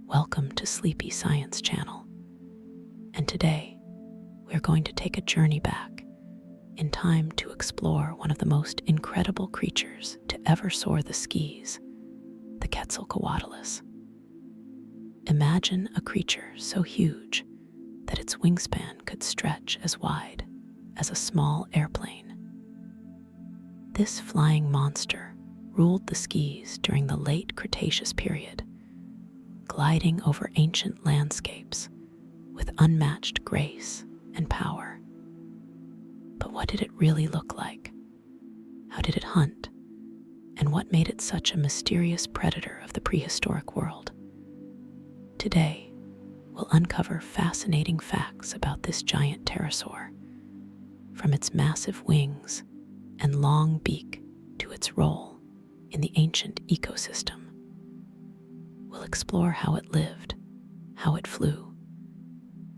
Welcome to Sleepy Science Channel. And today, we're going to take a journey back in time to explore one of the most incredible creatures to ever soar the skis, the Quetzalcoatlus. Imagine a creature so huge that its wingspan could stretch as wide as a small airplane. This flying monster ruled the skis during the Late Cretaceous period, gliding over ancient landscapes with unmatched grace and power. But what did it really look like? How did it hunt? And what made it such a mysterious predator of the prehistoric world? Today, we'll uncover fascinating facts about this giant pterosaur, from its massive wings and long beak to its role in the ancient ecosystem. We'll explore how it lived, how it flew,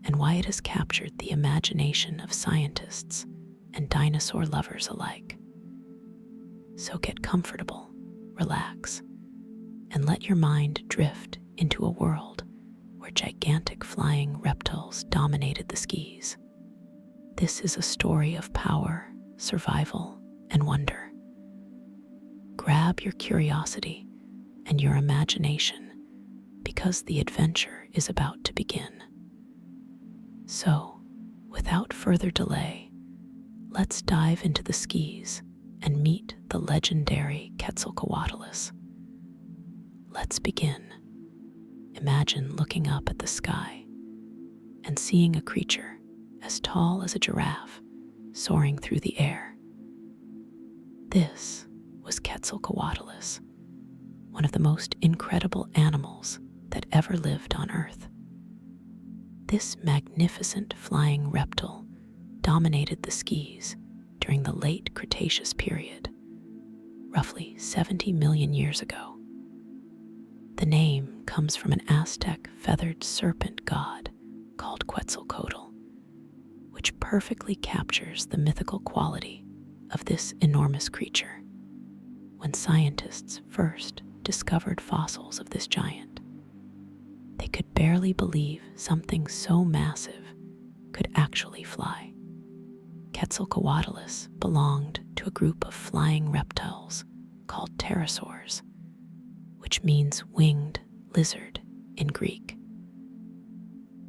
and why it has captured the imagination of scientists and dinosaur lovers alike. So get comfortable, relax, and let your mind drift into a world where gigantic flying reptiles dominated the skis. This is a story of power, survival, and wonder. Grab your curiosity and your imagination, because the adventure is about to begin. So, without further delay, let's dive into the skis and meet the legendary Quetzalcoatlus. Let's begin. Imagine looking up at the sky and seeing a creature as tall as a giraffe soaring through the air. This was Quetzalcoatlus, one of the most incredible animals that ever lived on Earth. This magnificent flying reptile dominated the skis during the Late Cretaceous period, roughly 70 million years ago. The name comes from an Aztec feathered serpent god called Quetzalcoatl, which perfectly captures the mythical quality of this enormous creature. When scientists first discovered fossils of this giant, they could barely believe something so massive could actually fly. Quetzalcoatlus belonged to a group of flying reptiles called pterosaurs, which means winged lizard in Greek.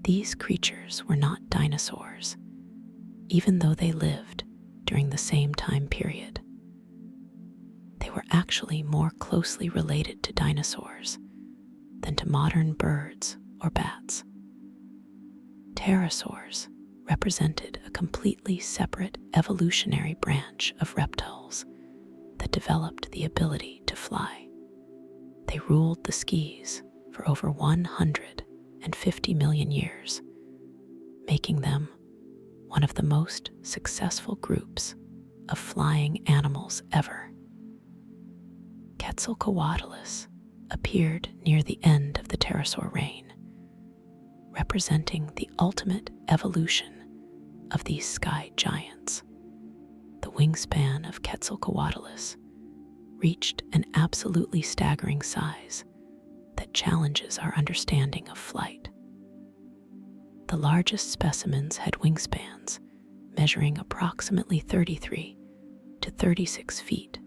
These creatures were not dinosaurs, even though they lived during the same time period. They were actually more closely related to dinosaurs than to modern birds or bats. Pterosaurs represented a completely separate evolutionary branch of reptiles that developed the ability to fly. They ruled the skis for over 150 million years, making them one of the most successful groups of flying animals ever. Quetzalcoatlus appeared near the end of the pterosaur reign, representing the ultimate evolution of these sky giants. The wingspan of Quetzalcoatlus reached an absolutely staggering size that challenges our understanding of flight. The largest specimens had wingspans measuring approximately 33 to 36 feet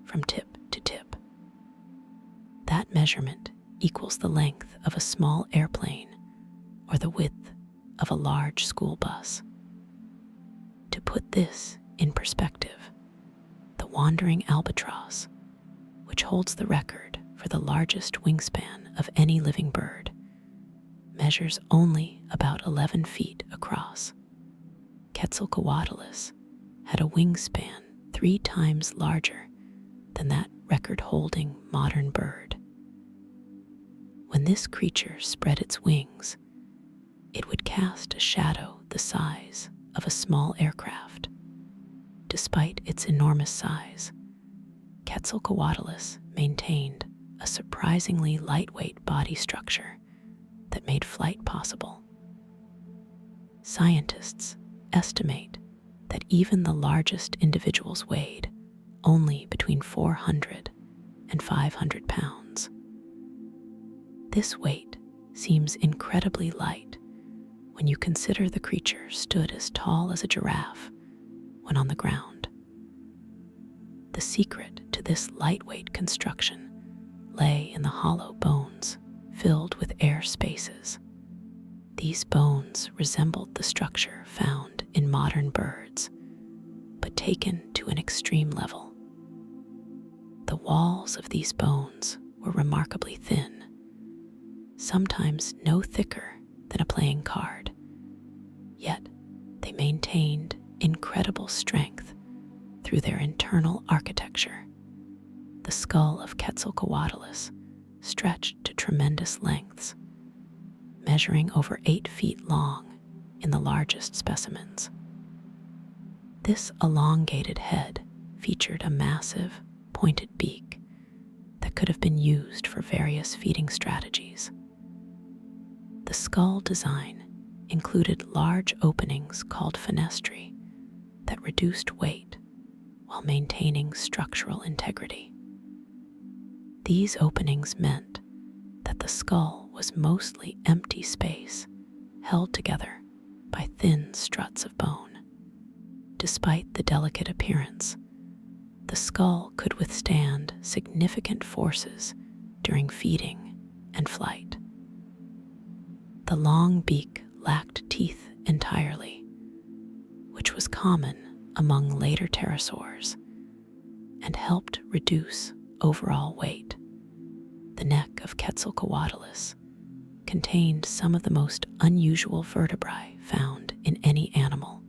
from tip to tip. That measurement equals the length of a small airplane or the width of a large school bus. To put this in perspective, the wandering albatross, which holds the record for the largest wingspan of any living bird, measures only about 11 feet across. Quetzalcoatlus had a wingspan 3 times larger than that record-holding modern bird. When this creature spread its wings, it would cast a shadow the size of a small aircraft. Despite its enormous size, Quetzalcoatlus maintained a surprisingly lightweight body structure that made flight possible. Scientists estimate that even the largest individuals weighed only between 400 and 500 pounds. This weight seems incredibly light when you consider the creature stood as tall as a giraffe when on the ground. The secret to this lightweight construction lay in the hollow bones filled with air spaces. These bones resembled the structure found in modern birds, but taken to an extreme level. The walls of these bones were remarkably thin, sometimes no thicker than a playing card, yet they maintained incredible strength through their internal architecture. The skull of Quetzalcoatlus stretched to tremendous lengths, measuring over 8 feet long in the largest specimens. This elongated head featured a massive, pointed beak that could have been used for various feeding strategies. The skull design included large openings called fenestrae that reduced weight while maintaining structural integrity. These openings meant that the skull was mostly empty space held together by thin struts of bone. Despite the delicate appearance, the skull could withstand significant forces during feeding and flight. The long beak lacked teeth entirely, which was common among later pterosaurs, and helped reduce overall weight. The neck of Quetzalcoatlus contained some of the most unusual vertebrae found in any animal.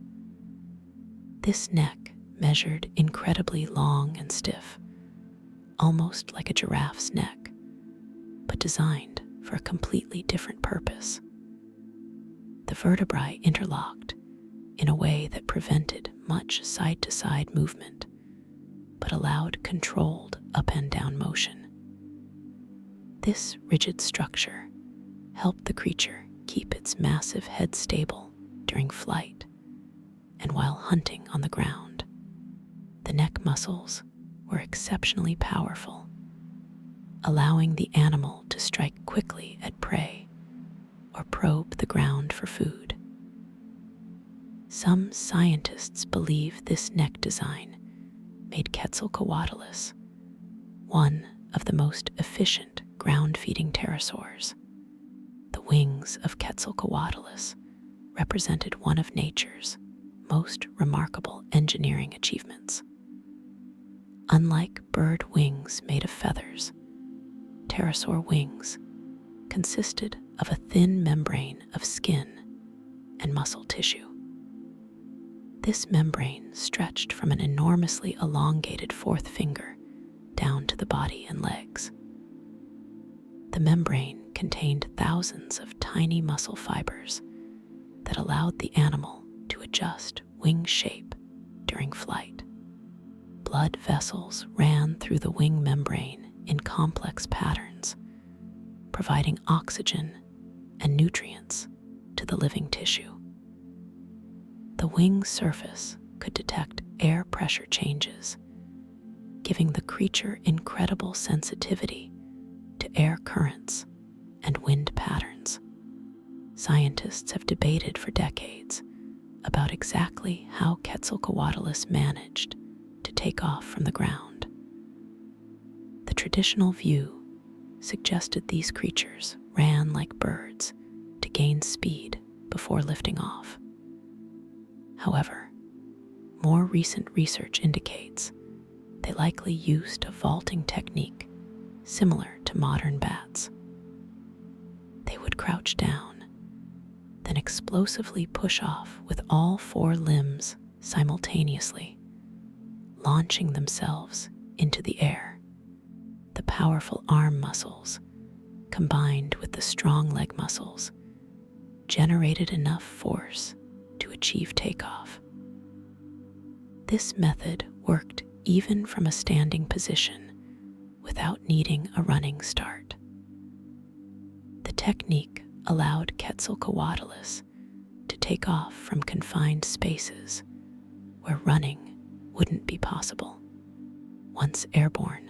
This neck measured incredibly long and stiff, almost like a giraffe's neck, but designed for a completely different purpose. The vertebrae interlocked in a way that prevented much side-to-side movement, but allowed controlled up and down motion. This rigid structure helped the creature keep its massive head stable during flight and while hunting on the ground. The neck muscles were exceptionally powerful, allowing the animal to strike quickly at prey or probe the ground for food. Some scientists believe this neck design made Quetzalcoatlus one of the most efficient ground-feeding pterosaurs. The wings of Quetzalcoatlus represented one of nature's most remarkable engineering achievements. Unlike bird wings made of feathers, pterosaur wings consisted of a thin membrane of skin and muscle tissue. This membrane stretched from an enormously elongated fourth finger down to the body and legs. The membrane contained thousands of tiny muscle fibers that allowed the animal to adjust wing shape during flight. Blood vessels ran through the wing membrane in complex patterns, providing oxygen and nutrients to the living tissue. The wing surface could detect air pressure changes, giving the creature incredible sensitivity to air currents and wind patterns. Scientists have debated for decades about exactly how Quetzalcoatlus managed to take off from the ground. The traditional view suggested these creatures ran like birds to gain speed before lifting off. However, more recent research indicates they likely used a vaulting technique similar to modern bats. They would crouch down, then explosively push off with all 4 limbs simultaneously, launching themselves into the air. The powerful arm muscles, combined with the strong leg muscles, generated enough force to achieve takeoff. This method worked even from a standing position without needing a running start. The technique allowed Quetzalcoatlus to take off from confined spaces where running wouldn't be possible. Once airborne,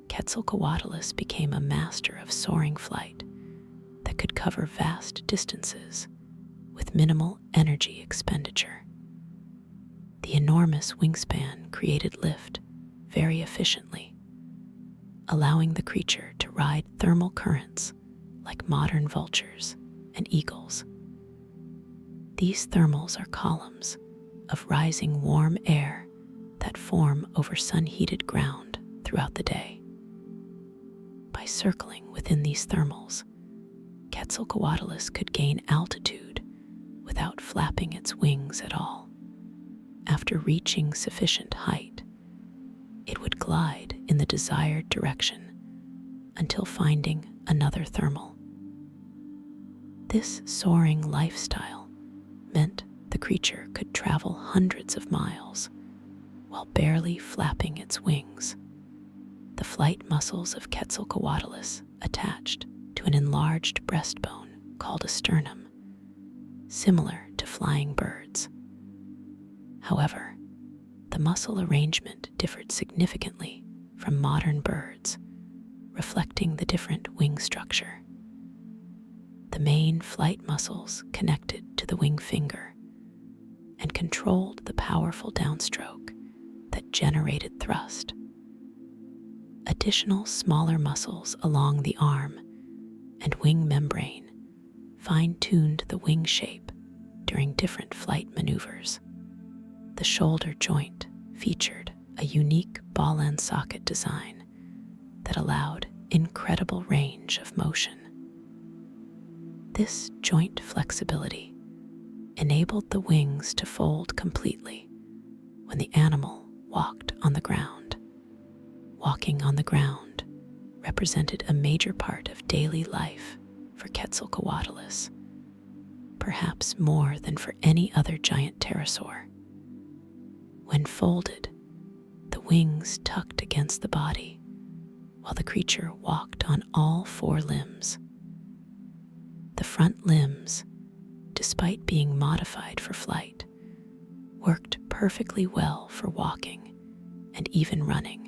Quetzalcoatlus became a master of soaring flight that could cover vast distances with minimal energy expenditure. The enormous wingspan created lift very efficiently, allowing the creature to ride thermal currents like modern vultures and eagles. These thermals are columns of rising warm air that form over sun-heated ground throughout the day. By circling within these thermals, Quetzalcoatlus could gain altitude without flapping its wings at all. After reaching sufficient height, it would glide in the desired direction until finding another thermal. This soaring lifestyle meant the creature could travel hundreds of miles while barely flapping its wings. The flight muscles of Quetzalcoatlus attached to an enlarged breastbone called a sternum, similar to flying birds. However, the muscle arrangement differed significantly from modern birds, reflecting the different wing structure. The main flight muscles connected to the wing finger and controlled the powerful downstroke that generated thrust. Additional smaller muscles along the arm and wing membrane fine-tuned the wing shape during different flight maneuvers. The shoulder joint featured a unique ball and socket design that allowed incredible range of motion. This joint flexibility enabled the wings to fold completely when the animal walked on the ground. Walking on the ground represented a major part of daily life for Quetzalcoatlus, perhaps more than for any other giant pterosaur. When folded, the wings tucked against the body, while the creature walked on all four limbs. The front limbs, despite being modified for flight, worked perfectly well for walking and even running.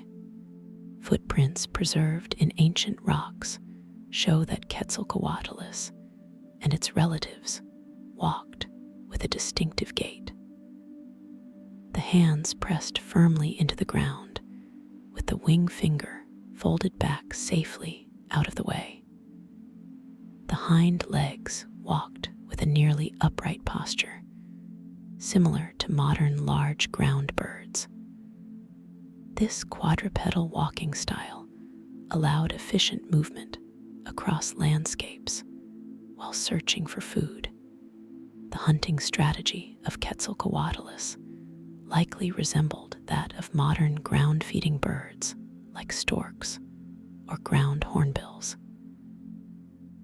Footprints preserved in ancient rocks show that Quetzalcoatlus and its relatives walked with a distinctive gait. The hands pressed firmly into the ground, with the wing finger folded back safely out of the way. The hind legs walked with a nearly upright posture, similar to modern large ground birds. This quadrupedal walking style allowed efficient movement across landscapes while searching for food. The hunting strategy of Quetzalcoatlus likely resembled that of modern ground-feeding birds like storks or ground hornbills.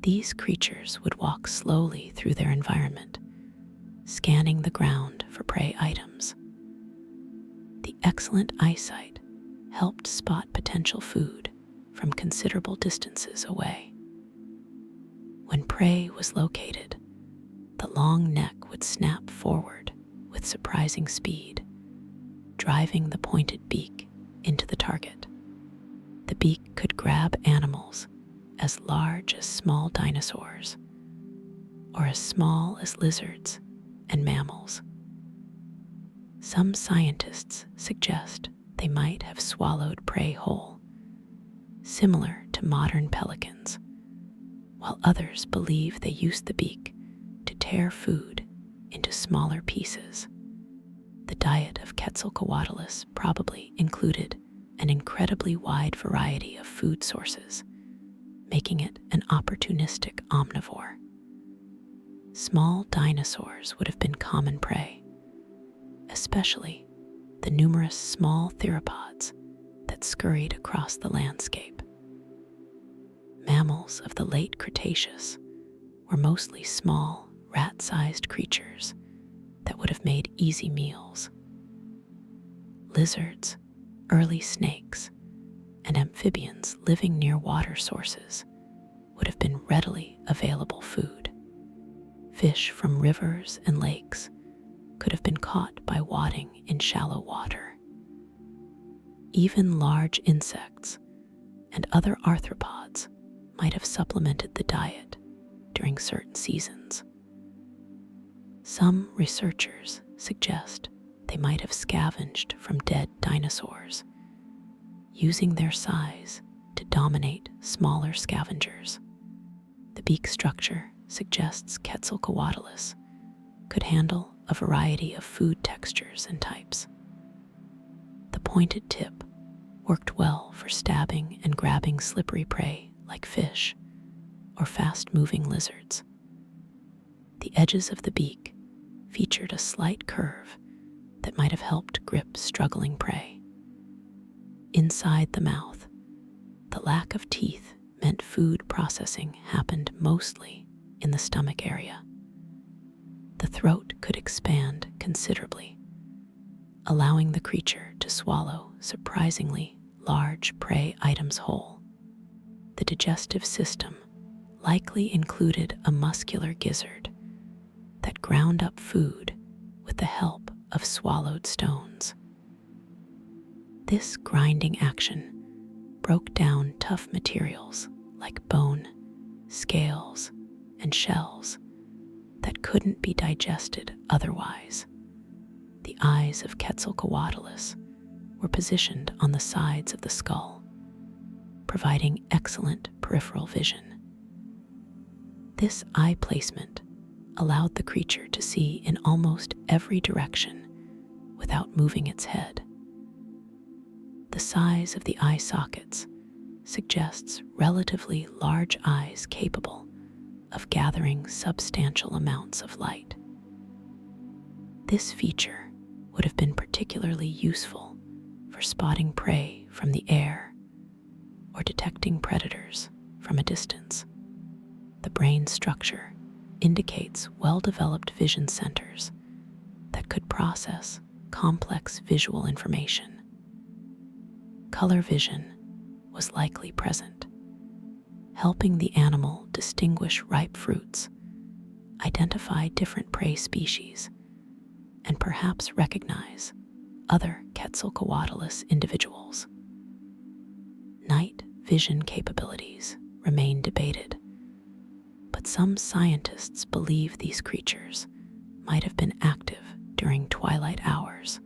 These creatures would walk slowly through their environment, scanning the ground for prey items. The excellent eyesight helped spot potential food from considerable distances away. When prey was located, the long neck would snap forward with surprising speed, driving the pointed beak into the target. The beak could grab animals as large as small dinosaurs or as small as lizards and mammals. Some scientists suggest they might have swallowed prey whole, similar to modern pelicans, while others believe they used the beak to tear food into smaller pieces. The diet of Quetzalcoatlus probably included an incredibly wide variety of food sources, making it an opportunistic omnivore. Small dinosaurs would have been common prey, especially the numerous small theropods that scurried across the landscape. Mammals of the Late Cretaceous were mostly small, rat-sized creatures that would have made easy meals. Lizards, early snakes, and amphibians living near water sources would have been readily available food. Fish from rivers and lakes could have been caught by wading in shallow water. Even large insects and other arthropods might have supplemented the diet during certain seasons. Some researchers suggest they might have scavenged from dead dinosaurs, using their size to dominate smaller scavengers. The beak structure suggests Quetzalcoatlus could handle a variety of food textures and types. The pointed tip worked well for stabbing and grabbing slippery prey like fish or fast-moving lizards. The edges of the beak featured a slight curve that might have helped grip struggling prey. Inside the mouth, the lack of teeth meant food processing happened mostly in the stomach area. The throat could expand considerably, allowing the creature to swallow surprisingly large prey items whole. The digestive system likely included a muscular gizzard that ground up food with the help of swallowed stones. This grinding action broke down tough materials like bone, scales, and shells that couldn't be digested otherwise. The eyes of Quetzalcoatlus were positioned on the sides of the skull, providing excellent peripheral vision. This eye placement allowed the creature to see in almost every direction without moving its head. The size of the eye sockets suggests relatively large eyes capable of gathering substantial amounts of light. This feature would have been particularly useful for spotting prey from the air or detecting predators from a distance. The brain structure indicates well-developed vision centers that could process complex visual information. Color vision was likely present, helping the animal distinguish ripe fruits, identify different prey species, and perhaps recognize other Quetzalcoatlus individuals. Night vision capabilities remain debated, but some scientists believe these creatures might have been active during twilight hours.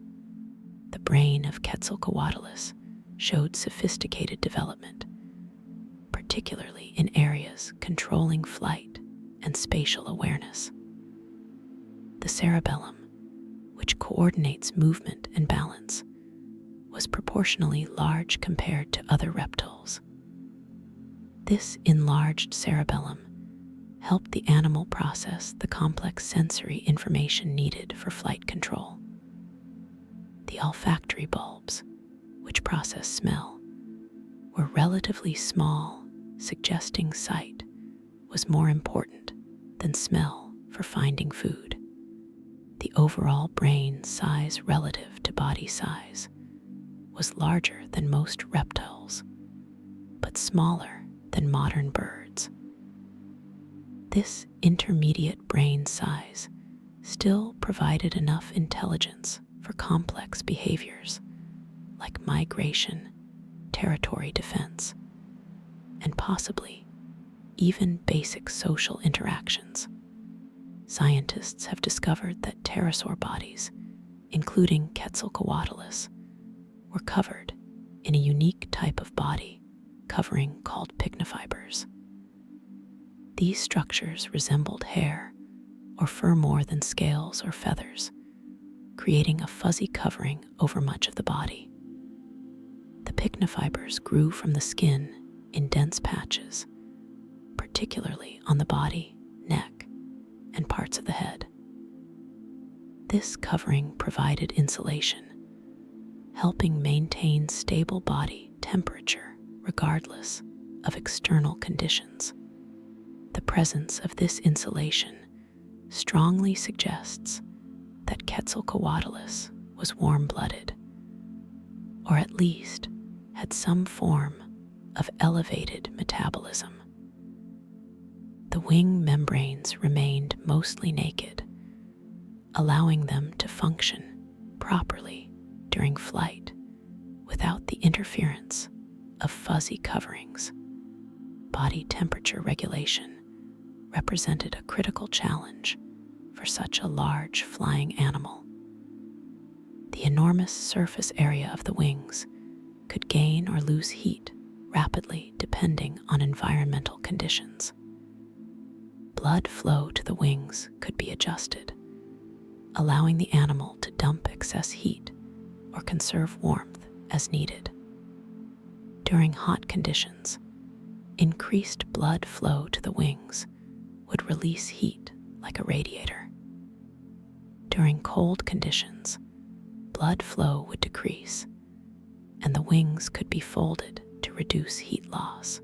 The brain of Quetzalcoatlus showed sophisticated development, particularly in areas controlling flight and spatial awareness. The cerebellum, which coordinates movement and balance, was proportionally large compared to other reptiles. This enlarged cerebellum helped the animal process the complex sensory information needed for flight control. The olfactory bulbs, which process smell, were relatively small, suggesting sight was more important than smell for finding food. The overall brain size relative to body size was larger than most reptiles, but smaller than modern birds. This intermediate brain size still provided enough intelligence for complex behaviors like migration, territory defense, and possibly even basic social interactions. Scientists have discovered that pterosaur bodies, including Quetzalcoatlus, were covered in a unique type of body covering called pycnofibers. These structures resembled hair or fur more than scales or feathers, creating a fuzzy covering over much of the body. The pycnofibers grew from the skin in dense patches, particularly on the body, neck, and parts of the head. This covering provided insulation, helping maintain stable body temperature regardless of external conditions. The presence of this insulation strongly suggests that Quetzalcoatlus was warm-blooded, or at least had some form of elevated metabolism. The wing membranes remained mostly naked, allowing them to function properly during flight without the interference of fuzzy coverings. Body temperature regulation represented a critical challenge for such a large flying animal. The enormous surface area of the wings could gain or lose heat rapidly depending on environmental conditions. Blood flow to the wings could be adjusted, allowing the animal to dump excess heat or conserve warmth as needed. During hot conditions, increased blood flow to the wings would release heat like a radiator. During cold conditions, blood flow would decrease, and the wings could be folded to reduce heat loss.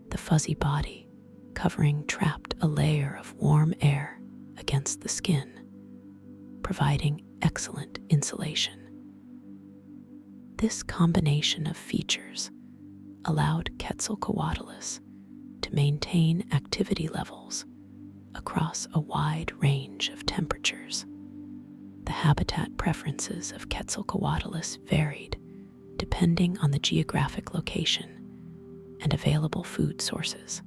The fuzzy body covering trapped a layer of warm air against the skin, providing excellent insulation. This combination of features allowed Quetzalcoatlus to maintain activity levels across a wide range of temperatures. The habitat preferences of Quetzalcoatlus varied depending on the geographic location and available food sources.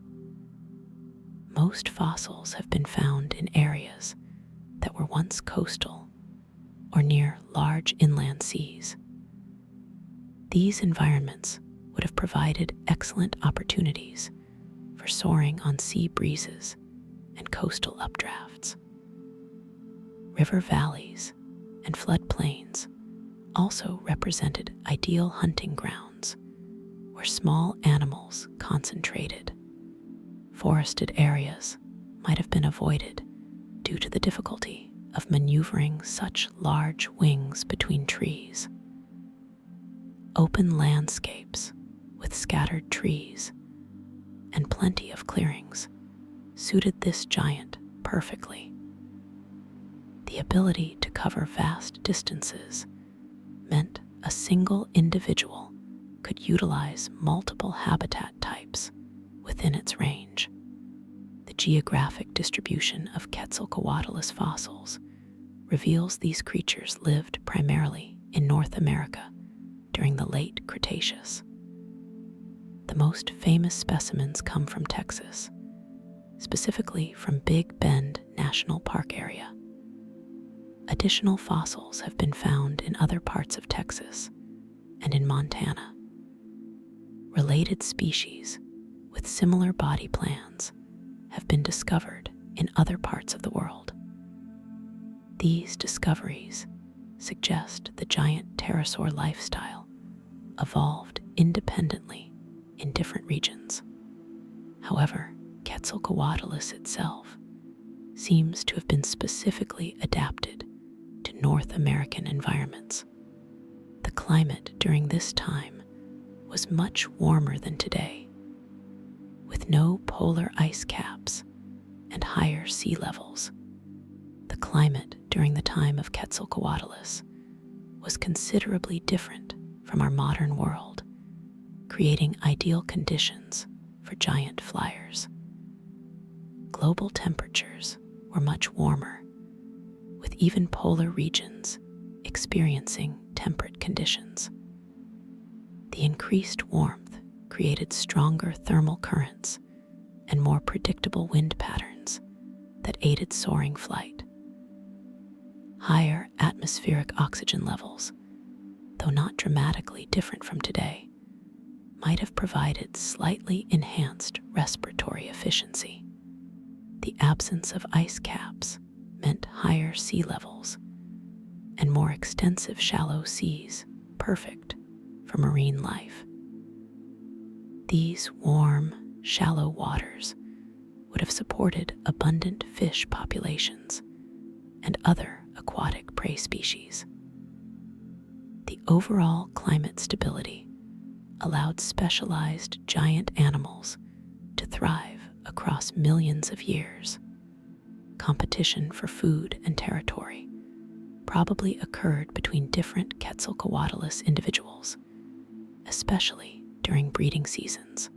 Most fossils have been found in areas that were once coastal or near large inland seas. These environments would have provided excellent opportunities for soaring on sea breezes and coastal updrafts. River valleys and floodplains also represented ideal hunting grounds where small animals concentrated. Forested areas might have been avoided due to the difficulty of maneuvering such large wings between trees. Open landscapes with scattered trees and plenty of clearings suited this giant perfectly. The ability to cover vast distances meant a single individual could utilize multiple habitat types within its range. The geographic distribution of Quetzalcoatlus fossils reveals these creatures lived primarily in North America during the Late Cretaceous. The most famous specimens come from Texas, specifically from Big Bend National Park area. Additional fossils have been found in other parts of Texas and in Montana. Related species with similar body plans have been discovered in other parts of the world. These discoveries suggest the giant pterosaur lifestyle evolved independently in different regions. However, Quetzalcoatlus itself seems to have been specifically adapted to North American environments. The climate during this time was much warmer than today, with no polar ice caps and higher sea levels. The climate during the time of Quetzalcoatlus was considerably different from our modern world, creating ideal conditions for giant flyers. Global temperatures were much warmer, with even polar regions experiencing temperate conditions. The increased warmth created stronger thermal currents and more predictable wind patterns that aided soaring flight. Higher atmospheric oxygen levels, though not dramatically different from today, might have provided slightly enhanced respiratory efficiency. The absence of ice caps meant higher sea levels and more extensive shallow seas, perfect for marine life. These warm, shallow waters would have supported abundant fish populations and other aquatic prey species. The overall climate stability allowed specialized giant animals to thrive across millions of years. Competition for food and territory probably occurred between different Quetzalcoatlus individuals, especially during breeding seasons.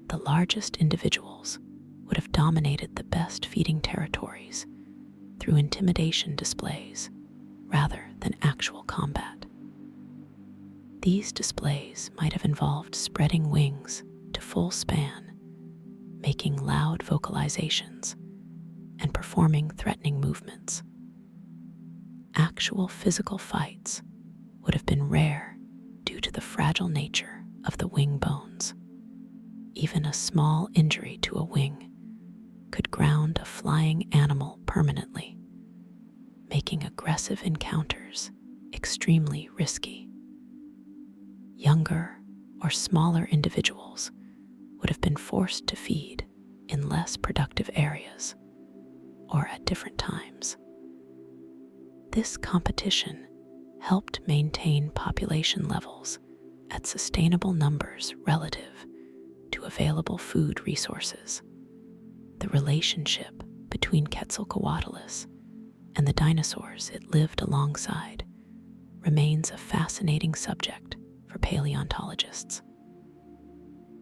The largest individuals would have dominated the best feeding territories through intimidation displays rather than actual combat. These displays might have involved spreading wings to full span, making loud vocalizations and performing threatening movements. Actual physical fights would have been rare due to the fragile nature of the wing bones. Even a small injury to a wing could ground a flying animal permanently, making aggressive encounters extremely risky. Younger or smaller individuals would have been forced to feed in less productive areas or at different times. This competition helped maintain population levels at sustainable numbers relative to available food resources. The relationship between Quetzalcoatlus and the dinosaurs it lived alongside remains a fascinating subject for paleontologists.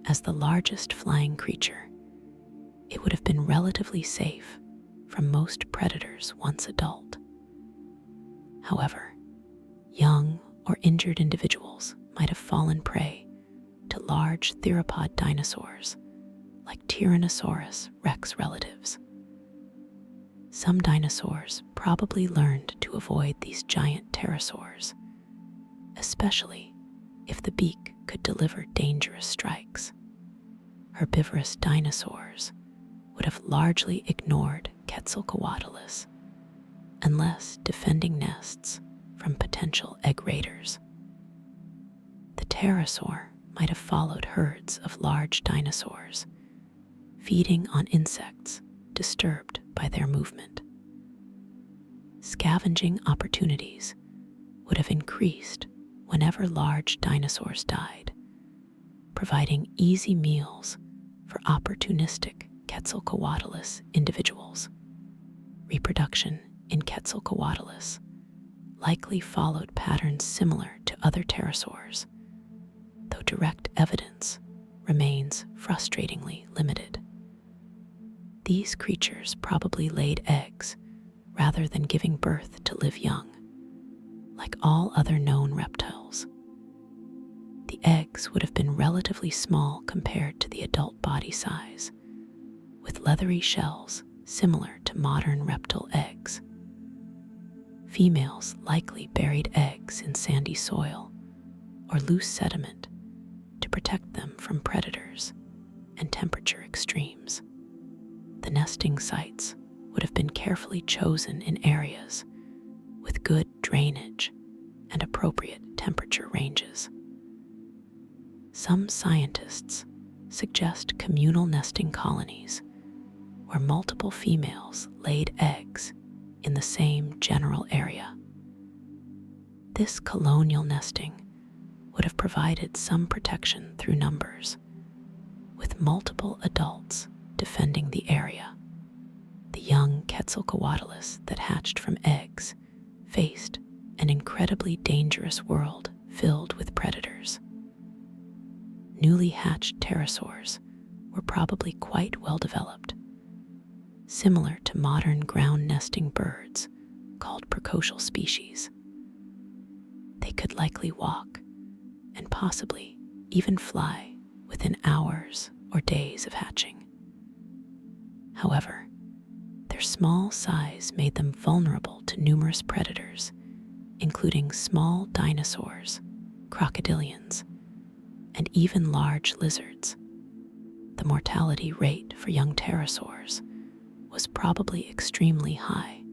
As the largest flying creature, it would have been relatively safe from most predators once adult. However, young or injured individuals might have fallen prey to large theropod dinosaurs like Tyrannosaurus rex relatives. Some dinosaurs probably learned to avoid these giant pterosaurs, especially if the beak could deliver dangerous strikes. Herbivorous dinosaurs would have largely ignored Quetzalcoatlus unless defending nests from potential egg raiders. The pterosaur might have followed herds of large dinosaurs, feeding on insects disturbed by their movement. Scavenging opportunities would have increased whenever large dinosaurs died, providing easy meals for opportunistic Quetzalcoatlus individuals. Reproduction in Quetzalcoatlus likely followed patterns similar to other pterosaurs, though direct evidence remains frustratingly limited. These creatures probably laid eggs rather than giving birth to live young, like all other known reptiles. The eggs would have been relatively small compared to the adult body size, with leathery shells similar to modern reptile eggs. Females likely buried eggs in sandy soil or loose sediment to protect them from predators and temperature extremes. The nesting sites would have been carefully chosen in areas with good drainage and appropriate temperature ranges. Some scientists suggest communal nesting colonies where multiple females laid eggs in the same general area. This colonial nesting would have provided some protection through numbers, with multiple adults defending the area. The young Quetzalcoatlus that hatched from eggs faced an incredibly dangerous world filled with predators. Newly hatched pterosaurs were probably quite well developed, similar to modern ground nesting birds called precocial species. They could likely walk and possibly even fly within hours or days of hatching. However, their small size made them vulnerable to numerous predators, including small dinosaurs, crocodilians, and even large lizards. The mortality rate for young pterosaurs was probably extremely high,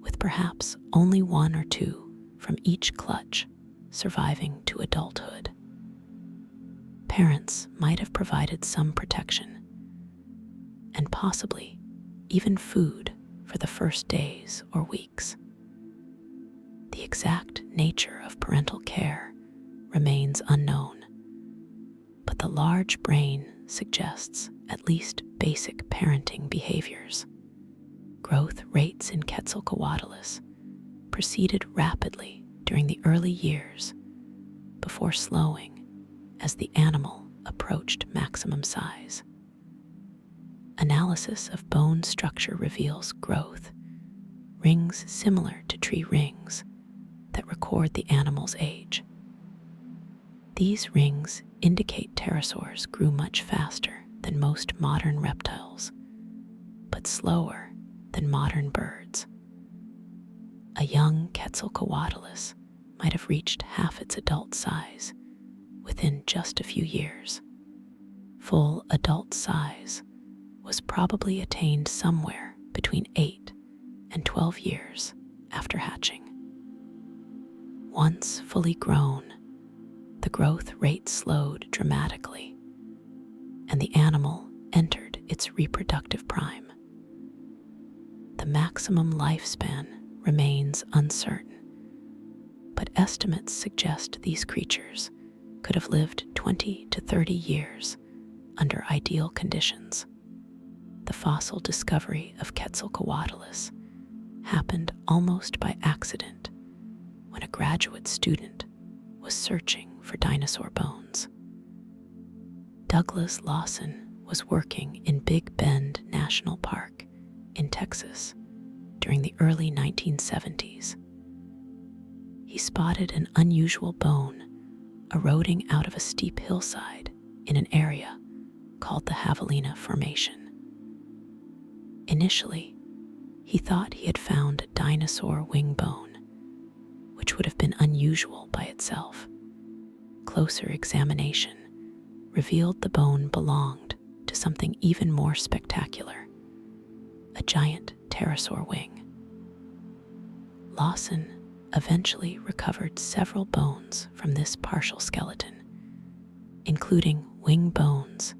with perhaps only one or two from each clutch surviving to adulthood. Parents might have provided some protection and possibly even food for the first days or weeks. The exact nature of parental care remains unknown, but the large brain suggests at least basic parenting behaviors. Growth rates in Quetzalcoatlus proceeded rapidly during the early years before slowing as the animal approached maximum size. Analysis of bone structure reveals growth rings similar to tree rings that record the animal's age. These rings indicate pterosaurs grew much faster than most modern reptiles, but slower than modern birds. A young Quetzalcoatlus might have reached half its adult size within just a few years. Full adult size was probably attained somewhere between 8 and 12 years after hatching. Once fully grown, the growth rate slowed dramatically, and the animal entered its reproductive prime. The maximum lifespan remains uncertain, but estimates suggest these creatures could have lived 20 to 30 years under ideal conditions. The fossil discovery of Quetzalcoatlus happened almost by accident when a graduate student was searching for dinosaur bones. Douglas Lawson was working in Big Bend National Park in Texas during the early 1970s. He spotted an unusual bone eroding out of a steep hillside in an area called the Javelina Formation. Initially, he thought he had found a dinosaur wing bone, which would have been unusual by itself. Closer examination revealed the bone belonged to something even more spectacular, a giant pterosaur wing. Lawson eventually recovered several bones from this partial skeleton, including wing bones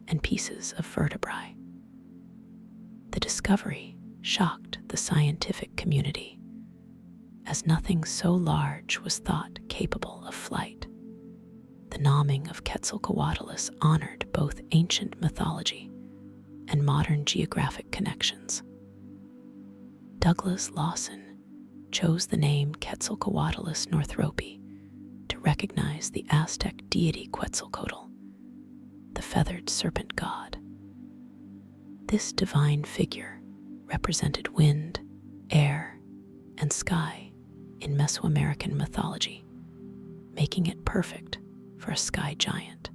and pieces of vertebrae. The discovery shocked the scientific community, as nothing so large was thought capable of flight. The nomming of Quetzalcoatlus honored both ancient mythology and modern geographic connections. Douglas Lawson chose the name Quetzalcoatlus northropi to recognize the Aztec deity Quetzalcoatl, the feathered serpent god. This divine figure represented wind, air, and sky in Mesoamerican mythology, making it perfect for a sky giant.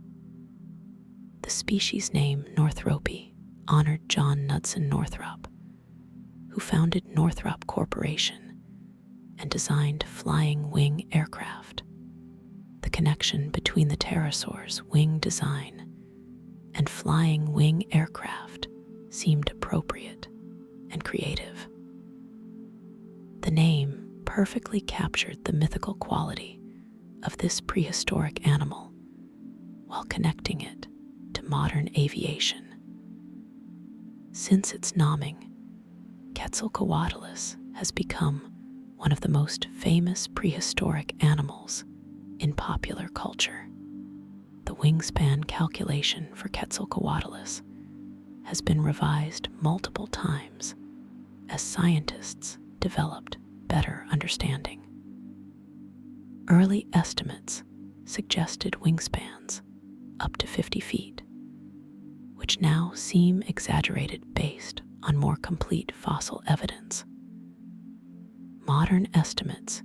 The species name Northropi honored John Knudsen Northrop, who founded Northrop Corporation and designed flying wing aircraft. The connection between the pterosaur's wing design and flying wing aircraft seemed appropriate and creative. The name perfectly captured the mythical quality of this prehistoric animal while connecting it to modern aviation. Since its nomming, Quetzalcoatlus has become one of the most famous prehistoric animals in popular culture. The wingspan calculation for Quetzalcoatlus has been revised multiple times as scientists developed better understanding. Early estimates suggested wingspans up to 50 feet, which now seem exaggerated based on more complete fossil evidence. Modern estimates,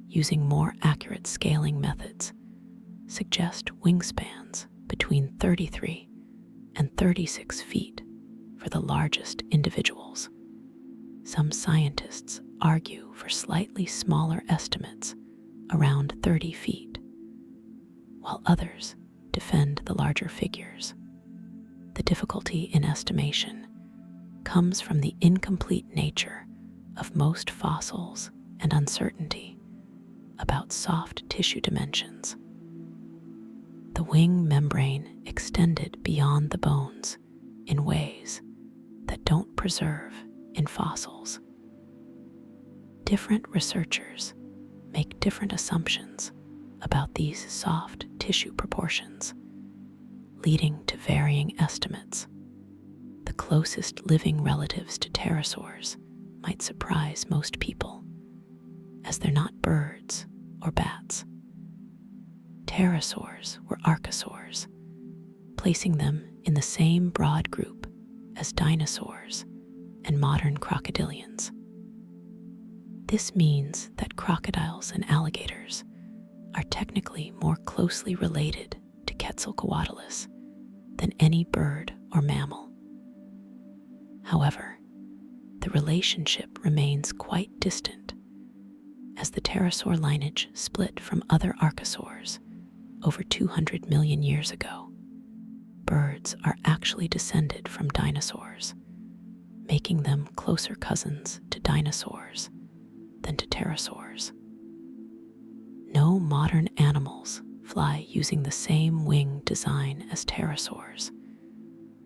using more accurate scaling methods, suggest wingspans between 33 and 36 feet for the largest individuals. Some scientists argue for slightly smaller estimates around 30 feet, while others defend the larger figures. The difficulty in estimation comes from the incomplete nature of most fossils and uncertainty about soft tissue dimensions. The wing membrane extended beyond the bones in ways that don't preserve in fossils. Different researchers make different assumptions about these soft tissue proportions, leading to varying estimates. The closest living relatives to pterosaurs might surprise most people, as they're not birds or bats. Pterosaurs were archosaurs, placing them in the same broad group as dinosaurs and modern crocodilians. This means that crocodiles and alligators are technically more closely related to Quetzalcoatlus than any bird or mammal. However, the relationship remains quite distant, as the pterosaur lineage split from other archosaurs over 200 million years ago. Birds are actually descended from dinosaurs, making them closer cousins to dinosaurs than to pterosaurs. No modern animals fly using the same wing design as pterosaurs,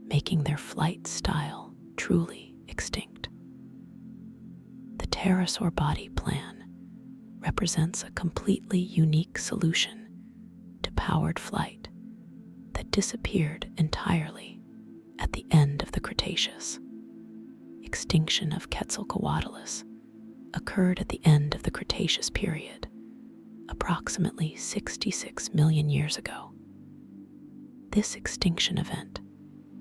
making their flight style truly extinct. The pterosaur body plan represents a completely unique solution to powered flight that disappeared entirely at the end of the Cretaceous. Extinction of Quetzalcoatlus occurred at the end of the Cretaceous period, approximately 66 million years ago. This extinction event,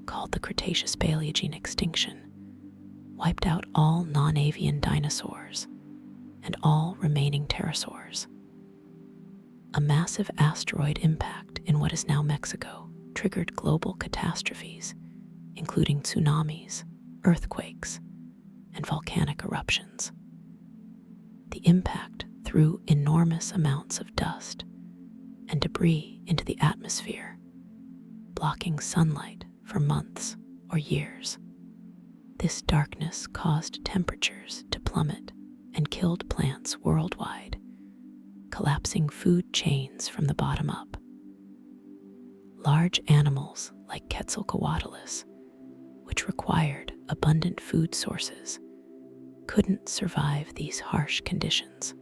called the Cretaceous-Paleogene extinction, wiped out all non-avian dinosaurs and all remaining pterosaurs. A massive asteroid impact in what is now Mexico triggered global catastrophes, including tsunamis, earthquakes, and volcanic eruptions. The impact threw enormous amounts of dust and debris into the atmosphere, blocking sunlight for months or years. This darkness caused temperatures to plummet and killed plants worldwide, collapsing food chains from the bottom up. Large animals like Quetzalcoatlus, which required abundant food sources, couldn't survive these harsh conditions.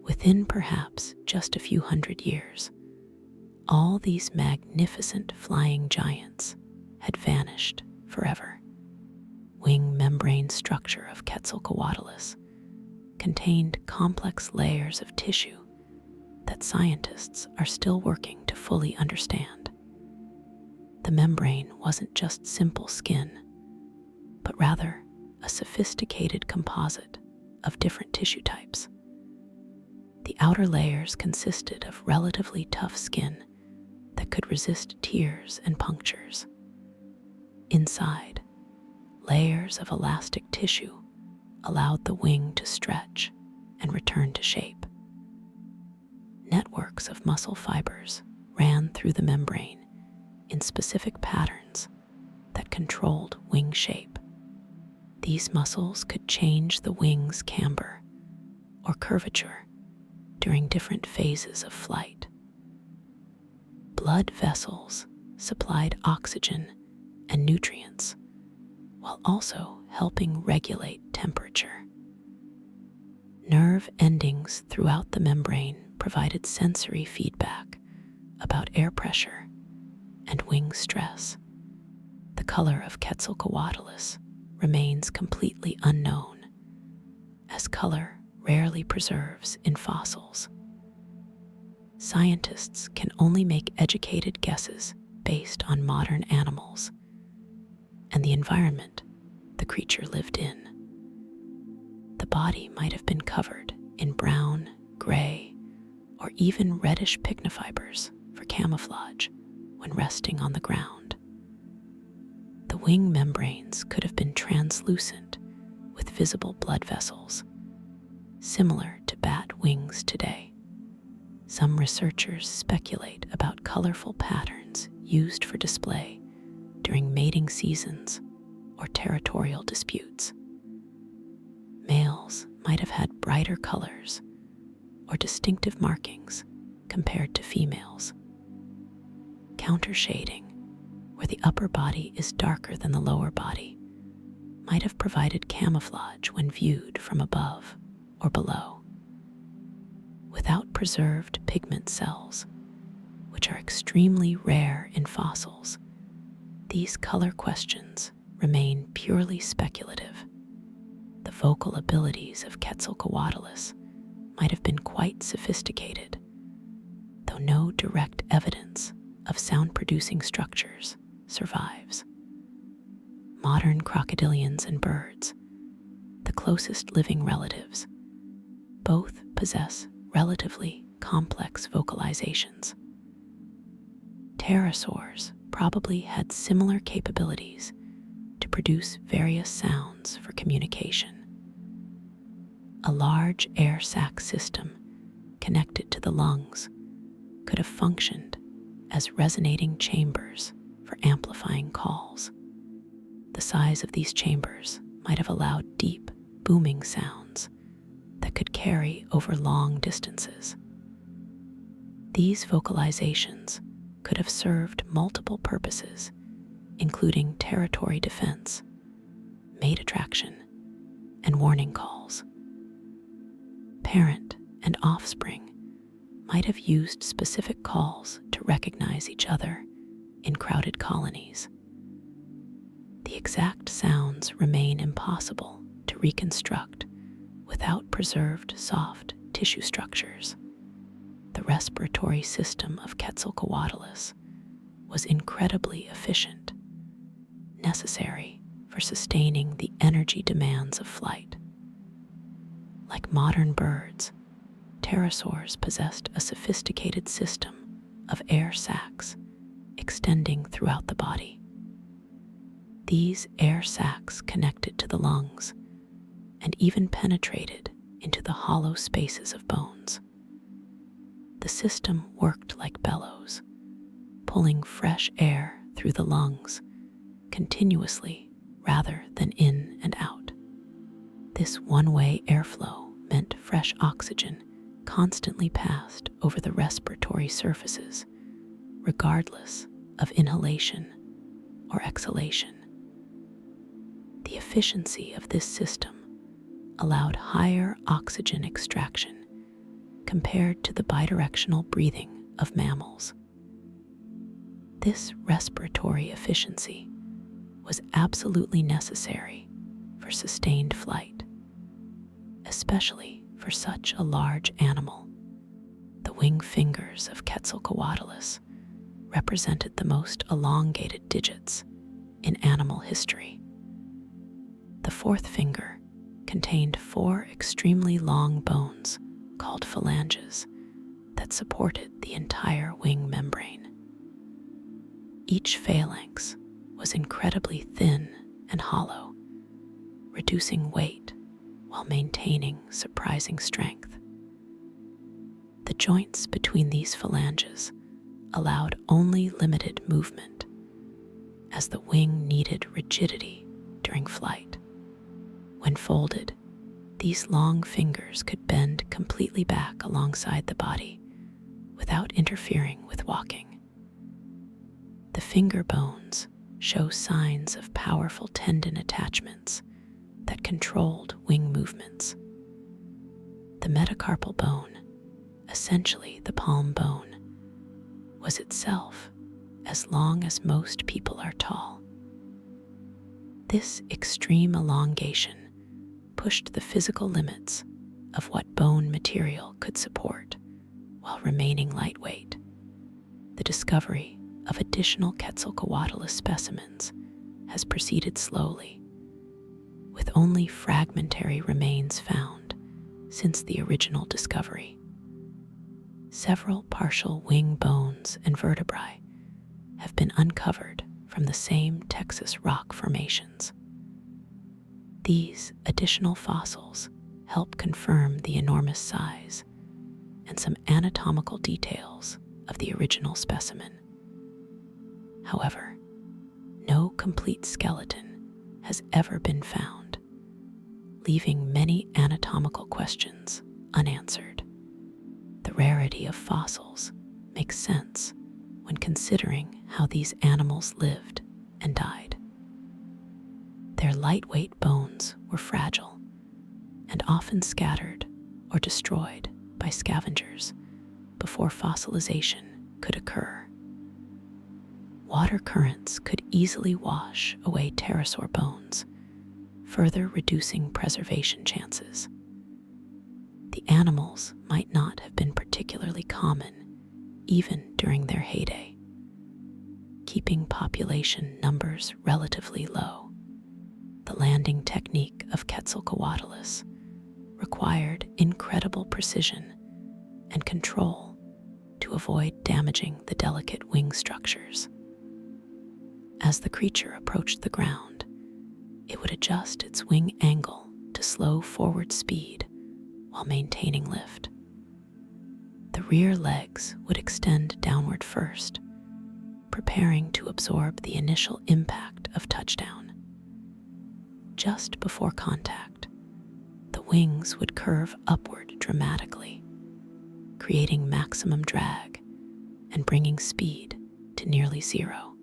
Within perhaps just a few hundred years, all these magnificent flying giants had vanished forever. Wing membrane structure of Quetzalcoatlus contained complex layers of tissue that scientists are still working to fully understand. The membrane wasn't just simple skin, but rather a sophisticated composite of different tissue types. The outer layers consisted of relatively tough skin that could resist tears and punctures. Inside, layers of elastic tissue allowed the wing to stretch and return to shape. Networks of muscle fibers ran through the membrane in specific patterns that controlled wing shape. These muscles could change the wing's camber or curvature during different phases of flight. Blood vessels supplied oxygen and nutrients, while also helping regulate temperature. Nerve endings throughout the membrane provided sensory feedback about air pressure and wing stress. The color of Quetzalcoatlus remains completely unknown, as color rarely preserves in fossils. Scientists can only make educated guesses based on modern animals and the environment the creature lived in. The body might have been covered in brown, gray, or even reddish pycnofibers for camouflage when resting on the ground. The wing membranes could have been translucent with visible blood vessels, similar to bat wings today. Some researchers speculate about colorful patterns used for display during mating seasons or territorial disputes. Males might have had brighter colors or distinctive markings compared to females. Countershading, where the upper body is darker than the lower body, might have provided camouflage when viewed from above or below. Without preserved pigment cells, which are extremely rare in fossils, these color questions remain purely speculative. The vocal abilities of Quetzalcoatlus might have been quite sophisticated, though no direct evidence of sound-producing structures survives. Modern crocodilians and birds, the closest living relatives, both possess relatively complex vocalizations. Pterosaurs probably had similar capabilities to produce various sounds for communication. A large air sac system connected to the lungs could have functioned as resonating chambers for amplifying calls. The size of these chambers might have allowed deep, booming sounds that could carry over long distances. These vocalizations could have served multiple purposes, including territory defense, mate attraction, and warning calls. Parent and offspring might have used specific calls to recognize each other in crowded colonies. The exact sounds remain impossible to reconstruct without preserved soft tissue structures. The respiratory system of Quetzalcoatlus was incredibly efficient, necessary for sustaining the energy demands of flight. Like modern birds, pterosaurs possessed a sophisticated system of air sacs extending throughout the body. These air sacs connected to the lungs and even penetrated into the hollow spaces of bones. The system worked like bellows, pulling fresh air through the lungs continuously rather than in and out. This one-way airflow meant fresh oxygen constantly passed over the respiratory surfaces, regardless of inhalation or exhalation. The efficiency of this system allowed higher oxygen extraction compared to the bidirectional breathing of mammals. This respiratory efficiency was absolutely necessary for sustained flight, especially for such a large animal. The wing fingers of Quetzalcoatlus represented the most elongated digits in animal history. The fourth finger contained 4 extremely long bones called phalanges that supported the entire wing membrane. Each phalanx was incredibly thin and hollow, reducing weight while maintaining surprising strength. The joints between these phalanges allowed only limited movement, as the wing needed rigidity during flight. When folded, these long fingers could bend completely back alongside the body without interfering with walking. The finger bones show signs of powerful tendon attachments that controlled wing movements. The metacarpal bone, essentially the palm bone, was itself as long as most people are tall. This extreme elongation pushed the physical limits of what bone material could support while remaining lightweight. The discovery of additional Quetzalcoatlus specimens has proceeded slowly, with only fragmentary remains found since the original discovery. Several partial wing bones and vertebrae have been uncovered from the same Texas rock formations. These additional fossils help confirm the enormous size and some anatomical details of the original specimen. However, no complete skeleton has ever been found, leaving many anatomical questions unanswered. The rarity of fossils makes sense when considering how these animals lived and died. Their lightweight bones were fragile and often scattered or destroyed by scavengers before fossilization could occur. Water currents could easily wash away pterosaur bones, further reducing preservation chances. The animals might not have been particularly common even during their heyday, keeping population numbers relatively low. The landing technique of Quetzalcoatlus required incredible precision and control to avoid damaging the delicate wing structures. As the creature approached the ground, it would adjust its wing angle to slow forward speed while maintaining lift. The rear legs would extend downward first, preparing to absorb the initial impact of touchdown. Just before contact, the wings would curve upward dramatically, creating maximum drag and bringing speed to nearly zero.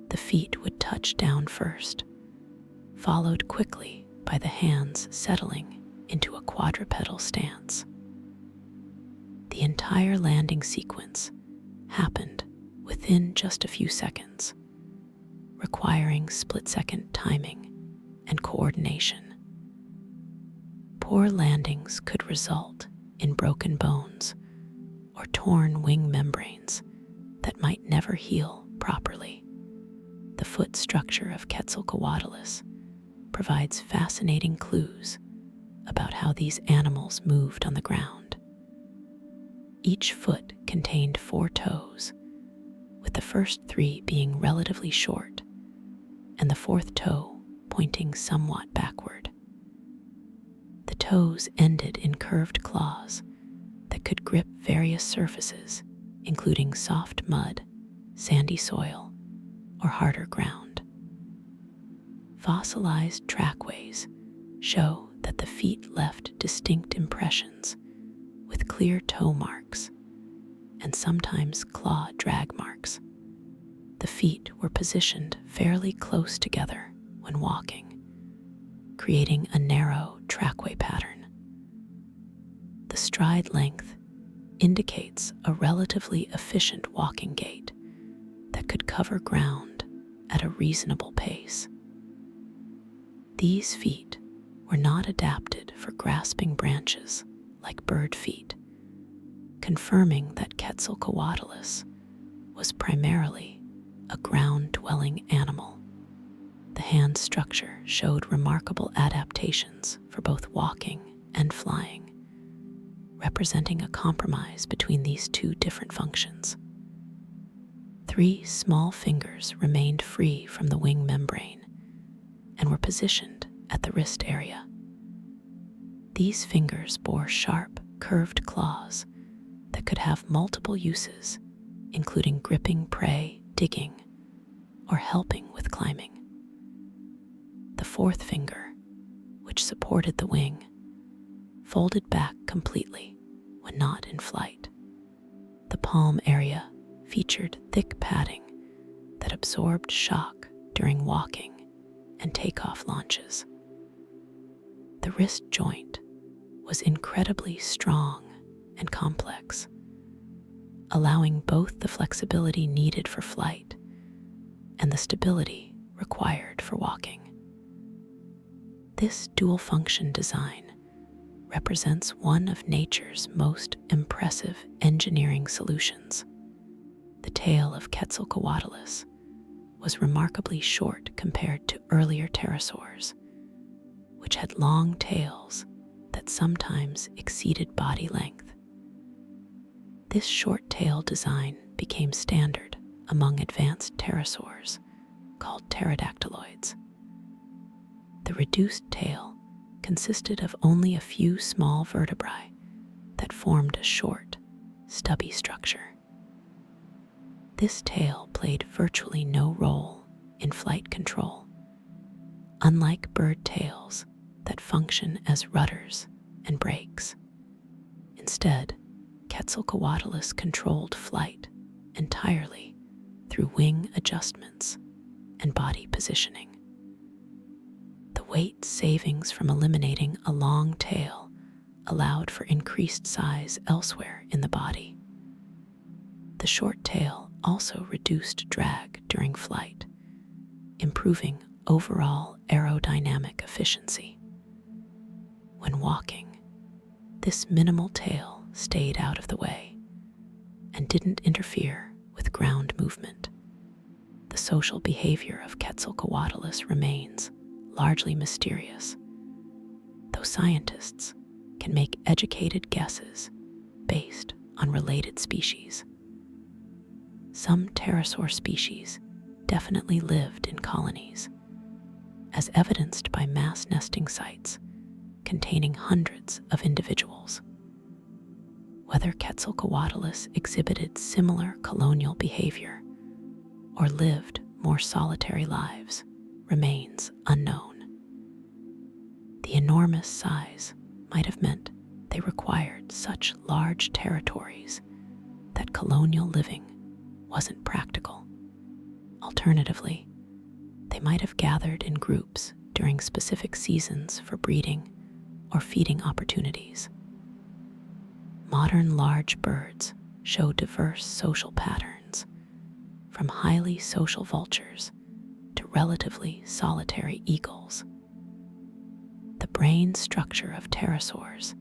The feet would touch down first, followed quickly by the hands settling into a quadrupedal stance. The entire landing sequence happened within just a few seconds, requiring split-second timing and coordination. Poor landings could result in broken bones or torn wing membranes that might never heal properly. The foot structure of Quetzalcoatlus provides fascinating clues about how these animals moved on the ground. Each foot contained 4 toes, with the first 3 being relatively short and the 4th toe pointing somewhat backward. The toes ended in curved claws that could grip various surfaces, including soft mud, sandy soil, or harder ground. Fossilized trackways show that the feet left distinct impressions with clear toe marks and sometimes claw drag marks. The feet were positioned fairly close together when walking, creating a narrow trackway pattern. The stride length indicates a relatively efficient walking gait that could cover ground at a reasonable pace. These feet were not adapted for grasping branches like bird feet, confirming that Quetzalcoatlus was primarily a ground-dwelling animal. The hand structure showed remarkable adaptations for both walking and flying, representing a compromise between these 2 different functions. 3 small fingers remained free from the wing membrane and were positioned at the wrist area. These fingers bore sharp, curved claws that could have multiple uses, including gripping prey, digging, or helping with climbing. The 4th finger, which supported the wing, folded back completely when not in flight. The palm area featured thick padding that absorbed shock during walking and takeoff launches. The wrist joint was incredibly strong and complex, allowing both the flexibility needed for flight and the stability required for walking. This dual-function design represents one of nature's most impressive engineering solutions. The tail of Quetzalcoatlus was remarkably short compared to earlier pterosaurs, which had long tails that sometimes exceeded body length. This short tail design became standard among advanced pterosaurs called pterodactyloids. The reduced tail consisted of only a few small vertebrae that formed a short, stubby structure. This tail played virtually no role in flight control, unlike bird tails that function as rudders and brakes. Instead, Quetzalcoatlus controlled flight entirely through wing adjustments and body positioning. The weight savings from eliminating a long tail allowed for increased size elsewhere in the body. The short tail also reduced drag during flight, improving overall aerodynamic efficiency. When walking, this minimal tail stayed out of the way and didn't interfere with ground movement. The social behavior of Quetzalcoatlus remains largely mysterious, though scientists can make educated guesses based on related species. Some pterosaur species definitely lived in colonies, as evidenced by mass nesting sites containing hundreds of individuals. Whether Quetzalcoatlus exhibited similar colonial behavior or lived more solitary lives remains unknown. The enormous size might have meant they required such large territories that colonial living wasn't practical. Alternatively, they might have gathered in groups during specific seasons for breeding or feeding opportunities. Modern large birds show diverse social patterns, from highly social vultures to relatively solitary eagles. The brain structure of pterosaurs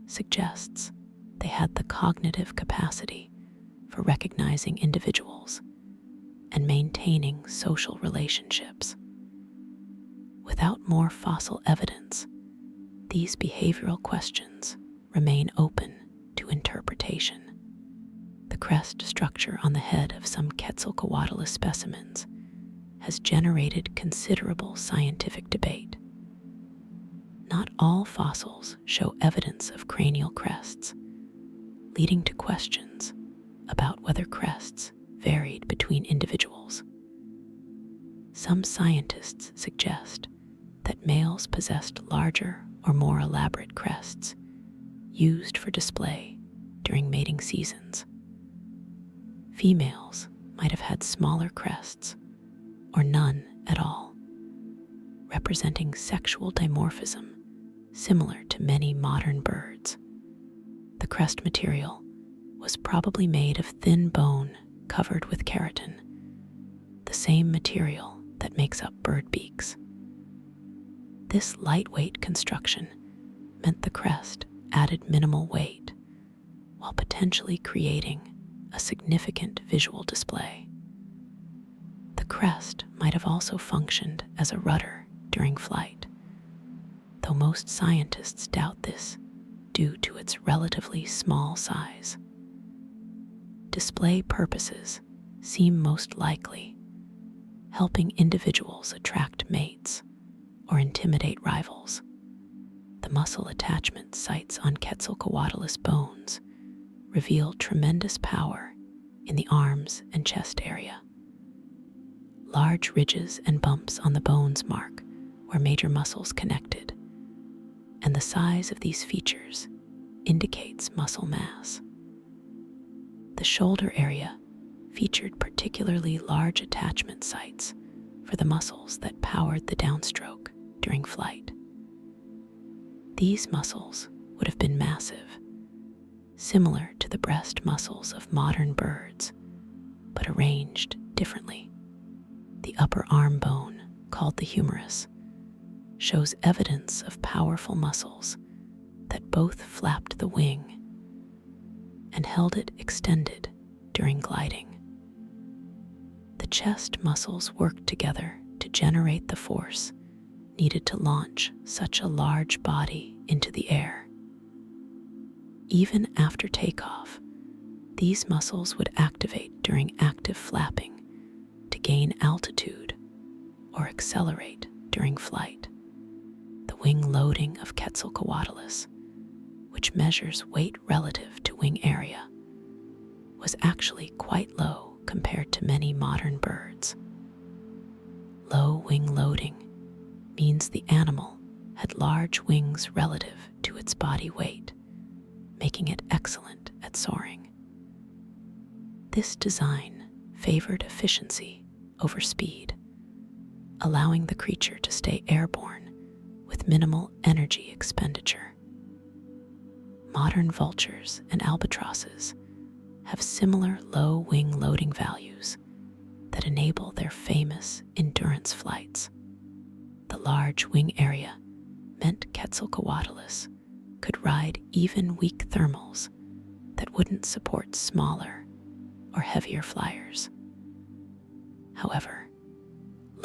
suggests they had the cognitive capacity for recognizing individuals and maintaining social relationships. Without more fossil evidence, these behavioral questions remain open to interpretation. The crest structure on the head of some Quetzalcoatlus specimens has generated considerable scientific debate. Not all fossils show evidence of cranial crests, leading to questions about whether crests varied between individuals. Some scientists suggest that males possessed larger or more elaborate crests used for display during mating seasons. Females might have had smaller crests or none at all, representing sexual dimorphism similar to many modern birds. The crest material was probably made of thin bone covered with keratin, the same material that makes up bird beaks. This lightweight construction meant the crest added minimal weight, while potentially creating a significant visual display. The crest might have also functioned as a rudder during flight, though most scientists doubt this due to its relatively small size. Display purposes seem most likely, helping individuals attract mates or intimidate rivals. The muscle attachment sites on Quetzalcoatlus bones reveal tremendous power in the arms and chest area. Large ridges and bumps on the bones mark where major muscles connected, and the size of these features indicates muscle mass. The shoulder area featured particularly large attachment sites for the muscles that powered the downstroke during flight. These muscles would have been massive, similar to the breast muscles of modern birds, but arranged differently. The upper arm bone, called the humerus, shows evidence of powerful muscles that both flapped the wing and held it extended during gliding. The chest muscles worked together to generate the force needed to launch such a large body into the air. Even after takeoff, these muscles would activate during active flapping to gain altitude or accelerate during flight. The wing loading of Quetzalcoatlus, which measures weight relative to wing area, was actually quite low compared to many modern birds. Low wing loading means the animal had large wings relative to its body weight, making it excellent at soaring. This design favored efficiency over speed, allowing the creature to stay airborne with minimal energy expenditure. Modern vultures and albatrosses have similar low wing loading values that enable their famous endurance flights. The large wing area meant Quetzalcoatlus could ride even weak thermals that wouldn't support smaller or heavier flyers. However,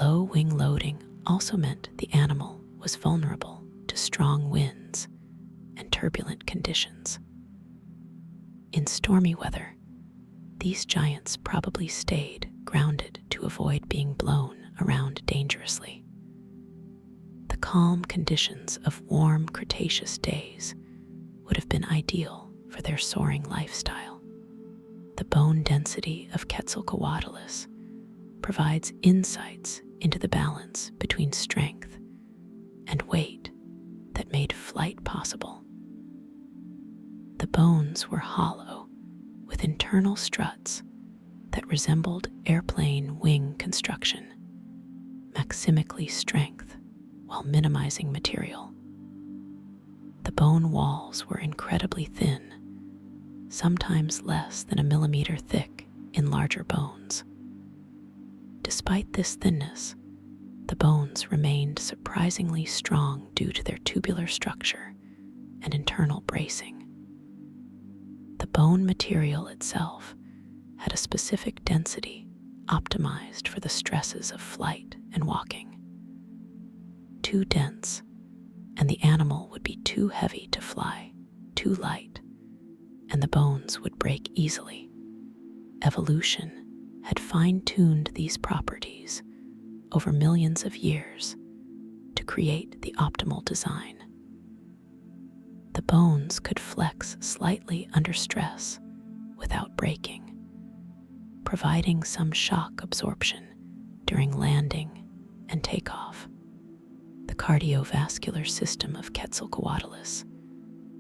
low wing loading also meant the animal was vulnerable to strong winds and turbulent conditions. In stormy weather, these giants probably stayed grounded to avoid being blown around dangerously. The calm conditions of warm Cretaceous days would have been ideal for their soaring lifestyle. The bone density of Quetzalcoatlus provides insights into the balance between strength and weight that made flight possible. The bones were hollow, with internal struts that resembled airplane wing construction, maximically strength while minimizing material. The bone walls were incredibly thin, sometimes less than a millimeter thick in larger bones. Despite this thinness, the bones remained surprisingly strong due to their tubular structure and internal bracing. The bone material itself had a specific density optimized for the stresses of flight and walking. Too dense, and the animal would be too heavy to fly; too light, and the bones would break easily. Evolution had fine-tuned these properties over millions of years to create the optimal design. The bones could flex slightly under stress without breaking, providing some shock absorption during landing and takeoff. The cardiovascular system of Quetzalcoatlus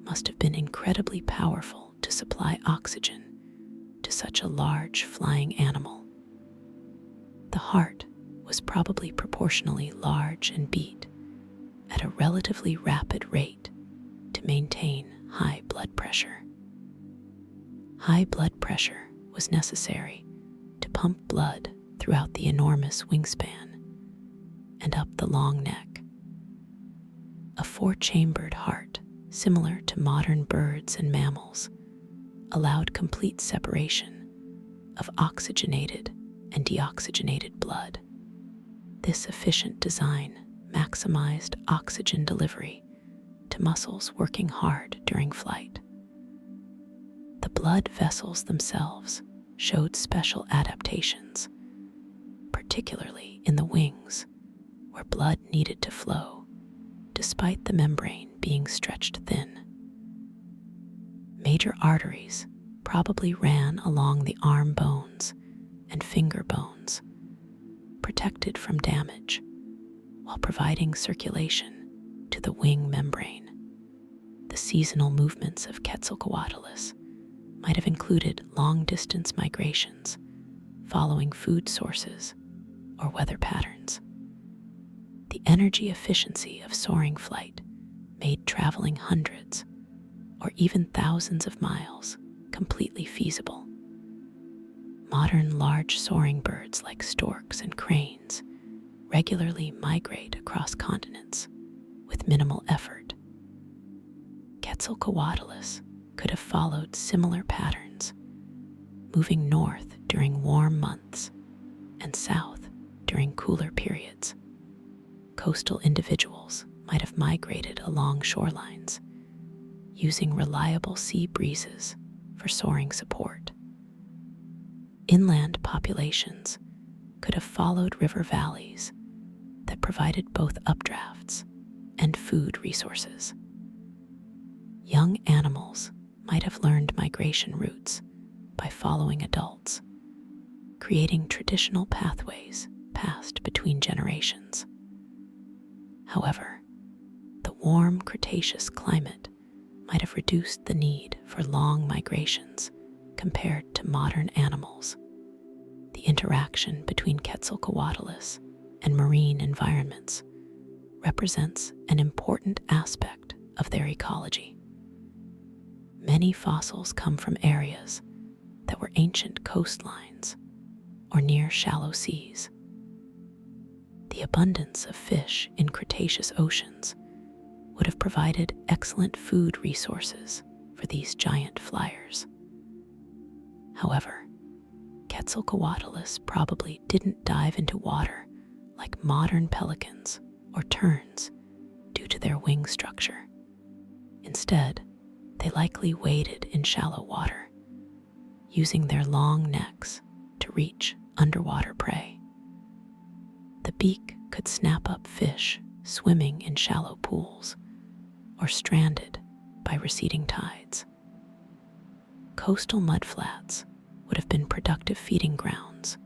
must have been incredibly powerful to supply oxygen to such a large flying animal. The heart was probably proportionally large and beat at a relatively rapid rate to maintain high blood pressure. High blood pressure was necessary to pump blood throughout the enormous wingspan and up the long neck. A four-chambered heart, similar to modern birds and mammals, allowed complete separation of oxygenated and deoxygenated blood. This efficient design maximized oxygen delivery to muscles working hard during flight. The blood vessels themselves showed special adaptations, particularly in the wings, where blood needed to flow, despite the membrane being stretched thin. Major arteries probably ran along the arm bones and finger bones, protected from damage, while providing circulation to the wing membrane. The seasonal movements of Quetzalcoatlus might have included long-distance migrations, following food sources or weather patterns. The energy efficiency of soaring flight made traveling hundreds or even thousands of miles completely feasible. Modern large soaring birds like storks and cranes regularly migrate across continents with minimal effort. Quetzalcoatlus could have followed similar patterns, moving north during warm months and south during cooler periods. Coastal individuals might have migrated along shorelines, using reliable sea breezes for soaring support. Inland populations could have followed river valleys that provided both updrafts and food resources. Young animals might have learned migration routes by following adults, creating traditional pathways passed between generations. However, the warm Cretaceous climate might have reduced the need for long migrations compared to modern animals. The interaction between Quetzalcoatlus and marine environments represents an important aspect of their ecology. Many fossils come from areas that were ancient coastlines or near shallow seas. The abundance of fish in Cretaceous oceans would have provided excellent food resources for these giant flyers. However, Quetzalcoatlus probably didn't dive into water like modern pelicans or terns due to their wing structure. Instead, they likely waded in shallow water, using their long necks to reach underwater prey. The beak could snap up fish swimming in shallow pools or stranded by receding tides. Coastal mudflats would have been productive feeding grounds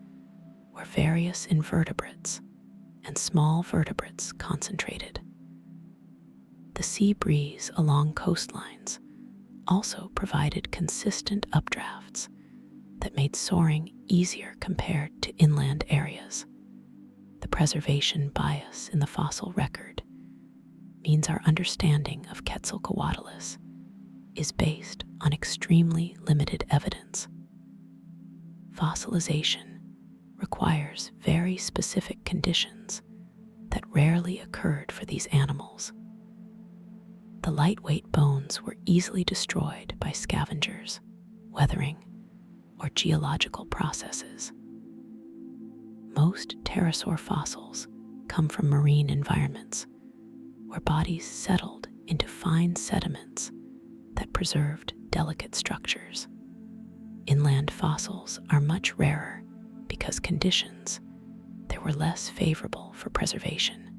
where various invertebrates and small vertebrates concentrated. The sea breeze along coastlines also provided consistent updrafts that made soaring easier compared to inland areas. The preservation bias in the fossil record means our understanding of Quetzalcoatlus is based on extremely limited evidence. Fossilization requires very specific conditions that rarely occurred for these animals. The lightweight bones were easily destroyed by scavengers, weathering, or geological processes. Most pterosaur fossils come from marine environments where bodies settled into fine sediments that preserved delicate structures. Inland fossils are much rarer because conditions there were less favorable for preservation.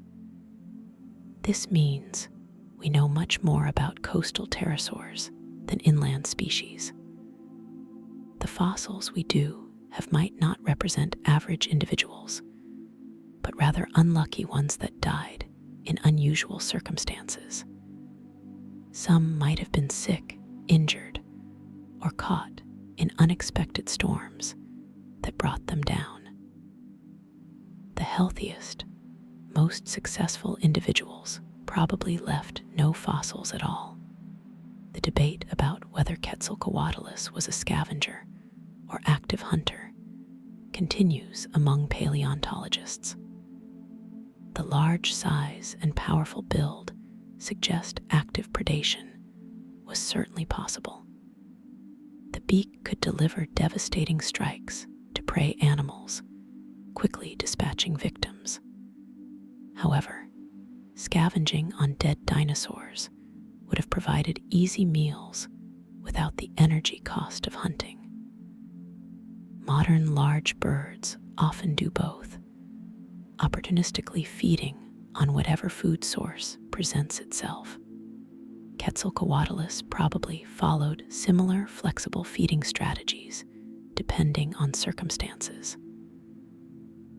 This means we know much more about coastal pterosaurs than inland species. The fossils we do have might not represent average individuals, but rather unlucky ones that died in unusual circumstances. Some might have been sick, injured, or caught in unexpected storms that brought them down. The healthiest, most successful individuals probably left no fossils at all. The debate about whether Quetzalcoatlus was a scavenger or active hunter continues among paleontologists. The large size and powerful build suggest active predation was certainly possible. The beak could deliver devastating strikes to prey animals, quickly dispatching victims. However, scavenging on dead dinosaurs would have provided easy meals without the energy cost of hunting. Modern large birds often do both, opportunistically feeding on whatever food source presents itself. Quetzalcoatlus probably followed similar flexible feeding strategies depending on circumstances.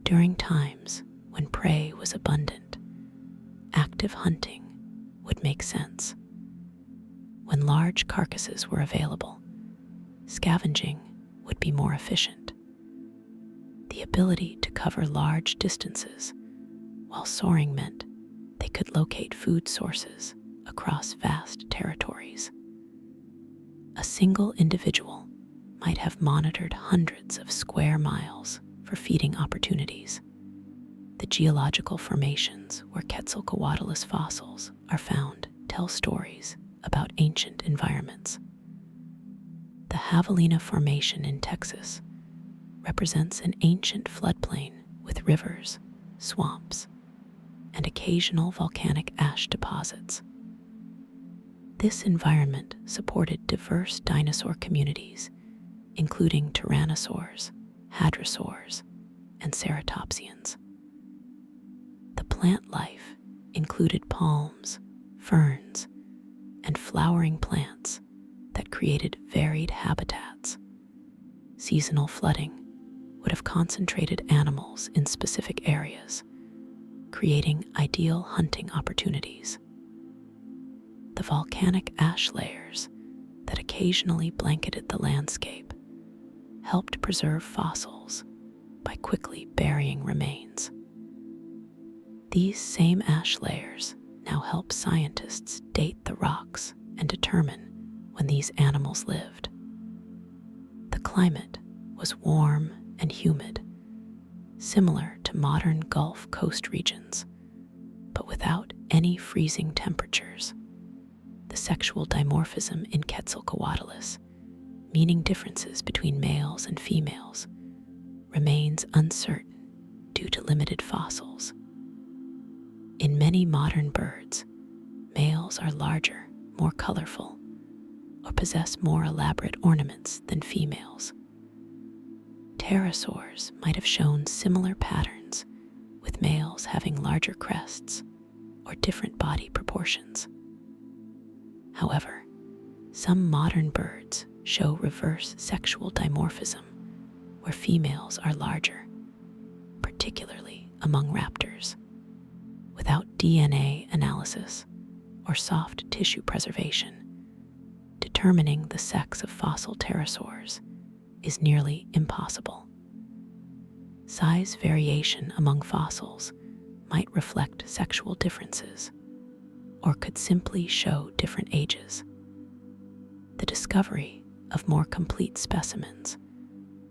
During times when prey was abundant, active hunting would make sense. When large carcasses were available, scavenging would be more efficient. The ability to cover large distances while soaring meant they could locate food sources across vast territories. A single individual might have monitored hundreds of square miles for feeding opportunities. The geological formations where Quetzalcoatlus fossils are found tell stories about ancient environments. The Javelina Formation in Texas represents an ancient floodplain with rivers, swamps, and occasional volcanic ash deposits. This environment supported diverse dinosaur communities, including tyrannosaurs, hadrosaurs, and ceratopsians. The plant life included palms, ferns, and flowering plants that created varied habitats. Seasonal flooding would have concentrated animals in specific areas, creating ideal hunting opportunities. The volcanic ash layers that occasionally blanketed the landscape helped preserve fossils by quickly burying remains. These same ash layers now help scientists date the rocks and determine when these animals lived. The climate was warm and humid, similar to modern Gulf Coast regions, but without any freezing temperatures. The sexual dimorphism in Quetzalcoatlus, meaning differences between males and females, remains uncertain due to limited fossils. In many modern birds, males are larger, more colorful, or possess more elaborate ornaments than females. Pterosaurs might have shown similar patterns, with males having larger crests or different body proportions. However, some modern birds show reverse sexual dimorphism, where females are larger, particularly among raptors. Without DNA analysis or soft tissue preservation, determining the sex of fossil pterosaurs is nearly impossible. Size variation among fossils might reflect sexual differences or could simply show different ages. The discovery of more complete specimens,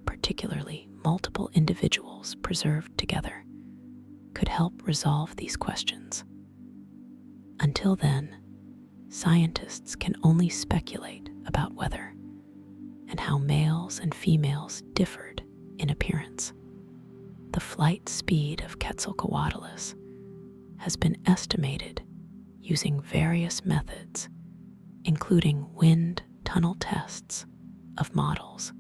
particularly multiple individuals preserved together, could help resolve these questions. Until then, scientists can only speculate about whether and how males and females differed in appearance. The flight speed of Quetzalcoatlus has been estimated using various methods, including wind tunnel tests of models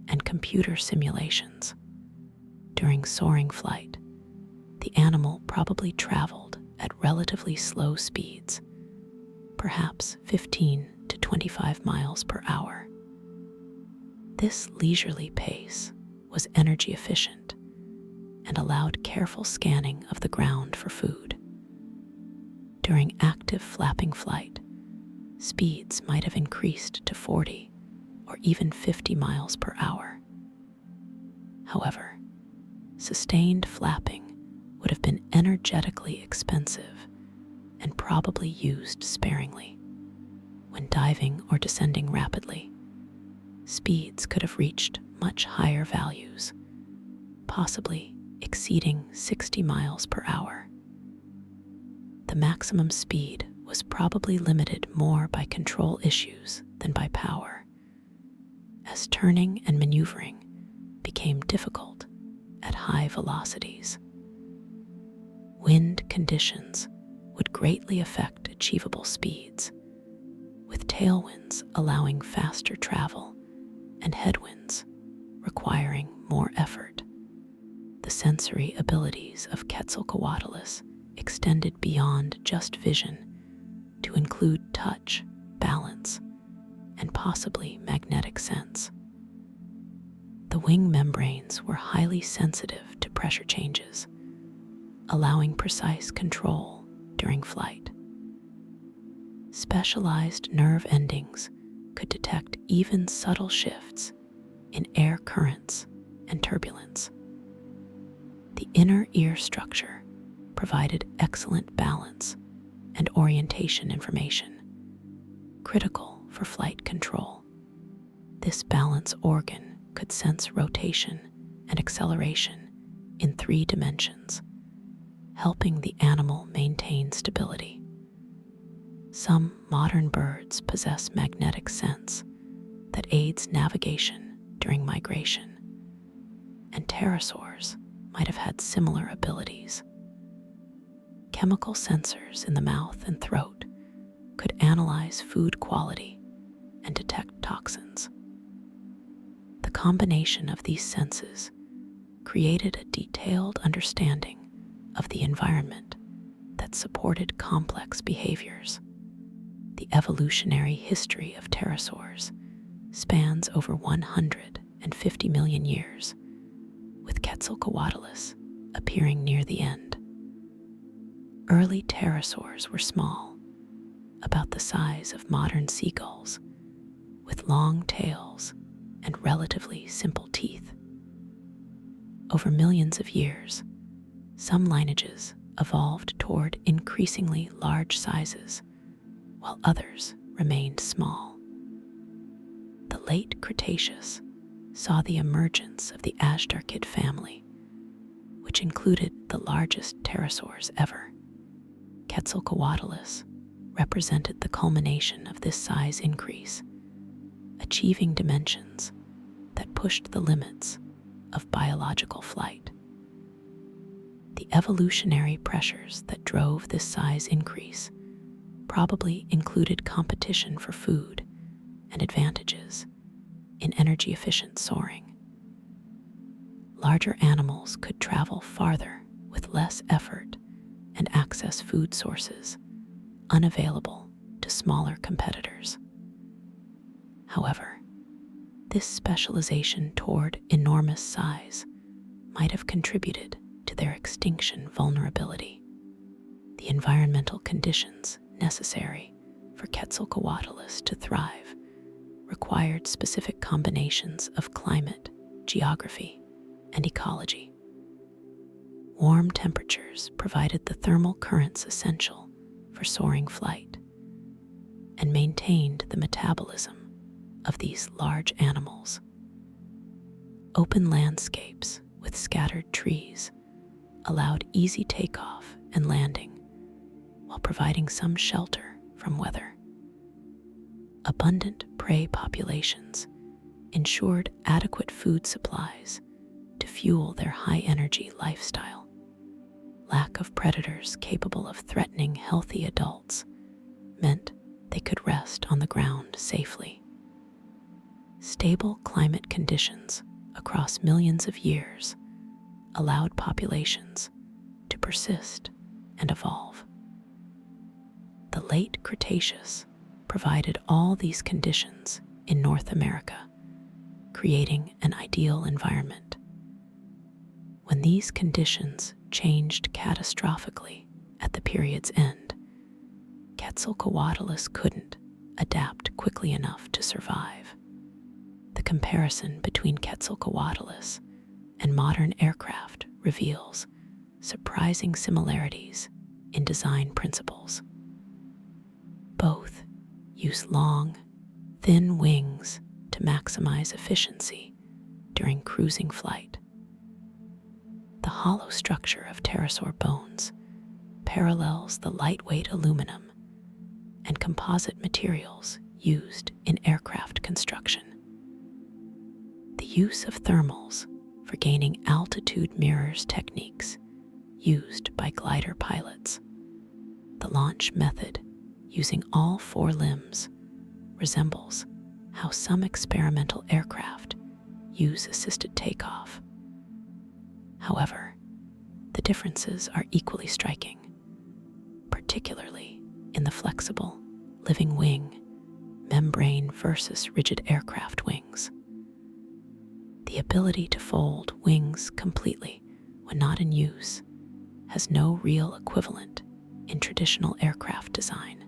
and computer simulations. During soaring flight, the animal probably traveled at relatively slow speeds, perhaps 15 to 25 miles per hour. This leisurely pace was energy efficient and allowed careful scanning of the ground for food. During active flapping flight, speeds might have increased to 40 or even 50 miles per hour. However, sustained flapping would have been energetically expensive and probably used sparingly. When diving or descending rapidly, speeds could have reached much higher values, possibly exceeding 60 miles per hour. The maximum speed was probably limited more by control issues than by power, as turning and maneuvering became difficult at high velocities. Wind conditions would greatly affect achievable speeds, with tailwinds allowing faster travel and headwinds requiring more effort. The sensory abilities of Quetzalcoatlus extended beyond just vision to include touch, balance, and possibly magnetic sense. The wing membranes were highly sensitive to pressure changes, allowing precise control during flight. Specialized nerve endings could detect even subtle shifts in air currents and turbulence. The inner ear structure provided excellent balance and orientation information, critical for flight control. This balance organ could sense rotation and acceleration in 3 dimensions, helping the animal maintain stability. Some modern birds possess magnetic sense that aids navigation during migration, and pterosaurs might have had similar abilities. Chemical sensors in the mouth and throat could analyze food quality and detect toxins. The combination of these senses created a detailed understanding of the environment that supported complex behaviors. The evolutionary history of pterosaurs spans over 150 million years, with Quetzalcoatlus appearing near the end. Early pterosaurs were small, about the size of modern seagulls, with long tails and relatively simple teeth. Over millions of years, some lineages evolved toward increasingly large sizes, while others remained small. The Late Cretaceous saw the emergence of the Azhdarchid family, which included the largest pterosaurs ever. Quetzalcoatlus represented the culmination of this size increase, achieving dimensions that pushed the limits of biological flight. The evolutionary pressures that drove this size increase probably included competition for food and advantages in energy-efficient soaring. larger animals could travel farther with less effort and access food sources unavailable to smaller competitors. However, this specialization toward enormous size might have contributed to their extinction vulnerability. The environmental conditions necessary for Quetzalcoatlus to thrive required specific combinations of climate, geography, and ecology. Warm temperatures provided the thermal currents essential for soaring flight and maintained the metabolism of these large animals. Open landscapes with scattered trees allowed easy takeoff and landing while providing some shelter from weather. Abundant prey populations ensured adequate food supplies to fuel their high-energy lifestyle. Lack of predators capable of threatening healthy adults meant they could rest on the ground safely. Stable climate conditions across millions of years allowed populations to persist and evolve. The Late Cretaceous provided all these conditions in North America, creating an ideal environment. When these conditions changed catastrophically at the period's end, Quetzalcoatlus couldn't adapt quickly enough to survive. The comparison between Quetzalcoatlus and modern aircraft reveals surprising similarities in design principles. Both use long, thin wings to maximize efficiency during cruising flight. The hollow structure of pterosaur bones parallels the lightweight aluminum and composite materials used in aircraft construction. The use of thermals for gaining altitude mirrors techniques used by glider pilots. The launch method using all four limbs resembles how some experimental aircraft use assisted takeoff. However, the differences are equally striking, particularly in the flexible, living wing membrane versus rigid aircraft wings. The ability to fold wings completely when not in use has no real equivalent in traditional aircraft design.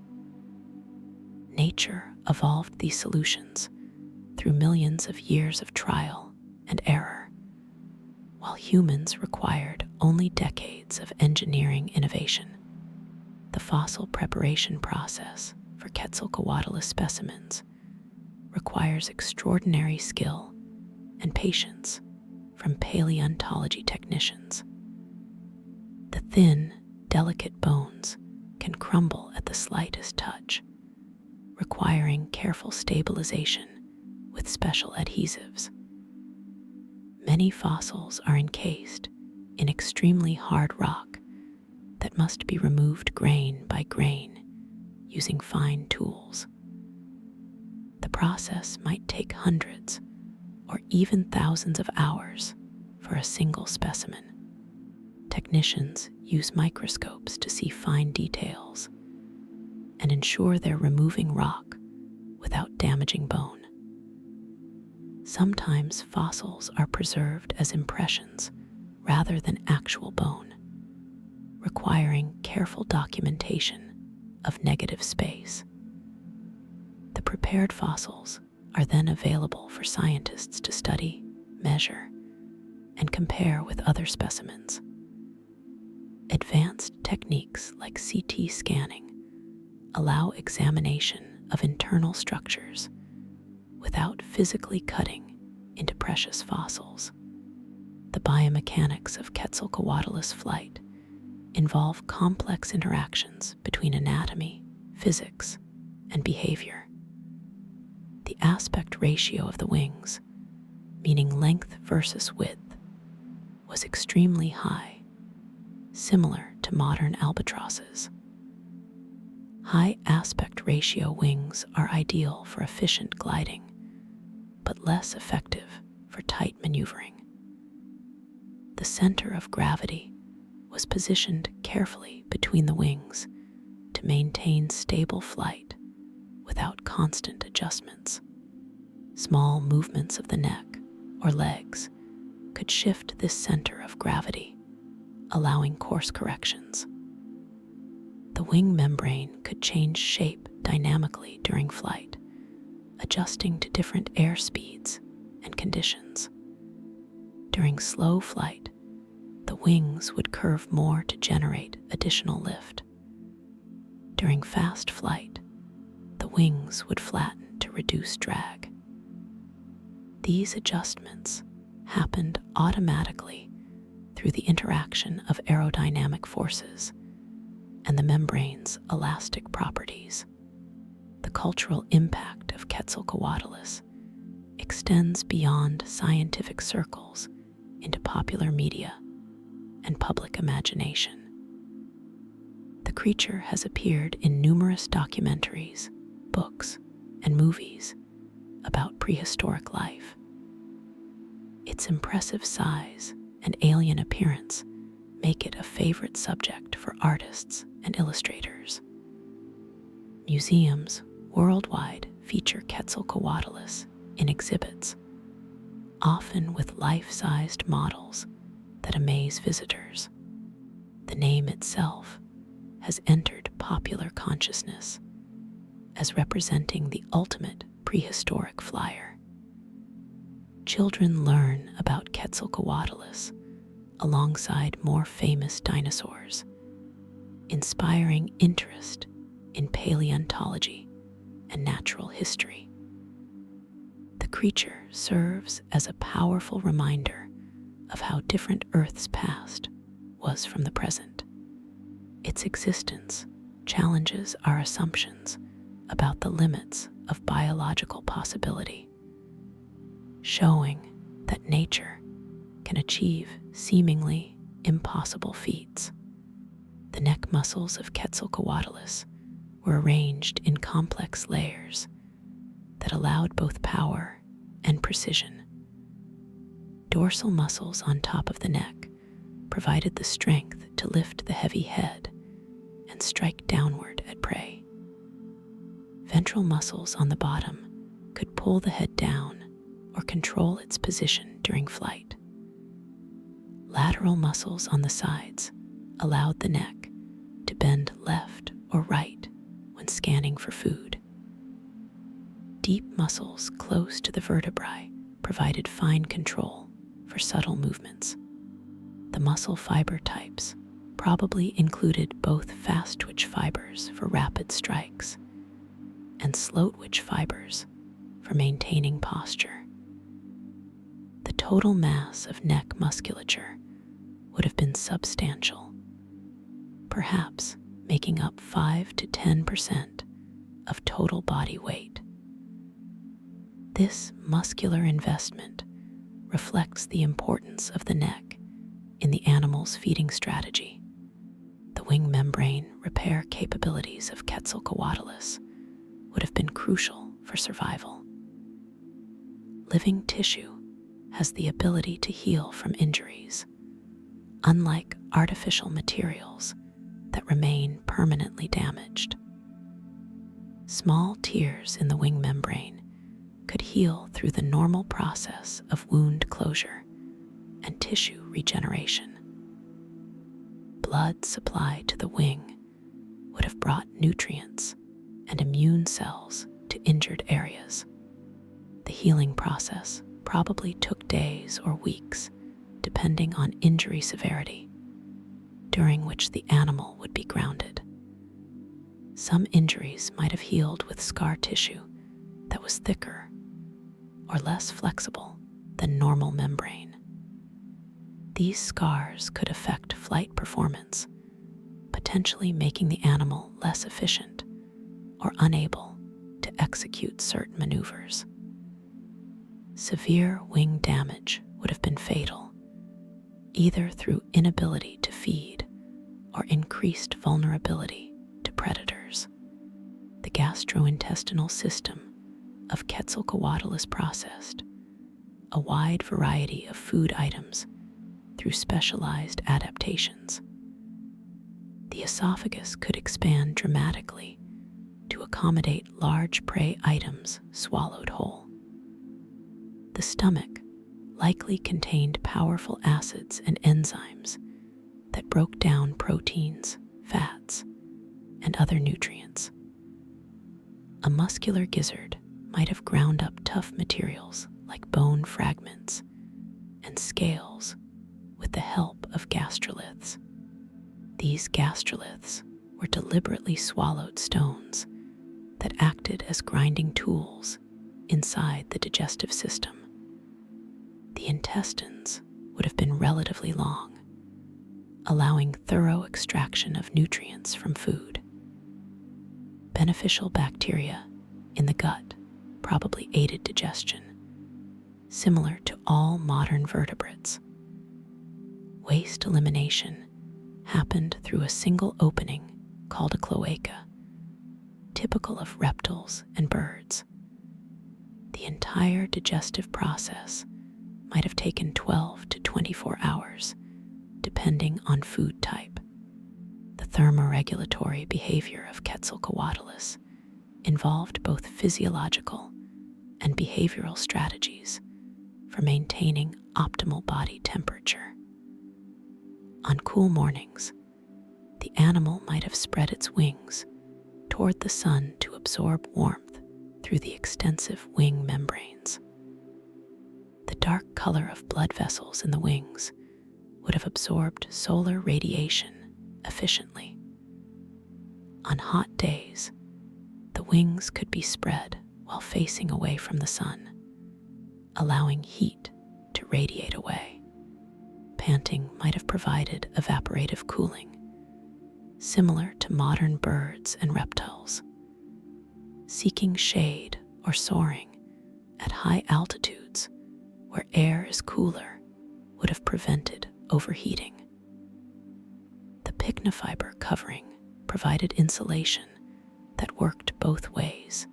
Nature evolved these solutions through millions of years of trial and error, while humans required only decades of engineering innovation. The fossil preparation process for Quetzalcoatlus specimens requires extraordinary skill and patience from paleontology technicians. The thin, delicate bones can crumble at the slightest touch, requiring careful stabilization with special adhesives. Many fossils are encased in extremely hard rock that must be removed grain by grain using fine tools. The process might take hundreds or even thousands of hours for a single specimen. Technicians use microscopes to see fine details and ensure they're removing rock without damaging bone. Sometimes fossils are preserved as impressions rather than actual bone, requiring careful documentation of negative space. The prepared fossils are then available for scientists to study, measure, and compare with other specimens. Advanced techniques like CT scanning allow examination of internal structures without physically cutting into precious fossils. The biomechanics of Quetzalcoatlus flight involve complex interactions between anatomy, physics, and behavior. The aspect ratio of the wings, meaning length versus width, was extremely high, similar to modern albatrosses. High aspect ratio wings are ideal for efficient gliding, but less effective for tight maneuvering. The center of gravity was positioned carefully between the wings to maintain stable flight without constant adjustments. Small movements of the neck or legs could shift this center of gravity, allowing course corrections. The wing membrane could change shape dynamically during flight, adjusting to different air speeds and conditions. During slow flight, the wings would curve more to generate additional lift. During fast flight, the wings would flatten to reduce drag. These adjustments happened automatically through the interaction of aerodynamic forces and the membrane's elastic properties. The cultural impact of Quetzalcoatlus extends beyond scientific circles into popular media and public imagination. The creature has appeared in numerous documentaries, books, and movies about prehistoric life. Its impressive size and alien appearance make it a favorite subject for artists and illustrators. Museums worldwide feature Quetzalcoatlus in exhibits, often with life-sized models that amaze visitors. The name itself has entered popular consciousness as representing the ultimate prehistoric flyer. Children learn about Quetzalcoatlus alongside more famous dinosaurs, inspiring interest in paleontology and natural history. The creature serves as a powerful reminder of how different Earth's past was from the present. Its existence challenges our assumptions about the limits of biological possibility, showing that nature can achieve seemingly impossible feats. The neck muscles of Quetzalcoatlus were arranged in complex layers that allowed both power and precision. Dorsal muscles on top of the neck provided the strength to lift the heavy head and strike downward at prey. Ventral muscles on the bottom could pull the head down or control its position during flight. Lateral muscles on the sides allowed the neck to bend left or right when scanning for food. Deep muscles close to the vertebrae provided fine control for subtle movements. The muscle fiber types probably included both fast-twitch fibers for rapid strikes and slow-twitch fibers for maintaining posture. The total mass of neck musculature would have been substantial, perhaps making up 5 to 10% of total body weight. This muscular investment reflects the importance of the neck in the animal's feeding strategy. The wing membrane repair capabilities of Quetzalcoatlus would have been crucial for survival. Living tissue has the ability to heal from injuries, unlike artificial materials that remain permanently damaged. Small tears in the wing membrane could heal through the normal process of wound closure and tissue regeneration. Blood supply to the wing would have brought nutrients and immune cells to injured areas. The healing process probably took days or weeks, depending on injury severity, during which the animal would be grounded. Some injuries might have healed with scar tissue that was thicker or less flexible than normal membrane. These scars could affect flight performance, potentially making the animal less efficient or unable to execute certain maneuvers. Severe wing damage would have been fatal, either through inability to feed or increased vulnerability to predators. The gastrointestinal system of Quetzalcoatlus processed a wide variety of food items through specialized adaptations. The esophagus could expand dramatically to accommodate large prey items swallowed whole. The stomach likely contained powerful acids and enzymes that broke down proteins, fats, and other nutrients. A muscular gizzard might have ground up tough materials like bone fragments and scales with the help of gastroliths. These gastroliths were deliberately swallowed stones that acted as grinding tools inside the digestive system. The intestines would have been relatively long, allowing thorough extraction of nutrients from food. Beneficial bacteria in the gut probably aided digestion, similar to all modern vertebrates. Waste elimination happened through a single opening called a cloaca, typical of reptiles and birds. The entire digestive process might have taken 12 to 24 hours, depending on food type. The thermoregulatory behavior of Quetzalcoatlus involved both physiological and behavioral strategies for maintaining optimal body temperature. On cool mornings, the animal might have spread its wings toward the sun to absorb warmth through the extensive wing membranes. The dark color of blood vessels in the wings would have absorbed solar radiation efficiently. On hot days, the wings could be spread while facing away from the sun, allowing heat to radiate away. Panting might have provided evaporative cooling, similar to modern birds and reptiles. Seeking shade or soaring at high altitudes where air is cooler would have prevented overheating. The pycnofiber covering provided insulation that worked both ways,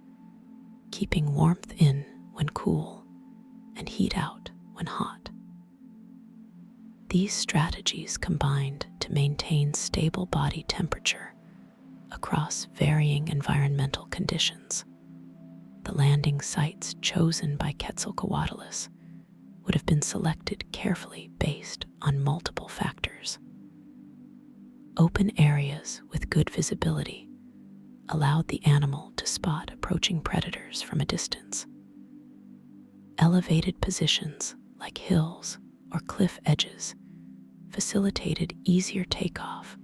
keeping warmth in when cool and heat out when hot. These strategies combined to maintain stable body temperature across varying environmental conditions. The landing sites chosen by Quetzalcoatlus would have been selected carefully based on multiple factors. Open areas with good visibility allowed the animal to spot approaching predators from a distance. Elevated positions like hills or cliff edges facilitated easier takeoff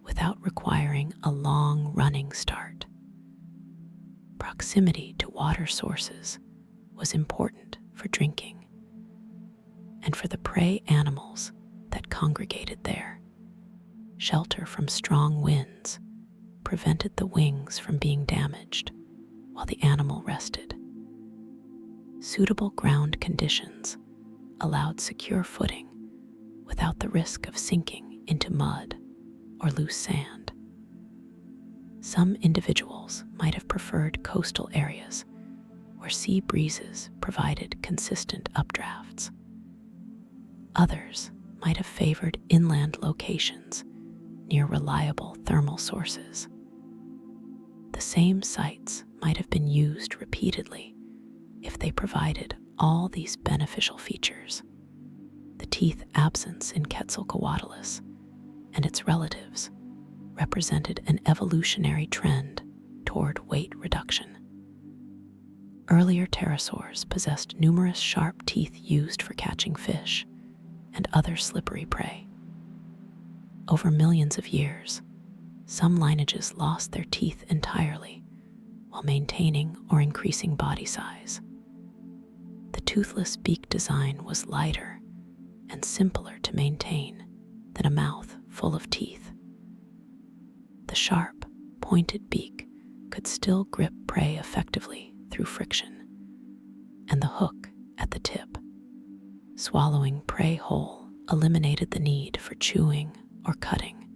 without requiring a long running start. Proximity to water sources was important for drinking and for the prey animals that congregated there. Shelter from strong winds prevented the wings from being damaged while the animal rested. Suitable ground conditions allowed secure footing without the risk of sinking into mud or loose sand. Some individuals might have preferred coastal areas where sea breezes provided consistent updrafts. Others might have favored inland locations near reliable thermal sources. The same sites might have been used repeatedly if they provided all these beneficial features. The teeth absence in Quetzalcoatlus and its relatives represented an evolutionary trend toward weight reduction. Earlier pterosaurs possessed numerous sharp teeth used for catching fish and other slippery prey. Over millions of years, some lineages lost their teeth entirely while maintaining or increasing body size. The toothless beak design was lighter and simpler to maintain than a mouth full of teeth. The sharp, pointed beak could still grip prey effectively through friction, and the hook at the tip, swallowing prey whole, eliminated the need for chewing or cutting,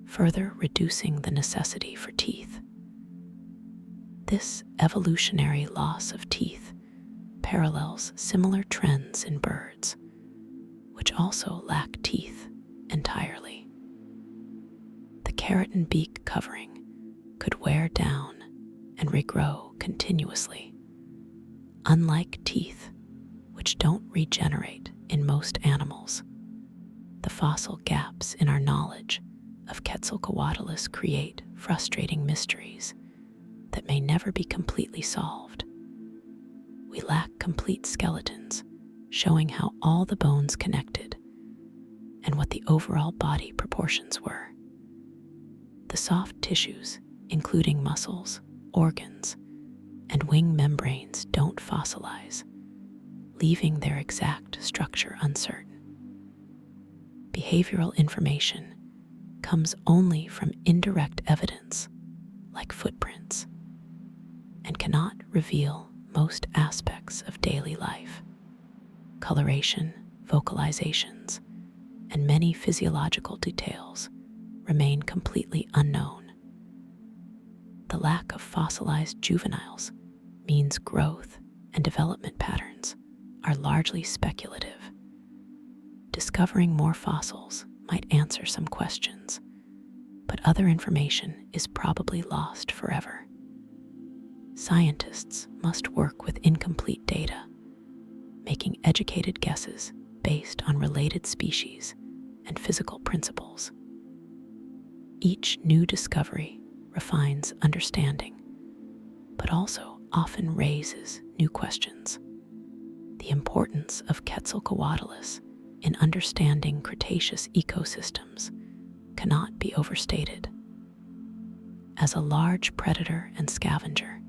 further reducing the necessity for teeth. This evolutionary loss of teeth parallels similar trends in birds, which also lack teeth entirely. The keratin beak covering could wear down and regrow continuously. Unlike teeth, which don't regenerate in most animals, the fossil gaps in our knowledge of Quetzalcoatlus create frustrating mysteries that may never be completely solved. We lack complete skeletons showing how all the bones connected and what the overall body proportions were. The soft tissues, including muscles, organs, and wing membranes, don't fossilize, leaving their exact structure uncertain. Behavioral information comes only from indirect evidence, like footprints, and cannot reveal most aspects of daily life. Coloration, vocalizations, and many physiological details remain completely unknown. The lack of fossilized juveniles means growth and development patterns are largely speculative. Discovering more fossils might answer some questions, but other information is probably lost forever. Scientists must work with incomplete data, making educated guesses based on related species and physical principles. Each new discovery refines understanding, but also often raises new questions. The importance of Quetzalcoatlus in understanding Cretaceous ecosystems cannot be overstated. As a large predator and scavenger,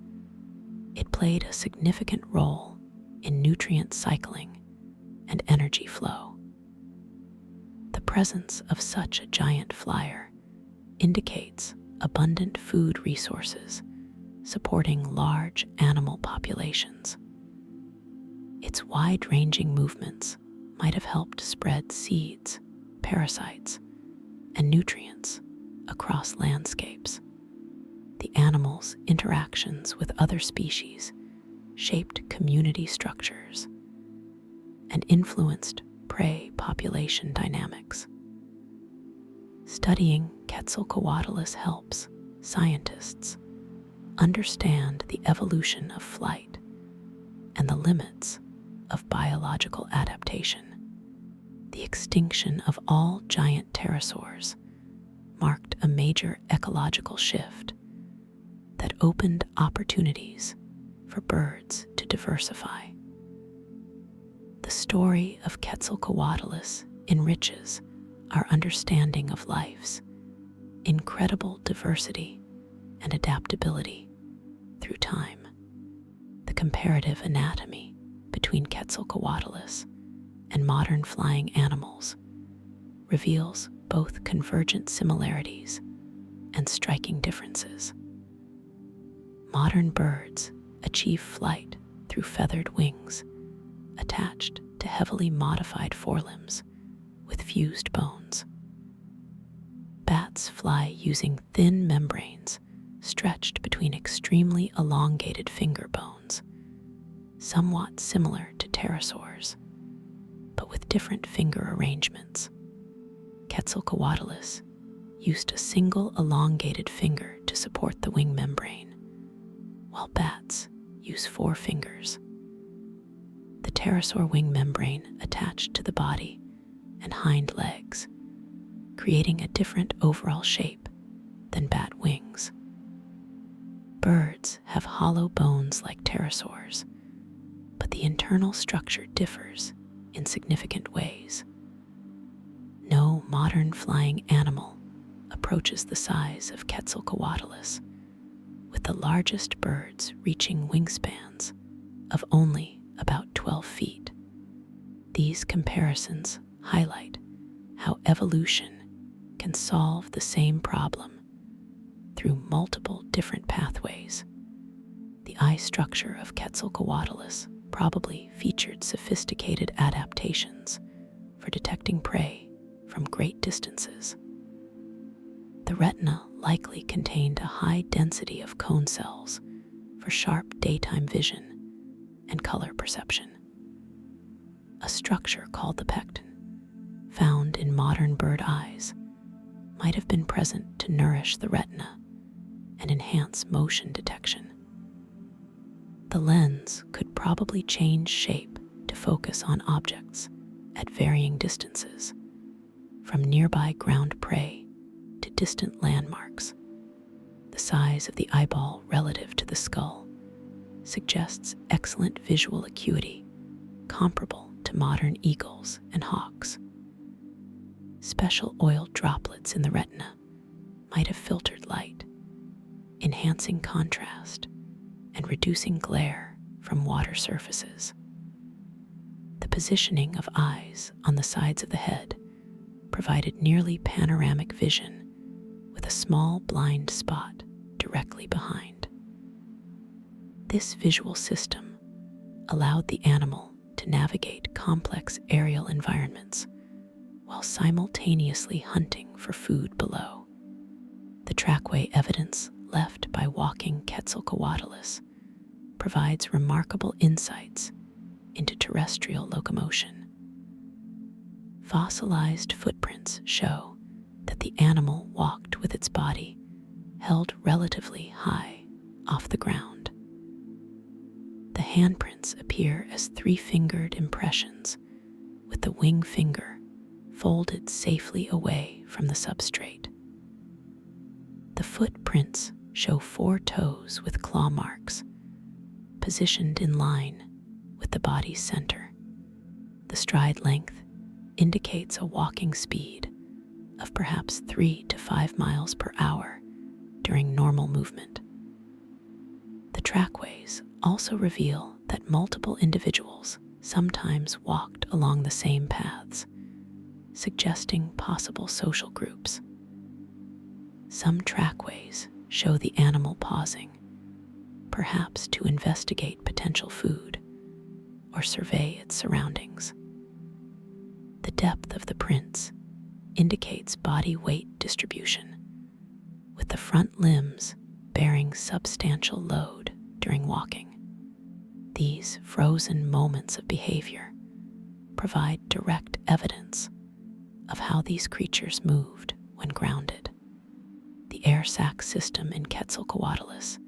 it played a significant role in nutrient cycling and energy flow. The presence of such a giant flyer indicates abundant food resources supporting large animal populations. Its wide-ranging movements might have helped spread seeds, parasites, and nutrients across landscapes. The animal's interactions with other species shaped community structures and influenced prey population dynamics. Studying Quetzalcoatlus helps scientists understand the evolution of flight and the limits of biological adaptation. The extinction of all giant pterosaurs marked a major ecological shift that opened opportunities for birds to diversify. The story of Quetzalcoatlus enriches our understanding of life's incredible diversity and adaptability through time. The comparative anatomy between Quetzalcoatlus and modern flying animals reveals both convergent similarities and striking differences. Modern birds achieve flight through feathered wings attached to heavily modified forelimbs with fused bones. Bats fly using thin membranes stretched between extremely elongated finger bones, somewhat similar to pterosaurs, but with different finger arrangements. Quetzalcoatlus used a single elongated finger to support the wing membrane, while bats use 4 fingers. The pterosaur wing membrane attached to the body and hind legs, creating a different overall shape than bat wings. Birds have hollow bones like pterosaurs, but the internal structure differs in significant ways. No modern flying animal approaches the size of Quetzalcoatlus, with the largest birds reaching wingspans of only about 12 feet. These comparisons highlight how evolution can solve the same problem through multiple different pathways. The eye structure of Quetzalcoatlus probably featured sophisticated adaptations for detecting prey from great distances. The retina likely contained a high density of cone cells for sharp daytime vision and color perception. A structure called the pecten found in modern bird eyes might have been present to nourish the retina and enhance motion detection. The lens could probably change shape to focus on objects at varying distances, from nearby ground prey to distant landmarks. The size of the eyeball relative to the skull suggests excellent visual acuity, comparable to modern eagles and hawks. Special oil droplets in the retina might have filtered light, enhancing contrast and reducing glare from water surfaces. The positioning of eyes on the sides of the head provided nearly panoramic vision with a small blind spot directly behind. This visual system allowed the animal to navigate complex aerial environments while simultaneously hunting for food below. The trackway evidence left by walking Quetzalcoatlus provides remarkable insights into terrestrial locomotion. Fossilized footprints show that the animal walked with its body held relatively high off the ground. The handprints appear as three-fingered impressions, with the wing finger folded safely away from the substrate. The footprints show 4 toes with claw marks, positioned in line with the body's center. The stride length indicates a walking speed of perhaps 3 to 5 miles per hour during normal movement. The trackways also reveal that multiple individuals sometimes walked along the same paths, suggesting possible social groups. Some trackways show the animal pausing, perhaps to investigate potential food or survey its surroundings. The depth of the prints indicates body weight distribution, with the front limbs bearing substantial load during walking. These frozen moments of behavior provide direct evidence of how these creatures moved when grounded. The air sac system in Quetzalcoatlus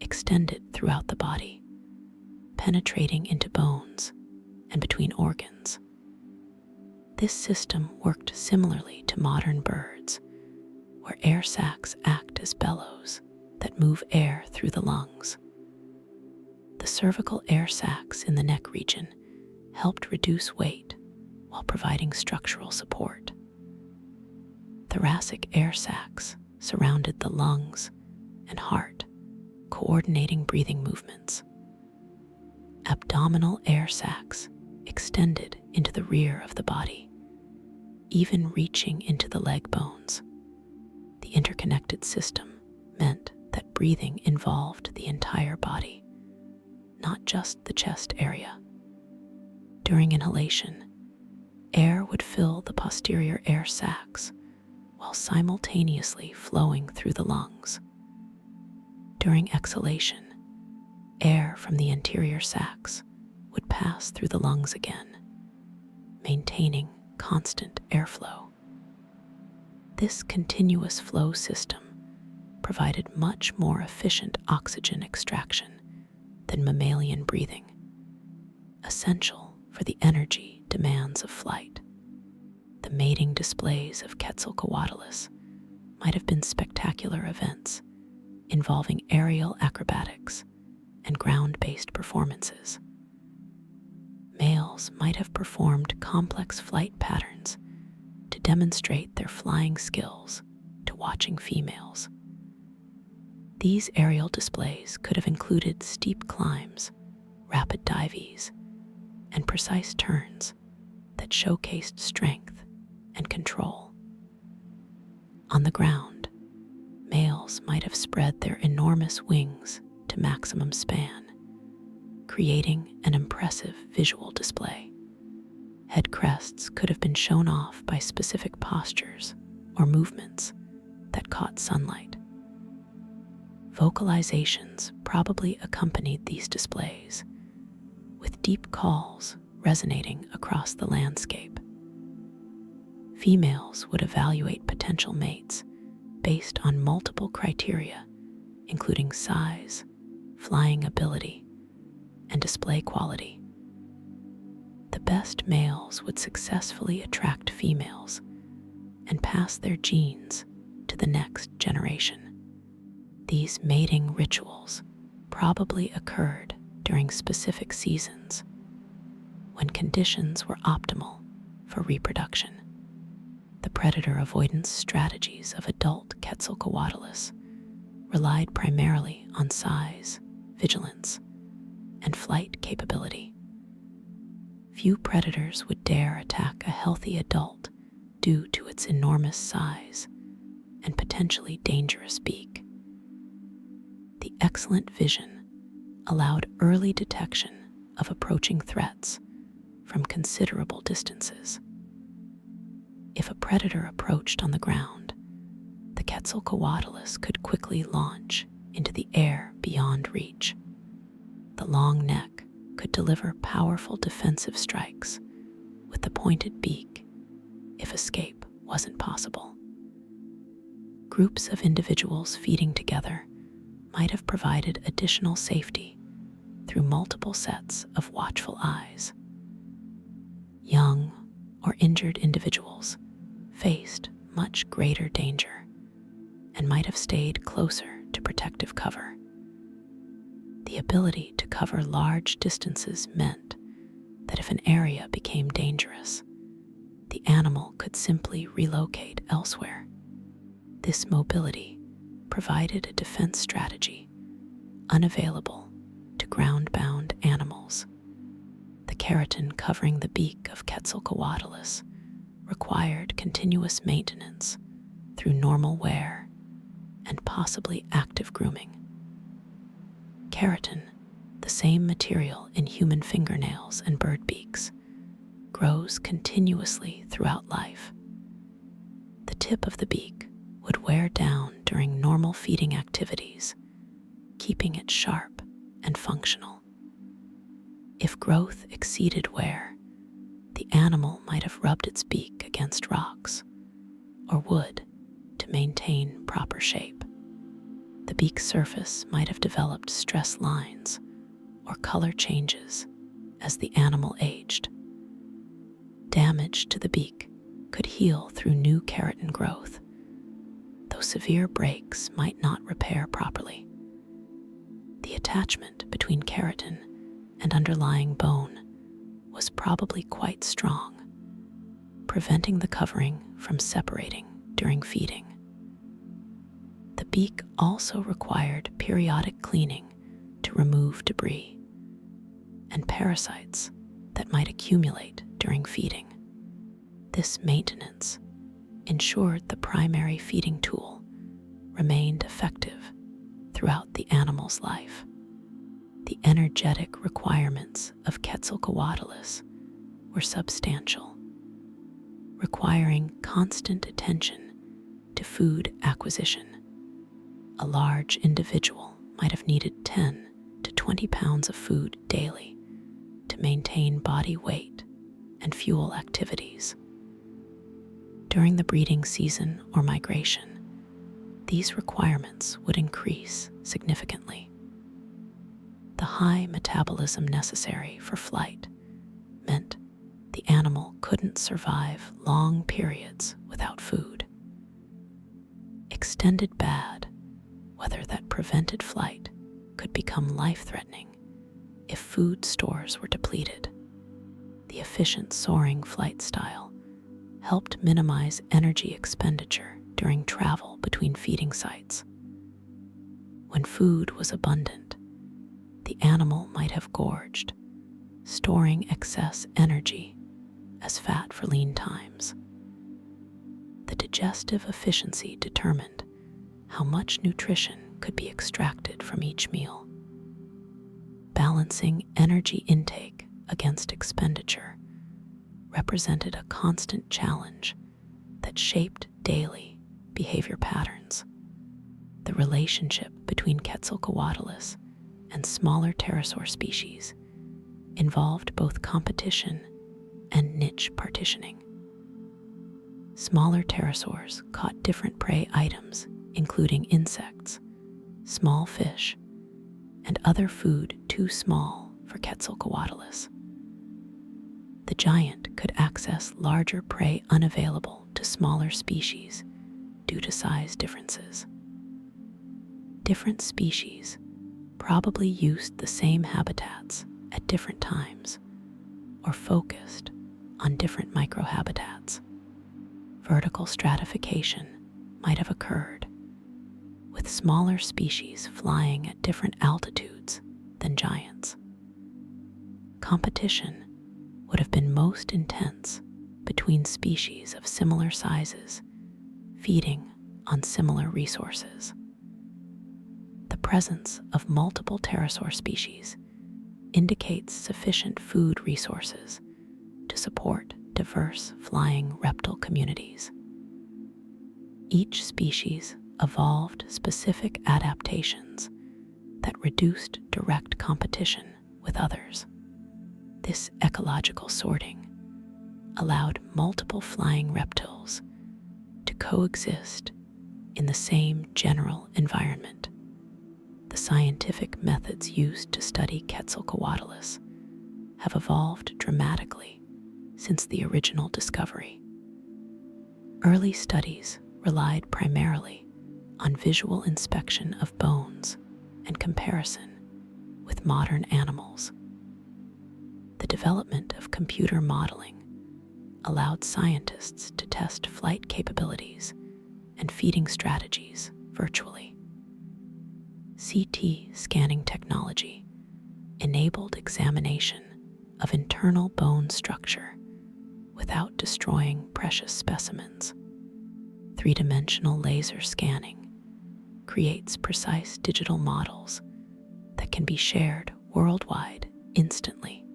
extended throughout the body, penetrating into bones and between organs. This system worked similarly to modern birds, where air sacs act as bellows that move air through the lungs. The cervical air sacs in the neck region helped reduce weight while providing structural support. Thoracic air sacs surrounded the lungs and heart, coordinating breathing movements. Abdominal air sacs extended into the rear of the body, even reaching into the leg bones. The interconnected system meant that breathing involved the entire body, not just the chest area. During inhalation, air would fill the posterior air sacs while simultaneously flowing through the lungs. During exhalation, air from the anterior sacs would pass through the lungs again, maintaining constant airflow. This continuous flow system provided much more efficient oxygen extraction than mammalian breathing, essential for the energy demands of flight. The mating displays of Quetzalcoatlus might have been spectacular events involving aerial acrobatics and ground-based performances. Males might have performed complex flight patterns to demonstrate their flying skills to watching females. These aerial displays could have included steep climbs, rapid dives, and precise turns that showcased strength and control. On the ground, males might have spread their enormous wings to maximum span, creating an impressive visual display. Head crests could have been shown off by specific postures or movements that caught sunlight. Vocalizations probably accompanied these displays, with deep calls resonating across the landscape. Females would evaluate potential mates based on multiple criteria, including size, flying ability, and display quality. The best males would successfully attract females and pass their genes to the next generation. These mating rituals probably occurred during specific seasons when conditions were optimal for reproduction. The predator avoidance strategies of adult Quetzalcoatlus relied primarily on size, vigilance, and flight capability. Few predators would dare attack a healthy adult due to its enormous size and potentially dangerous beak. The excellent vision allowed early detection of approaching threats from considerable distances. If a predator approached on the ground, the Quetzalcoatlus could quickly launch into the air beyond reach. The long neck could deliver powerful defensive strikes with the pointed beak if escape wasn't possible. Groups of individuals feeding together might have provided additional safety through multiple sets of watchful eyes. Young or injured individuals faced much greater danger and might have stayed closer to protective cover. The ability to cover large distances meant that if an area became dangerous, the animal could simply relocate elsewhere. This mobility provided a defense strategy unavailable to ground-bound animals. The keratin covering the beak of Quetzalcoatlus required continuous maintenance through normal wear and possibly active grooming. Keratin, the same material in human fingernails and bird beaks, grows continuously throughout life. The tip of the beak would wear down during normal feeding activities, keeping it sharp and functional. If growth exceeded wear, the animal might have rubbed its beak against rocks or wood to maintain proper shape. The beak surface might have developed stress lines or color changes as the animal aged. Damage to the beak could heal through new keratin growth, though severe breaks might not repair properly. The attachment between keratin and underlying bone was probably quite strong, preventing the covering from separating during feeding. The beak also required periodic cleaning to remove debris and parasites that might accumulate during feeding. This maintenance ensured the primary feeding tool remained effective throughout the animal's life. The energetic requirements of Quetzalcoatlus were substantial, requiring constant attention to food acquisition. A large individual might have needed 10 to 20 pounds of food daily to maintain body weight and fuel activities. During the breeding season or migration, these requirements would increase significantly. The high metabolism necessary for flight meant the animal couldn't survive long periods without food. Extended bad weather that prevented flight could become life-threatening if food stores were depleted. The efficient soaring flight style helped minimize energy expenditure during travel between feeding sites. When food was abundant, the animal might have gorged, storing excess energy as fat for lean times. The digestive efficiency determined how much nutrition could be extracted from each meal. Balancing energy intake against expenditure represented a constant challenge that shaped daily behavior patterns. The relationship between Quetzalcoatlus and smaller pterosaur species involved both competition and niche partitioning. Smaller pterosaurs caught different prey items, including insects, small fish, and other food too small for Quetzalcoatlus. The giant could access larger prey unavailable to smaller species due to size differences. Different species probably used the same habitats at different times or focused on different microhabitats. Vertical stratification might have occurred, with smaller species flying at different altitudes than giants. Competition would have been most intense between species of similar sizes, feeding on similar resources. The presence of multiple pterosaur species indicates sufficient food resources to support diverse flying reptile communities. Each species evolved specific adaptations that reduced direct competition with others. This ecological sorting allowed multiple flying reptiles to coexist in the same general environment. The scientific methods used to study Quetzalcoatlus have evolved dramatically since the original discovery. Early studies relied primarily on visual inspection of bones and comparison with modern animals. The development of computer modeling allowed scientists to test flight capabilities and feeding strategies virtually. CT scanning technology enabled examination of internal bone structure without destroying precious specimens. Three-dimensional laser scanning creates precise digital models that can be shared worldwide instantly.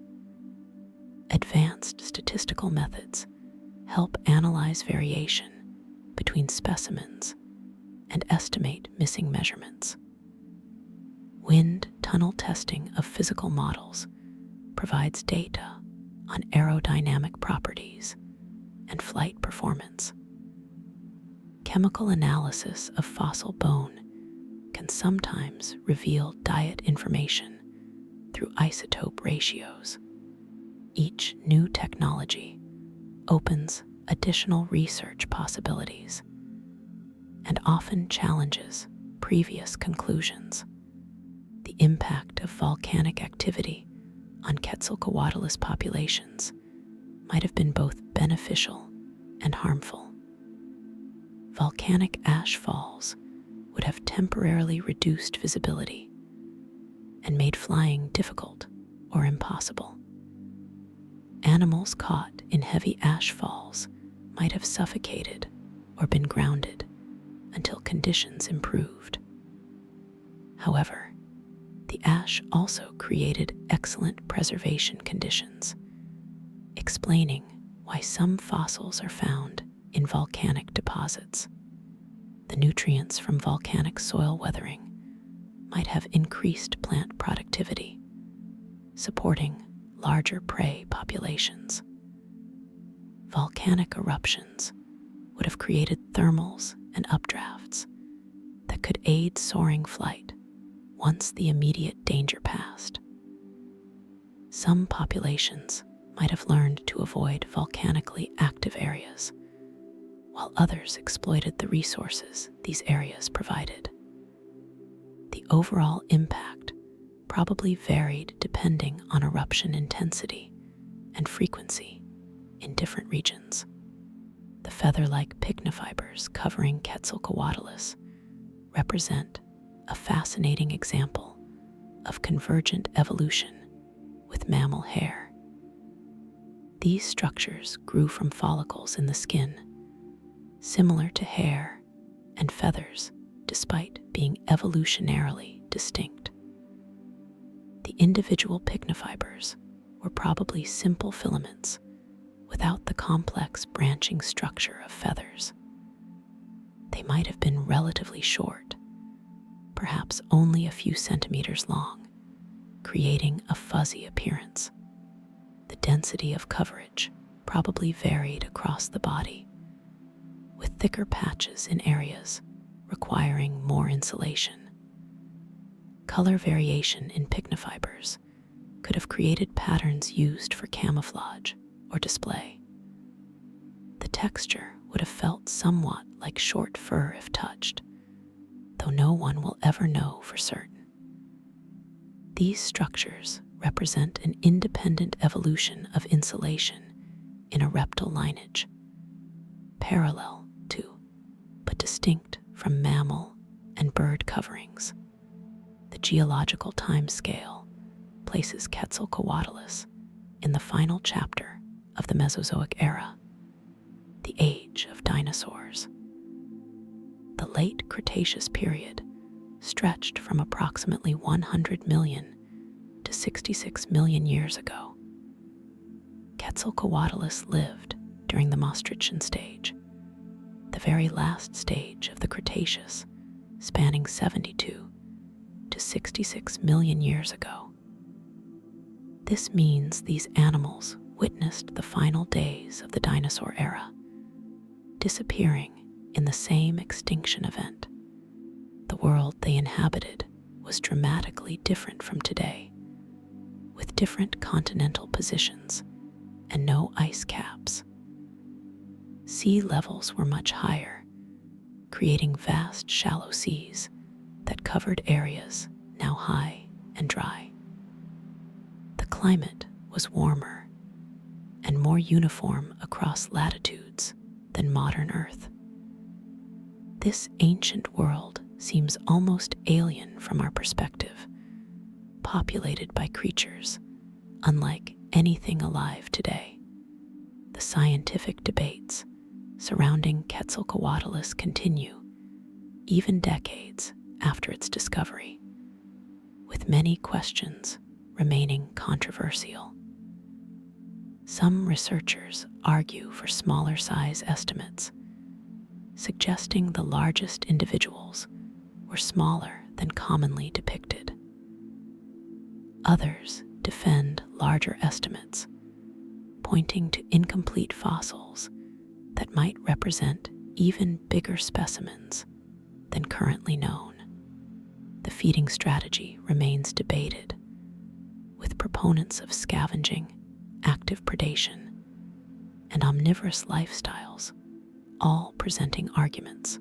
Advanced statistical methods help analyze variation between specimens and estimate missing measurements. Wind tunnel testing of physical models provides data on aerodynamic properties and flight performance. Chemical analysis of fossil bone can sometimes reveal diet information through isotope ratios. Each new technology opens additional research possibilities and often challenges previous conclusions. The impact of volcanic activity on Quetzalcoatlus populations might have been both beneficial and harmful. Volcanic ash falls would have temporarily reduced visibility and made flying difficult or impossible. Animals caught in heavy ash falls might have suffocated or been grounded until conditions improved. However, the ash also created excellent preservation conditions, explaining why some fossils are found in volcanic deposits. The nutrients from volcanic soil weathering might have increased plant productivity, supporting larger prey populations. Volcanic eruptions would have created thermals and updrafts that could aid soaring flight once the immediate danger passed. Some populations might have learned to avoid volcanically active areas, while others exploited the resources these areas provided. The overall impact probably varied depending on eruption intensity and frequency in different regions. The feather-like pycnofibers covering Quetzalcoatlus represent a fascinating example of convergent evolution with mammal hair. These structures grew from follicles in the skin, similar to hair and feathers, despite being evolutionarily distinct. The individual pycnofibers were probably simple filaments without the complex branching structure of feathers. They might have been relatively short, perhaps only a few centimeters long, creating a fuzzy appearance. The density of coverage probably varied across the body, with thicker patches in areas requiring more insulation. Color variation in pycnofibers could have created patterns used for camouflage or display. The texture would have felt somewhat like short fur if touched, though no one will ever know for certain. These structures represent an independent evolution of insulation in a reptile lineage, parallel to, but distinct from mammal and bird coverings. The geological timescale places Quetzalcoatlus in the final chapter of the Mesozoic era, the age of dinosaurs. The Late Cretaceous period stretched from approximately 100 million to 66 million years ago. Quetzalcoatlus lived during the Maastrichtian stage, the very last stage of the Cretaceous, spanning 72 to 66 million years ago. This means these animals witnessed the final days of the dinosaur era, disappearing in the same extinction event. The world they inhabited was dramatically different from today, with different continental positions and no ice caps. Sea levels were much higher, creating vast shallow seas that covered areas now high and dry. The climate was warmer and more uniform across latitudes than modern Earth. This ancient world seems almost alien from our perspective, populated by creatures unlike anything alive today. The scientific debates surrounding Quetzalcoatlus continue even decades after its discovery, with many questions remaining controversial. Some researchers argue for smaller size estimates, suggesting the largest individuals were smaller than commonly depicted. Others defend larger estimates, pointing to incomplete fossils that might represent even bigger specimens than currently known. The feeding strategy remains debated, with proponents of scavenging, active predation, and omnivorous lifestyles all presenting arguments.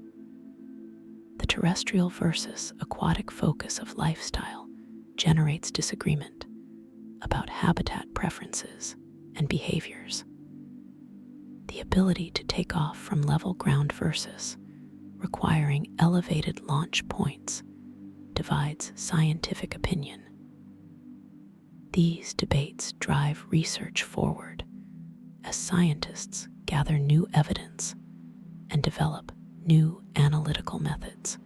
The terrestrial versus aquatic focus of lifestyle generates disagreement about habitat preferences and behaviors. The ability to take off from level ground versus requiring elevated launch points divides scientific opinion. These debates drive research forward as scientists gather new evidence and develop new analytical methods.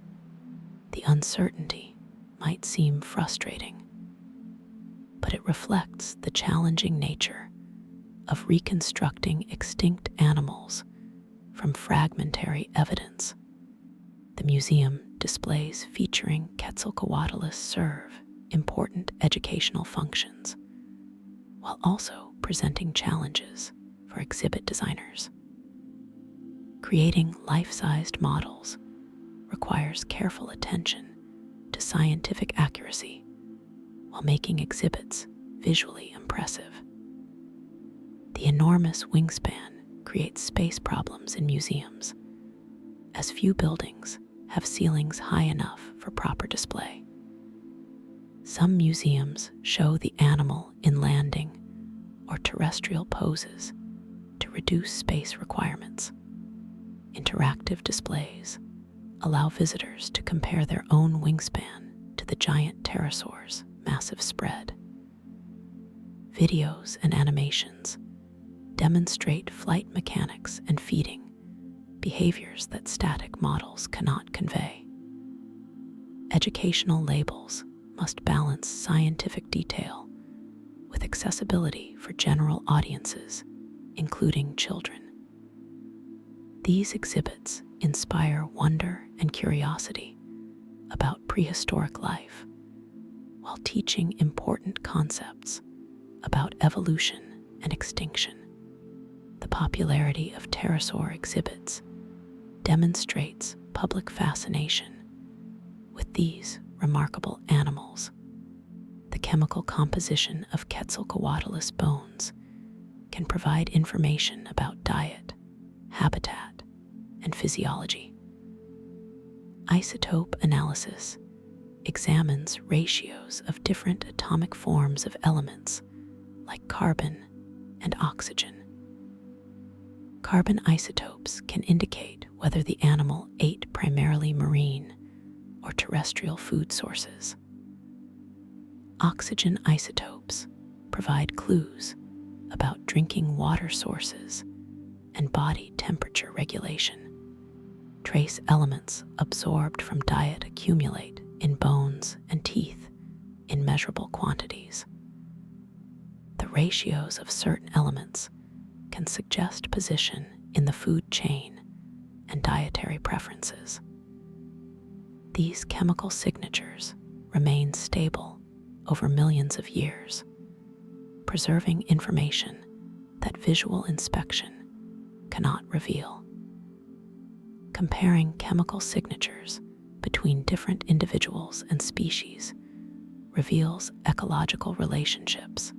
The uncertainty might seem frustrating, but it reflects the challenging nature of reconstructing extinct animals from fragmentary evidence. The museum displays featuring Quetzalcoatlus serve important educational functions, while also presenting challenges for exhibit designers. Creating life-sized models requires careful attention to scientific accuracy while making exhibits visually impressive. The enormous wingspan creates space problems in museums, as few buildings have ceilings high enough for proper display. Some museums show the animal in landing or terrestrial poses to reduce space requirements. Interactive displays allow visitors to compare their own wingspan to the giant pterosaur's massive spread. Videos and animations demonstrate flight mechanics and feeding, behaviors that static models cannot convey. Educational labels must balance scientific detail with accessibility for general audiences, including children. These exhibits inspire wonder and curiosity about prehistoric life, while teaching important concepts about evolution and extinction. The popularity of pterosaur exhibits demonstrates public fascination with these remarkable animals. The chemical composition of Quetzalcoatlus bones can provide information about diet, habitat, and physiology. Isotope analysis examines ratios of different atomic forms of elements like carbon and oxygen. Carbon isotopes can indicate whether the animal ate primarily marine or terrestrial food sources. Oxygen isotopes provide clues about drinking water sources and body temperature regulation. Trace elements absorbed from diet accumulate in bones and teeth in measurable quantities. The ratios of certain elements can suggest position in the food chain and dietary preferences. These chemical signatures remain stable over millions of years, preserving information that visual inspection cannot reveal. Comparing chemical signatures between different individuals and species reveals ecological relationships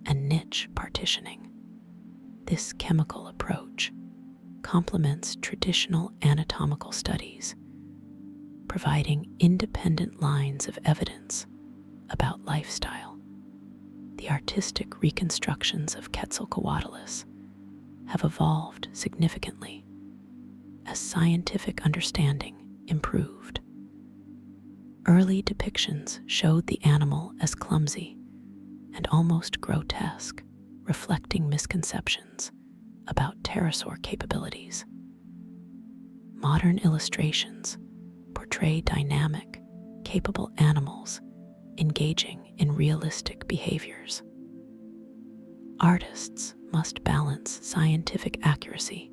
and niche partitioning. This chemical approach complements traditional anatomical studies, providing independent lines of evidence about lifestyle. The artistic reconstructions of Quetzalcoatlus have evolved significantly as scientific understanding improved. Early depictions showed the animal as clumsy and almost grotesque, reflecting misconceptions about pterosaur capabilities. Modern illustrations portray dynamic, capable animals engaging in realistic behaviors. Artists must balance scientific accuracy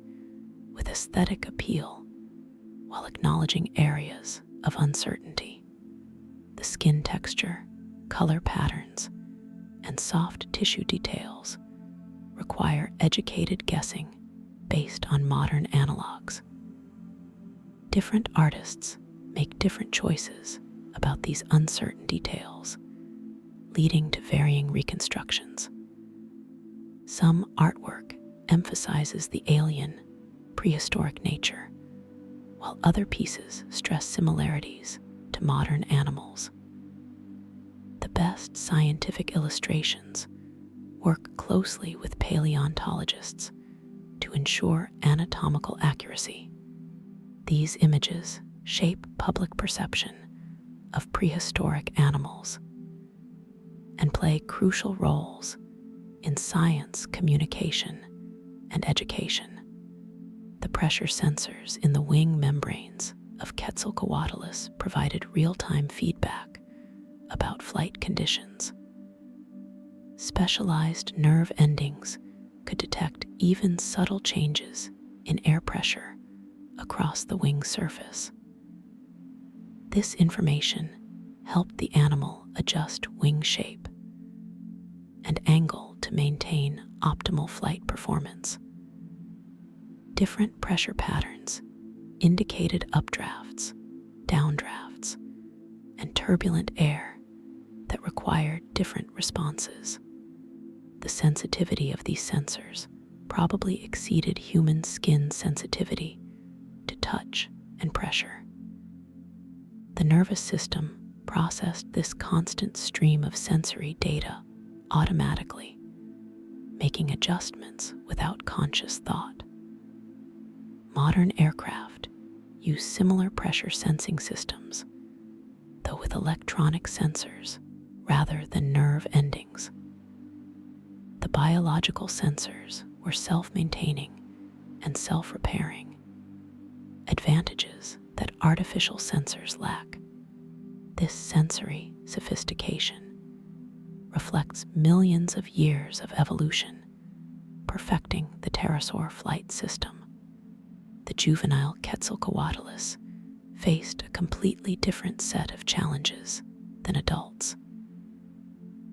with aesthetic appeal while acknowledging areas of uncertainty. The skin texture, color patterns, and soft tissue details require educated guessing based on modern analogs. Different artists make different choices about these uncertain details, leading to varying reconstructions. Some artwork emphasizes the alien, prehistoric nature, while other pieces stress similarities to modern animals. The best scientific illustrations work closely with paleontologists to ensure anatomical accuracy. These images shape public perception of prehistoric animals and play crucial roles in science communication and education. The pressure sensors in the wing membranes of Quetzalcoatlus provided real-time feedback about flight conditions. Specialized nerve endings could detect even subtle changes in air pressure across the wing surface. This information helped the animal adjust wing shape and angle to maintain optimal flight performance. Different pressure patterns indicated updrafts, downdrafts, and turbulent air that required different responses. The sensitivity of these sensors probably exceeded human skin sensitivity to touch and pressure. The nervous system processed this constant stream of sensory data automatically, making adjustments without conscious thought. Modern aircraft use similar pressure sensing systems, though with electronic sensors rather than nerve endings. The biological sensors were self-maintaining and self-repairing, advantages that artificial sensors lack. This sensory sophistication reflects millions of years of evolution, perfecting the pterosaur flight system. The juvenile Quetzalcoatlus faced a completely different set of challenges than adults.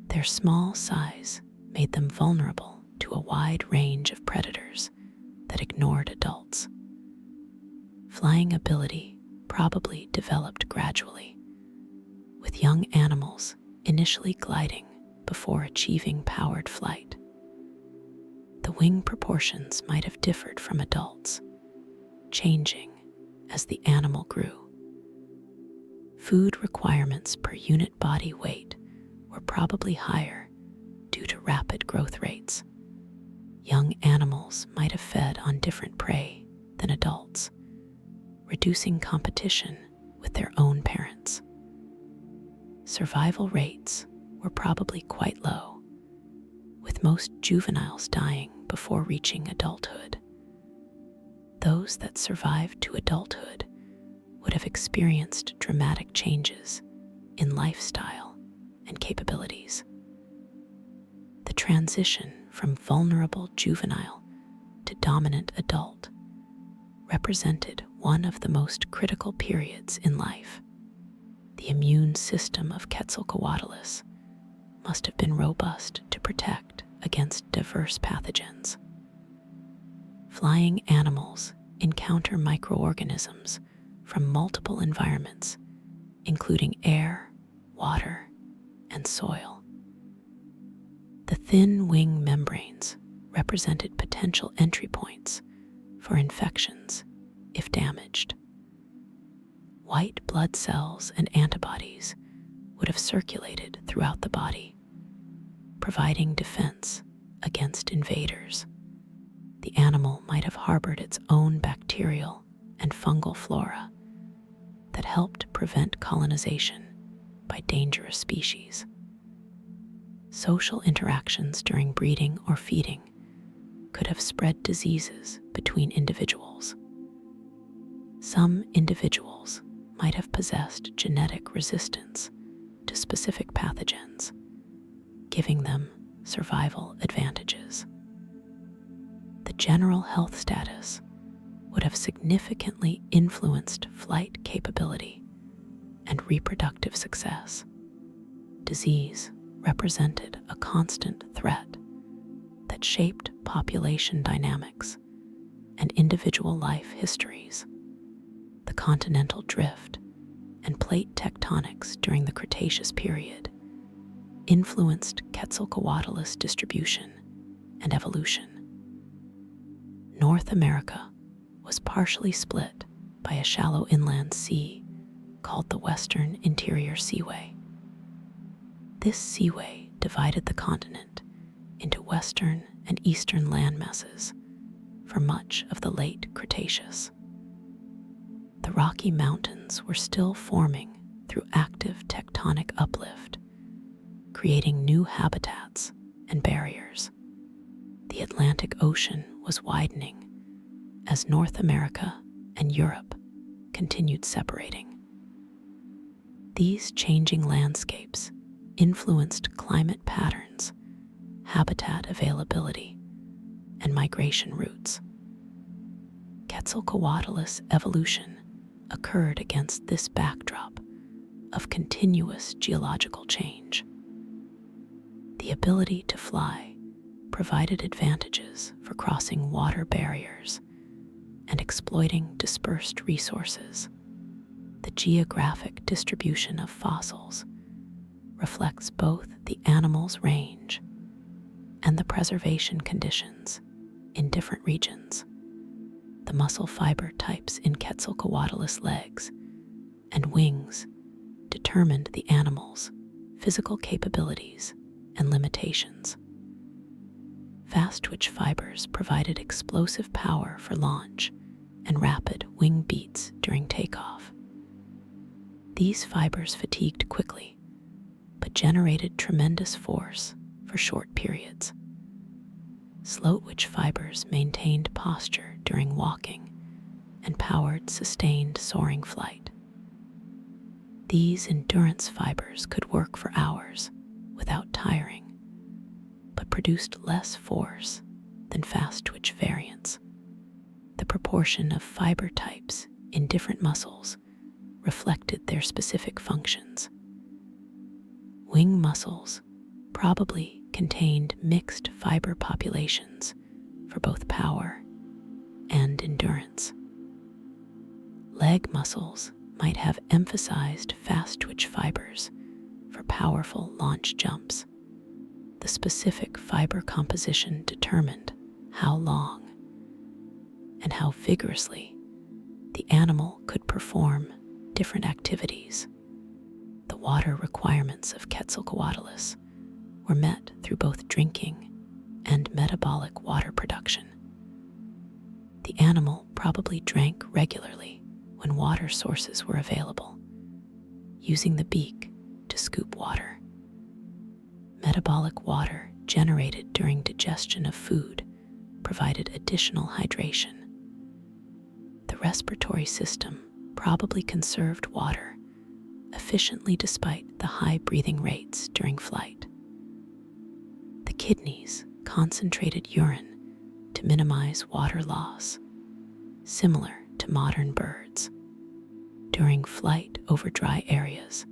Their small size made them vulnerable to a wide range of predators that ignored adults. Flying ability probably developed gradually, with young animals initially gliding before achieving powered flight. The wing proportions might have differed from adults, changing as the animal grew. Food requirements per unit body weight were probably higher due to rapid growth rates. Young animals might have fed on different prey than adults, reducing competition with their own parents. Survival rates were probably quite low, with most juveniles dying before reaching adulthood. Those that survived to adulthood would have experienced dramatic changes in lifestyle and capabilities. The transition from vulnerable juvenile to dominant adult represented one of the most critical periods in life. The immune system of Quetzalcoatlus must have been robust to protect against diverse pathogens. Flying animals encounter microorganisms from multiple environments, including air, water, and soil. The thin wing membranes represented potential entry points for infections if damaged. White blood cells and antibodies would have circulated throughout the body, providing defense against invaders. The animal might have harbored its own bacterial and fungal flora that helped prevent colonization by dangerous species. Social interactions during breeding or feeding could have spread diseases between individuals. Some individuals might have possessed genetic resistance to specific pathogens, giving them survival advantages. The general health status would have significantly influenced flight capability and reproductive success. Disease represented a constant threat that shaped population dynamics and individual life histories. The continental drift and plate tectonics during the Cretaceous period influenced Quetzalcoatlus distribution and evolution. North America was partially split by a shallow inland sea called the Western Interior Seaway. This seaway divided the continent into western and eastern landmasses for much of the Late Cretaceous. The Rocky Mountains were still forming through active tectonic uplift, creating new habitats and barriers. The Atlantic Ocean was widening as North America and Europe continued separating. These changing landscapes influenced climate patterns, habitat availability, and migration routes. Quetzalcoatlus evolution occurred against this backdrop of continuous geological change. The ability to fly provided advantages for crossing water barriers and exploiting dispersed resources. The geographic distribution of fossils reflects both the animal's range and the preservation conditions in different regions. The muscle fiber types in Quetzalcoatlus legs and wings determined the animal's physical capabilities and limitations. Fast twitch fibers provided explosive power for launch and rapid wing beats during takeoff. These fibers fatigued quickly, but generated tremendous force for short periods. Slow twitch fibers maintained posture during walking and powered sustained soaring flight. These endurance fibers could work for hours without tiring, but produced less force than fast twitch variants. The proportion of fiber types in different muscles reflected their specific functions. Wing muscles probably contained mixed fiber populations for both power and endurance. Leg muscles might have emphasized fast twitch fibers for powerful launch jumps. The specific fiber composition determined how long and how vigorously the animal could perform different activities. The water requirements of Quetzalcoatlus were met through both drinking and metabolic water production. The animal probably drank regularly when water sources were available, using the beak to scoop water. Metabolic water generated during digestion of food provided additional hydration. The respiratory system probably conserved water efficiently despite the high breathing rates during flight. The kidneys concentrated urine to minimize water loss, similar to modern birds. During flight over dry areas,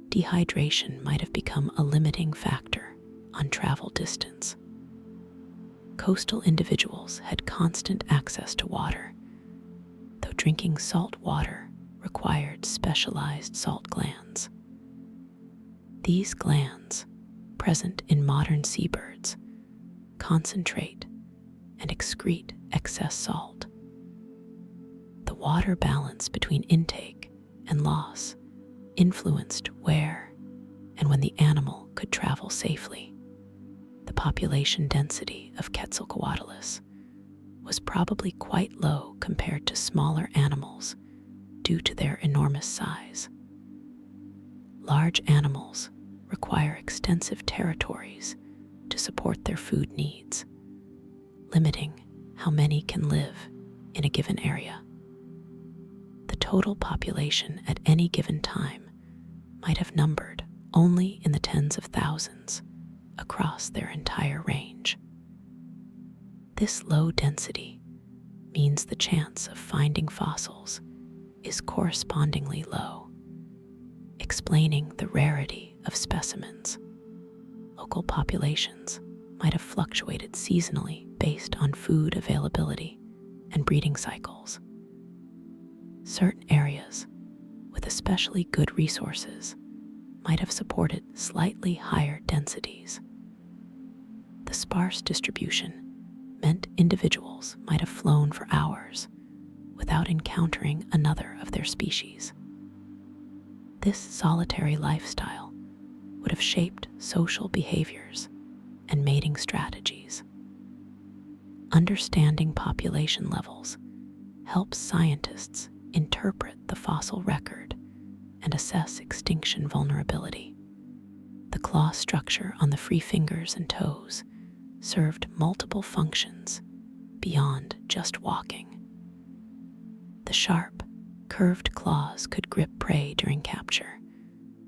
dehydration might have become a limiting factor on travel distance. Coastal individuals had constant access to water, though drinking salt water required specialized salt glands. These glands, present in modern seabirds, concentrate and excrete excess salt. The water balance between intake and loss influenced where and when the animal could travel safely. The population density of Quetzalcoatlus was probably quite low compared to smaller animals due to their enormous size. Large animals require extensive territories to support their food needs, limiting how many can live in a given area. The total population at any given time might have numbered only in the tens of thousands across their entire range. This low density means the chance of finding fossils is correspondingly low, explaining the rarity of specimens. Local populations might have fluctuated seasonally based on food availability and breeding cycles. Certain areas with especially good resources might have supported slightly higher densities. The sparse distribution meant individuals might have flown for hours without encountering another of their species. This solitary lifestyle would have shaped social behaviors and mating strategies. Understanding population levels helps scientists interpret the fossil record and assess extinction vulnerability. The claw structure on the free fingers and toes served multiple functions beyond just walking. The sharp, curved claws could grip prey during capture,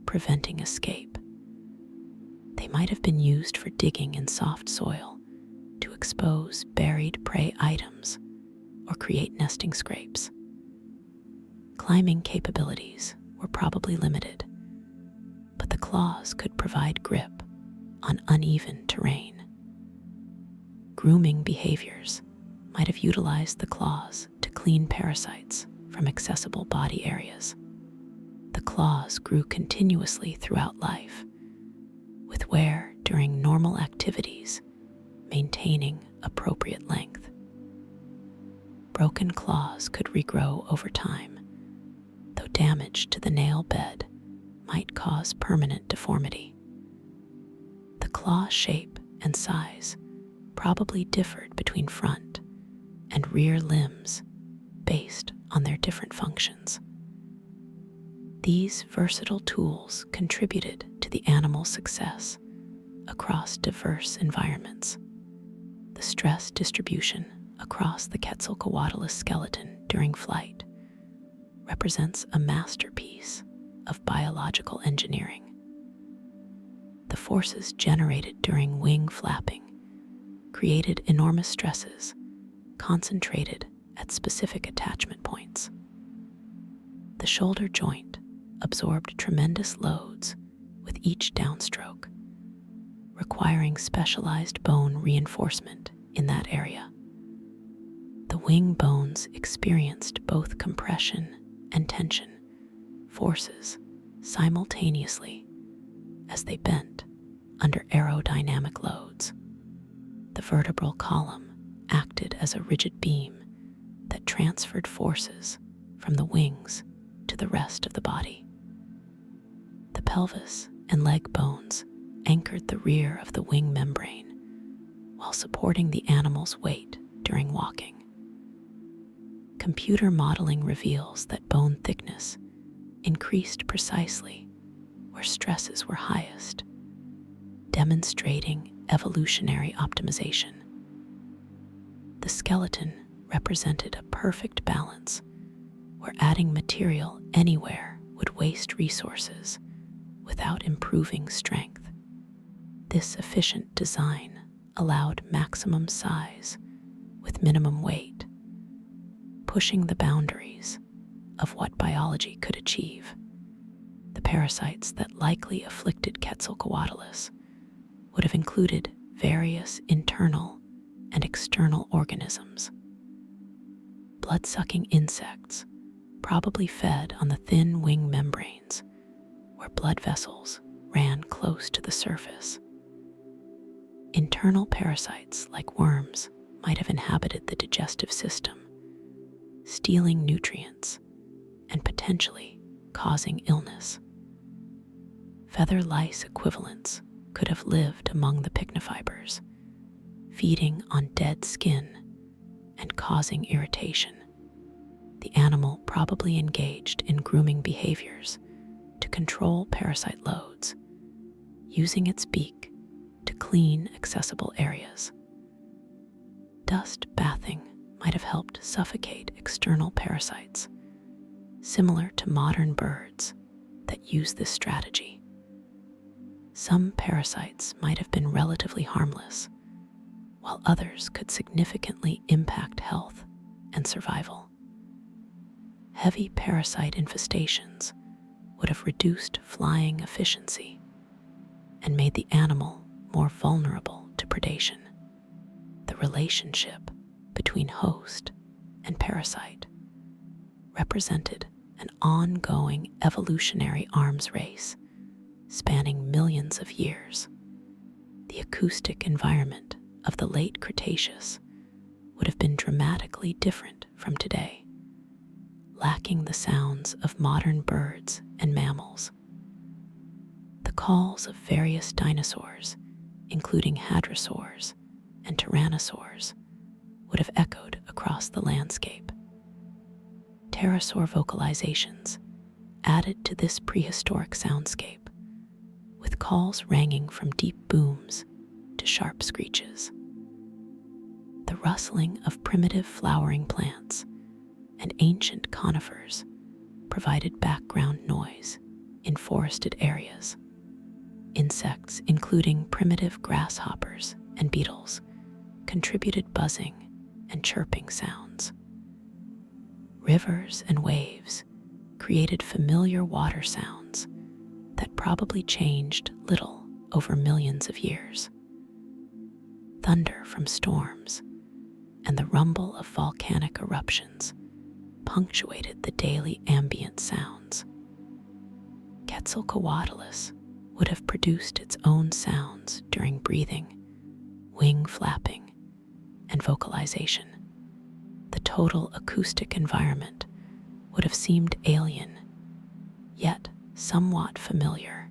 preventing escape. They might have been used for digging in soft soil to expose buried prey items or create nesting scrapes. Climbing capabilities were probably limited, but the claws could provide grip on uneven terrain. Grooming behaviors might have utilized the claws to clean parasites from accessible body areas. The claws grew continuously throughout life, with wear during normal activities maintaining appropriate length. Broken claws could regrow over time, though damage to the nail bed might cause permanent deformity. The claw shape and size probably differed between front and rear limbs based on their different functions. These versatile tools contributed to the animal's success across diverse environments. The stress distribution across the Quetzalcoatlus skeleton during flight represents a masterpiece of biological engineering. The forces generated during wing flapping created enormous stresses concentrated at specific attachment points. The shoulder joint absorbed tremendous loads with each downstroke, requiring specialized bone reinforcement in that area. The wing bones experienced both compression and tension forces simultaneously as they bent under aerodynamic loads. The vertebral column acted as a rigid beam that transferred forces from the wings to the rest of the body. The pelvis and leg bones anchored the rear of the wing membrane while supporting the animal's weight during walking. Computer modeling reveals that bone thickness increased precisely where stresses were highest, demonstrating evolutionary optimization. The skeleton represented a perfect balance where adding material anywhere would waste resources without improving strength. This efficient design allowed maximum size with minimum weight, pushing the boundaries of what biology could achieve. The parasites that likely afflicted Quetzalcoatlus would have included various internal and external organisms. Blood-sucking insects probably fed on the thin wing membranes where blood vessels ran close to the surface. Internal parasites like worms might have inhabited the digestive system, stealing nutrients and potentially causing illness. Feather lice equivalents could have lived among the pycnofibers, feeding on dead skin and causing irritation. The animal probably engaged in grooming behaviors to control parasite loads, using its beak to clean accessible areas. Dust bathing might have helped suffocate external parasites, similar to modern birds that use this strategy. Some parasites might have been relatively harmless, while others could significantly impact health and survival. Heavy parasite infestations would have reduced flying efficiency and made the animal more vulnerable to predation. The relationship between host and parasite represented an ongoing evolutionary arms race spanning millions of years. The acoustic environment of the late Cretaceous would have been dramatically different from today, lacking the sounds of modern birds and mammals. The calls of various dinosaurs, including hadrosaurs and tyrannosaurs, would have echoed across the landscape. Pterosaur vocalizations added to this prehistoric soundscape, with calls ranging from deep booms to sharp screeches. The rustling of primitive flowering plants and ancient conifers provided background noise in forested areas. Insects, including primitive grasshoppers and beetles, contributed buzzing and chirping sounds. Rivers and waves created familiar water sounds that probably changed little over millions of years. Thunder from storms and the rumble of volcanic eruptions punctuated the daily ambient sounds. Quetzalcoatlus would have produced its own sounds during breathing, wing flapping, and vocalization. The total acoustic environment would have seemed alien, yet somewhat familiar,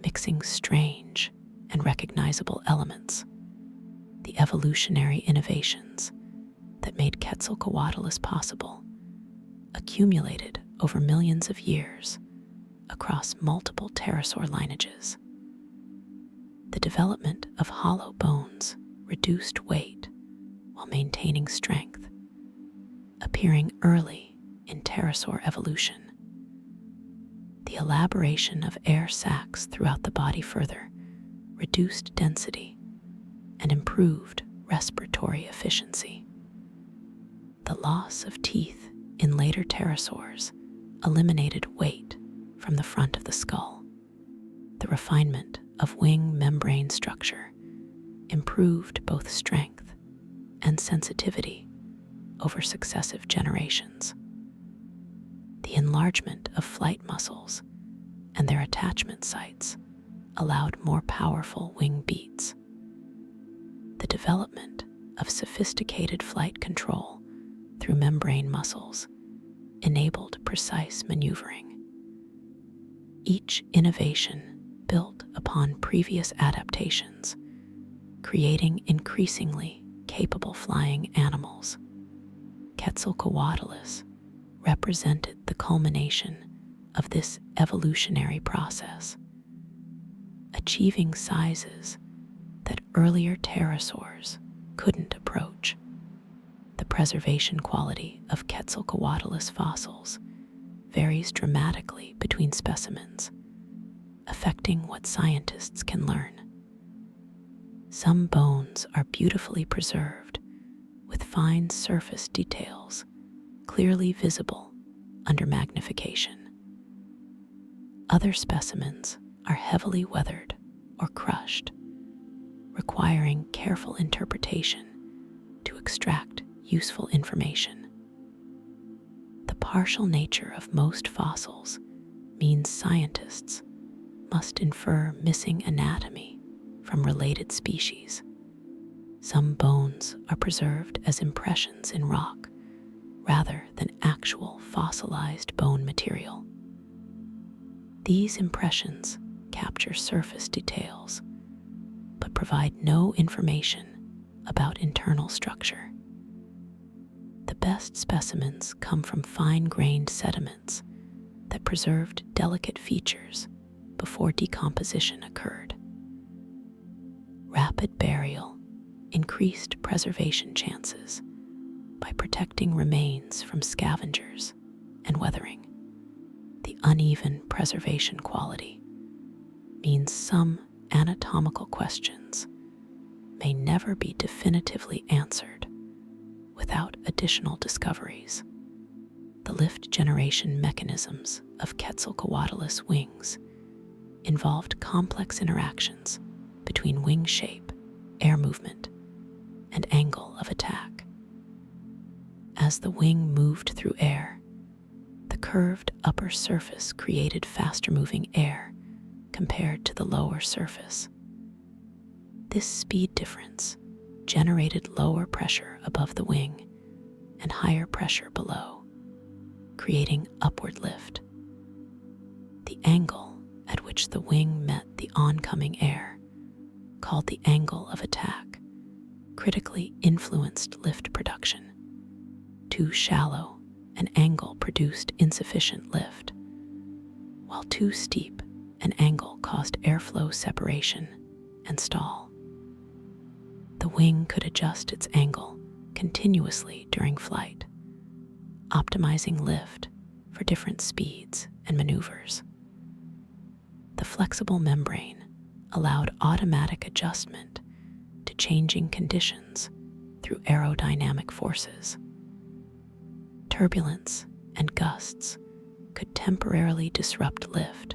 mixing strange and recognizable elements. The evolutionary innovations that made Quetzalcoatlus possible accumulated over millions of years across multiple pterosaur lineages. The development of hollow bones reduced weight while maintaining strength, appearing early in pterosaur evolution. The elaboration of air sacs throughout the body further reduced density and improved respiratory efficiency. The loss of teeth in later pterosaurs eliminated weight from the front of the skull. The refinement of wing membrane structure improved both strength and sensitivity over successive generations. The enlargement of flight muscles and their attachment sites allowed more powerful wing beats. The development of sophisticated flight control through membrane muscles enabled precise maneuvering. Each innovation built upon previous adaptations, creating increasingly capable flying animals. Quetzalcoatlus represented the culmination of this evolutionary process, achieving sizes that earlier pterosaurs couldn't approach. The preservation quality of Quetzalcoatlus fossils varies dramatically between specimens, affecting what scientists can learn. Some bones are beautifully preserved, with fine surface details clearly visible under magnification. Other specimens are heavily weathered or crushed, requiring careful interpretation to extract useful information. The partial nature of most fossils means scientists must infer missing anatomy from related species. Some bones are preserved as impressions in rock rather than actual fossilized bone material. These impressions capture surface details but provide no information about internal structure. The best specimens come from fine-grained sediments that preserved delicate features before decomposition occurred. Rapid burial increased preservation chances by protecting remains from scavengers and weathering. The uneven preservation quality means some anatomical questions may never be definitively answered without additional discoveries. The lift generation mechanisms of Quetzalcoatlus wings involved complex interactions between wing shape, air movement, and angle of attack. As the wing moved through air, the curved upper surface created faster-moving air compared to the lower surface. This speed difference generated lower pressure above the wing and higher pressure below, creating upward lift. The angle at which the wing met the oncoming air, called the angle of attack, critically influenced lift production. Too shallow an angle produced insufficient lift, while too steep an angle caused airflow separation and stall. The wing could adjust its angle continuously during flight, optimizing lift for different speeds and maneuvers. The flexible membrane allowed automatic adjustment to changing conditions through aerodynamic forces. Turbulence and gusts could temporarily disrupt lift,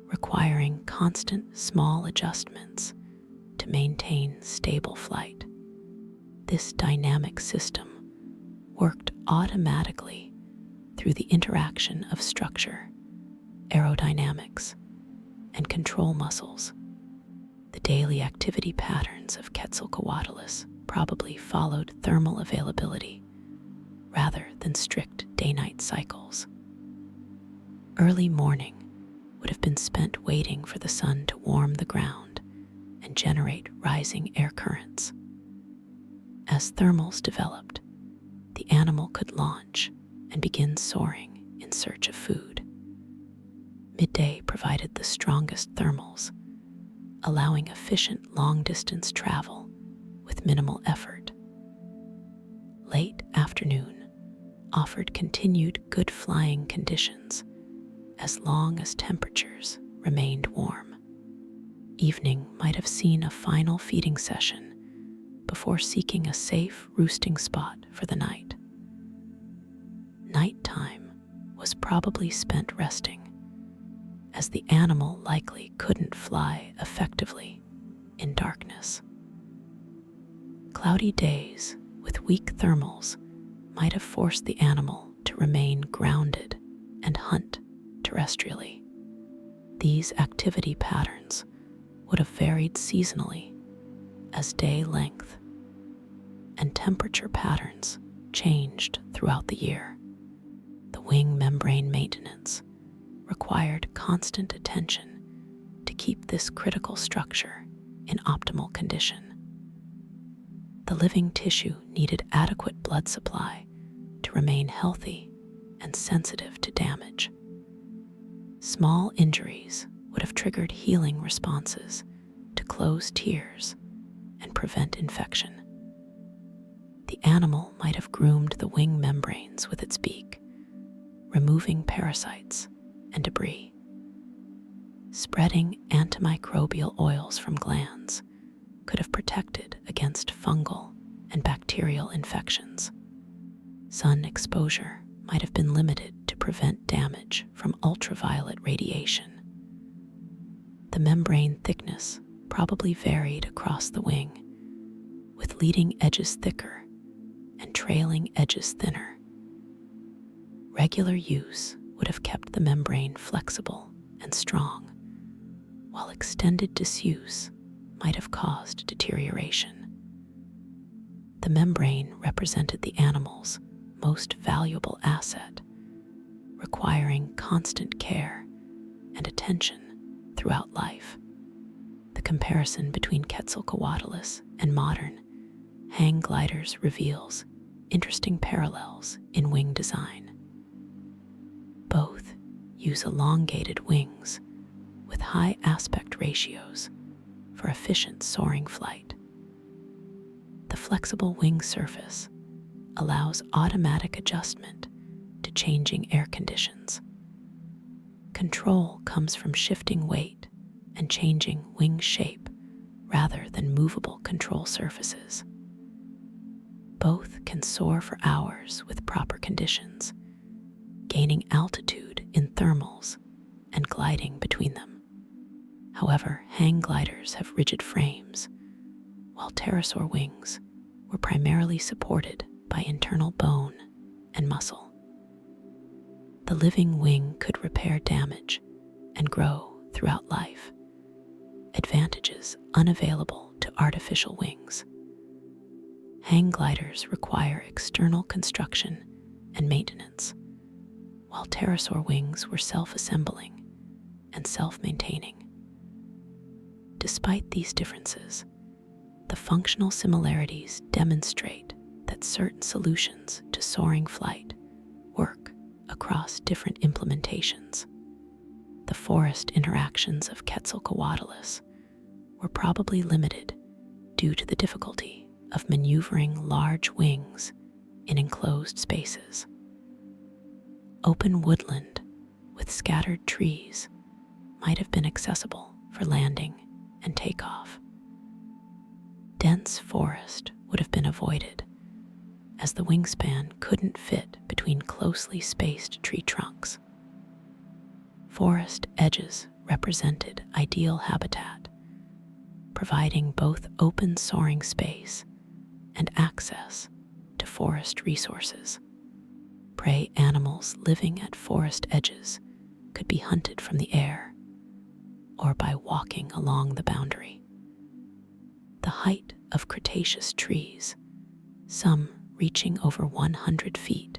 requiring constant small adjustments to maintain stable flight. This dynamic system worked automatically through the interaction of structure, aerodynamics, and control muscles. The daily activity patterns of Quetzalcoatlus probably followed thermal availability rather than strict day-night cycles. Early morning would have been spent waiting for the sun to warm the ground and generate rising air currents. As thermals developed, the animal could launch and begin soaring in search of food. Midday provided the strongest thermals, allowing efficient long-distance travel with minimal effort. Late afternoon offered continued good flying conditions as long as temperatures remained warm. Evening might have seen a final feeding session before seeking a safe roosting spot for the night. Nighttime was probably spent resting, as the animal likely couldn't fly effectively in darkness. Cloudy days with weak thermals might have forced the animal to remain grounded and hunt terrestrially. These activity patterns would have varied seasonally as day length and temperature patterns changed throughout the year. The wing membrane maintenance required constant attention to keep this critical structure in optimal condition. The living tissue needed adequate blood supply to remain healthy and sensitive to damage. Small injuries would have triggered healing responses to close tears and prevent infection. The animal might have groomed the wing membranes with its beak, removing parasites and debris. Spreading antimicrobial oils from glands could have protected against fungal and bacterial infections. Sun exposure might have been limited to prevent damage from ultraviolet radiation. The membrane thickness probably varied across the wing, with leading edges thicker and trailing edges thinner. Regular use would have kept the membrane flexible and strong, while extended disuse might have caused deterioration. The membrane represented the animal's most valuable asset, requiring constant care and attention throughout life. The comparison between Quetzalcoatlus and modern hang gliders reveals interesting parallels in wing design. Both use elongated wings with high aspect ratios for efficient soaring flight. The flexible wing surface allows automatic adjustment to changing air conditions. Control comes from shifting weight and changing wing shape rather than movable control surfaces. Both can soar for hours with proper conditions, gaining altitude in thermals and gliding between them. However, hang gliders have rigid frames, while pterosaur wings were primarily supported by internal bone and muscle. The living wing could repair damage and grow throughout life, advantages unavailable to artificial wings. Hang gliders require external construction and maintenance, while pterosaur wings were self-assembling and self-maintaining. Despite these differences, the functional similarities demonstrate that certain solutions to soaring flight work across different implementations. The forest interactions of Quetzalcoatlus were probably limited due to the difficulty of maneuvering large wings in enclosed spaces. Open woodland with scattered trees might have been accessible for landing and takeoff. Dense forest would have been avoided, as the wingspan couldn't fit between closely spaced tree trunks. Forest edges represented ideal habitat, providing both open soaring space and access to forest resources. Prey animals living at forest edges could be hunted from the air or by walking along the boundary. The height of Cretaceous trees, some reaching over 100 feet,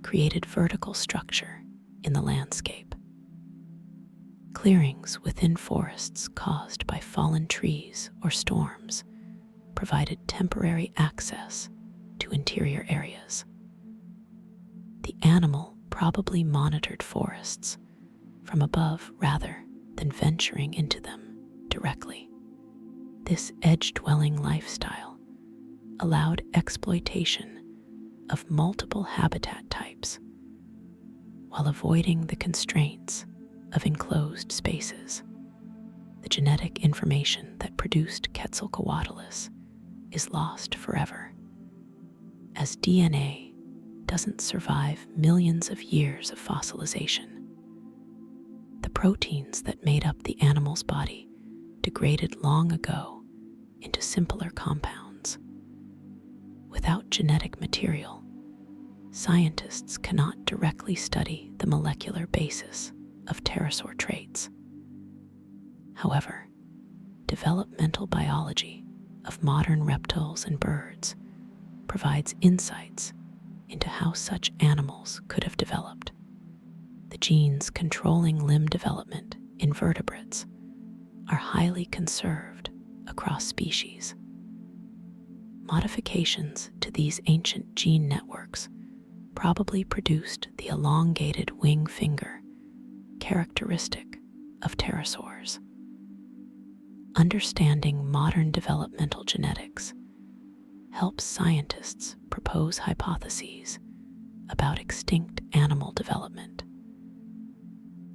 created vertical structure in the landscape. Clearings within forests caused by fallen trees or storms provided temporary access to interior areas. The animal probably monitored forests from above rather than venturing into them directly. This edge-dwelling lifestyle allowed exploitation of multiple habitat types while avoiding the constraints of enclosed spaces. The genetic information that produced Quetzalcoatlus is lost forever, as DNA doesn't survive millions of years of fossilization. The proteins that made up the animal's body degraded long ago into simpler compounds. Without genetic material, scientists cannot directly study the molecular basis of pterosaur traits. However, developmental biology of modern reptiles and birds provides insights into how such animals could have developed. The genes controlling limb development in vertebrates are highly conserved across species. Modifications to these ancient gene networks probably produced the elongated wing finger characteristic of pterosaurs. Understanding modern developmental genetics helps scientists propose hypotheses about extinct animal development.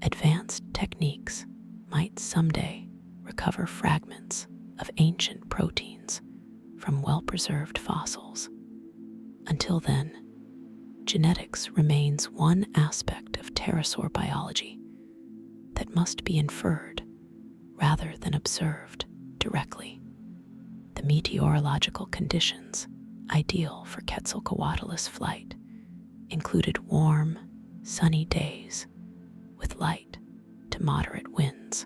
Advanced techniques might someday recover fragments of ancient proteins from well-preserved fossils. Until then, genetics remains one aspect of pterosaur biology that must be inferred rather than observed directly. The meteorological conditions ideal for Quetzalcoatlus flight included warm, sunny days with light to moderate winds.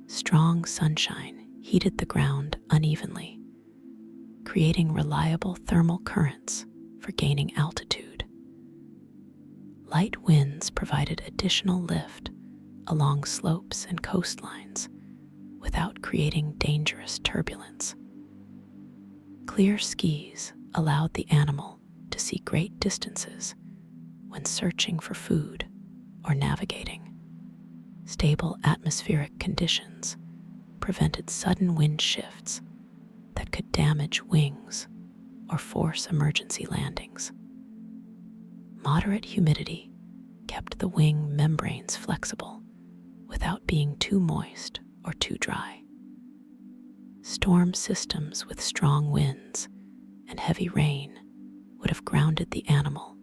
Strong sunshine heated the ground unevenly, creating reliable thermal currents for gaining altitude. Light winds provided additional lift along slopes and coastlines without creating dangerous turbulence. Clear skies allowed the animal to see great distances when searching for food or navigating. Stable atmospheric conditions prevented sudden wind shifts that could damage wings or force emergency landings. Moderate humidity kept the wing membranes flexible without being too moist or too dry. Storm systems with strong winds and heavy rain would have grounded the animal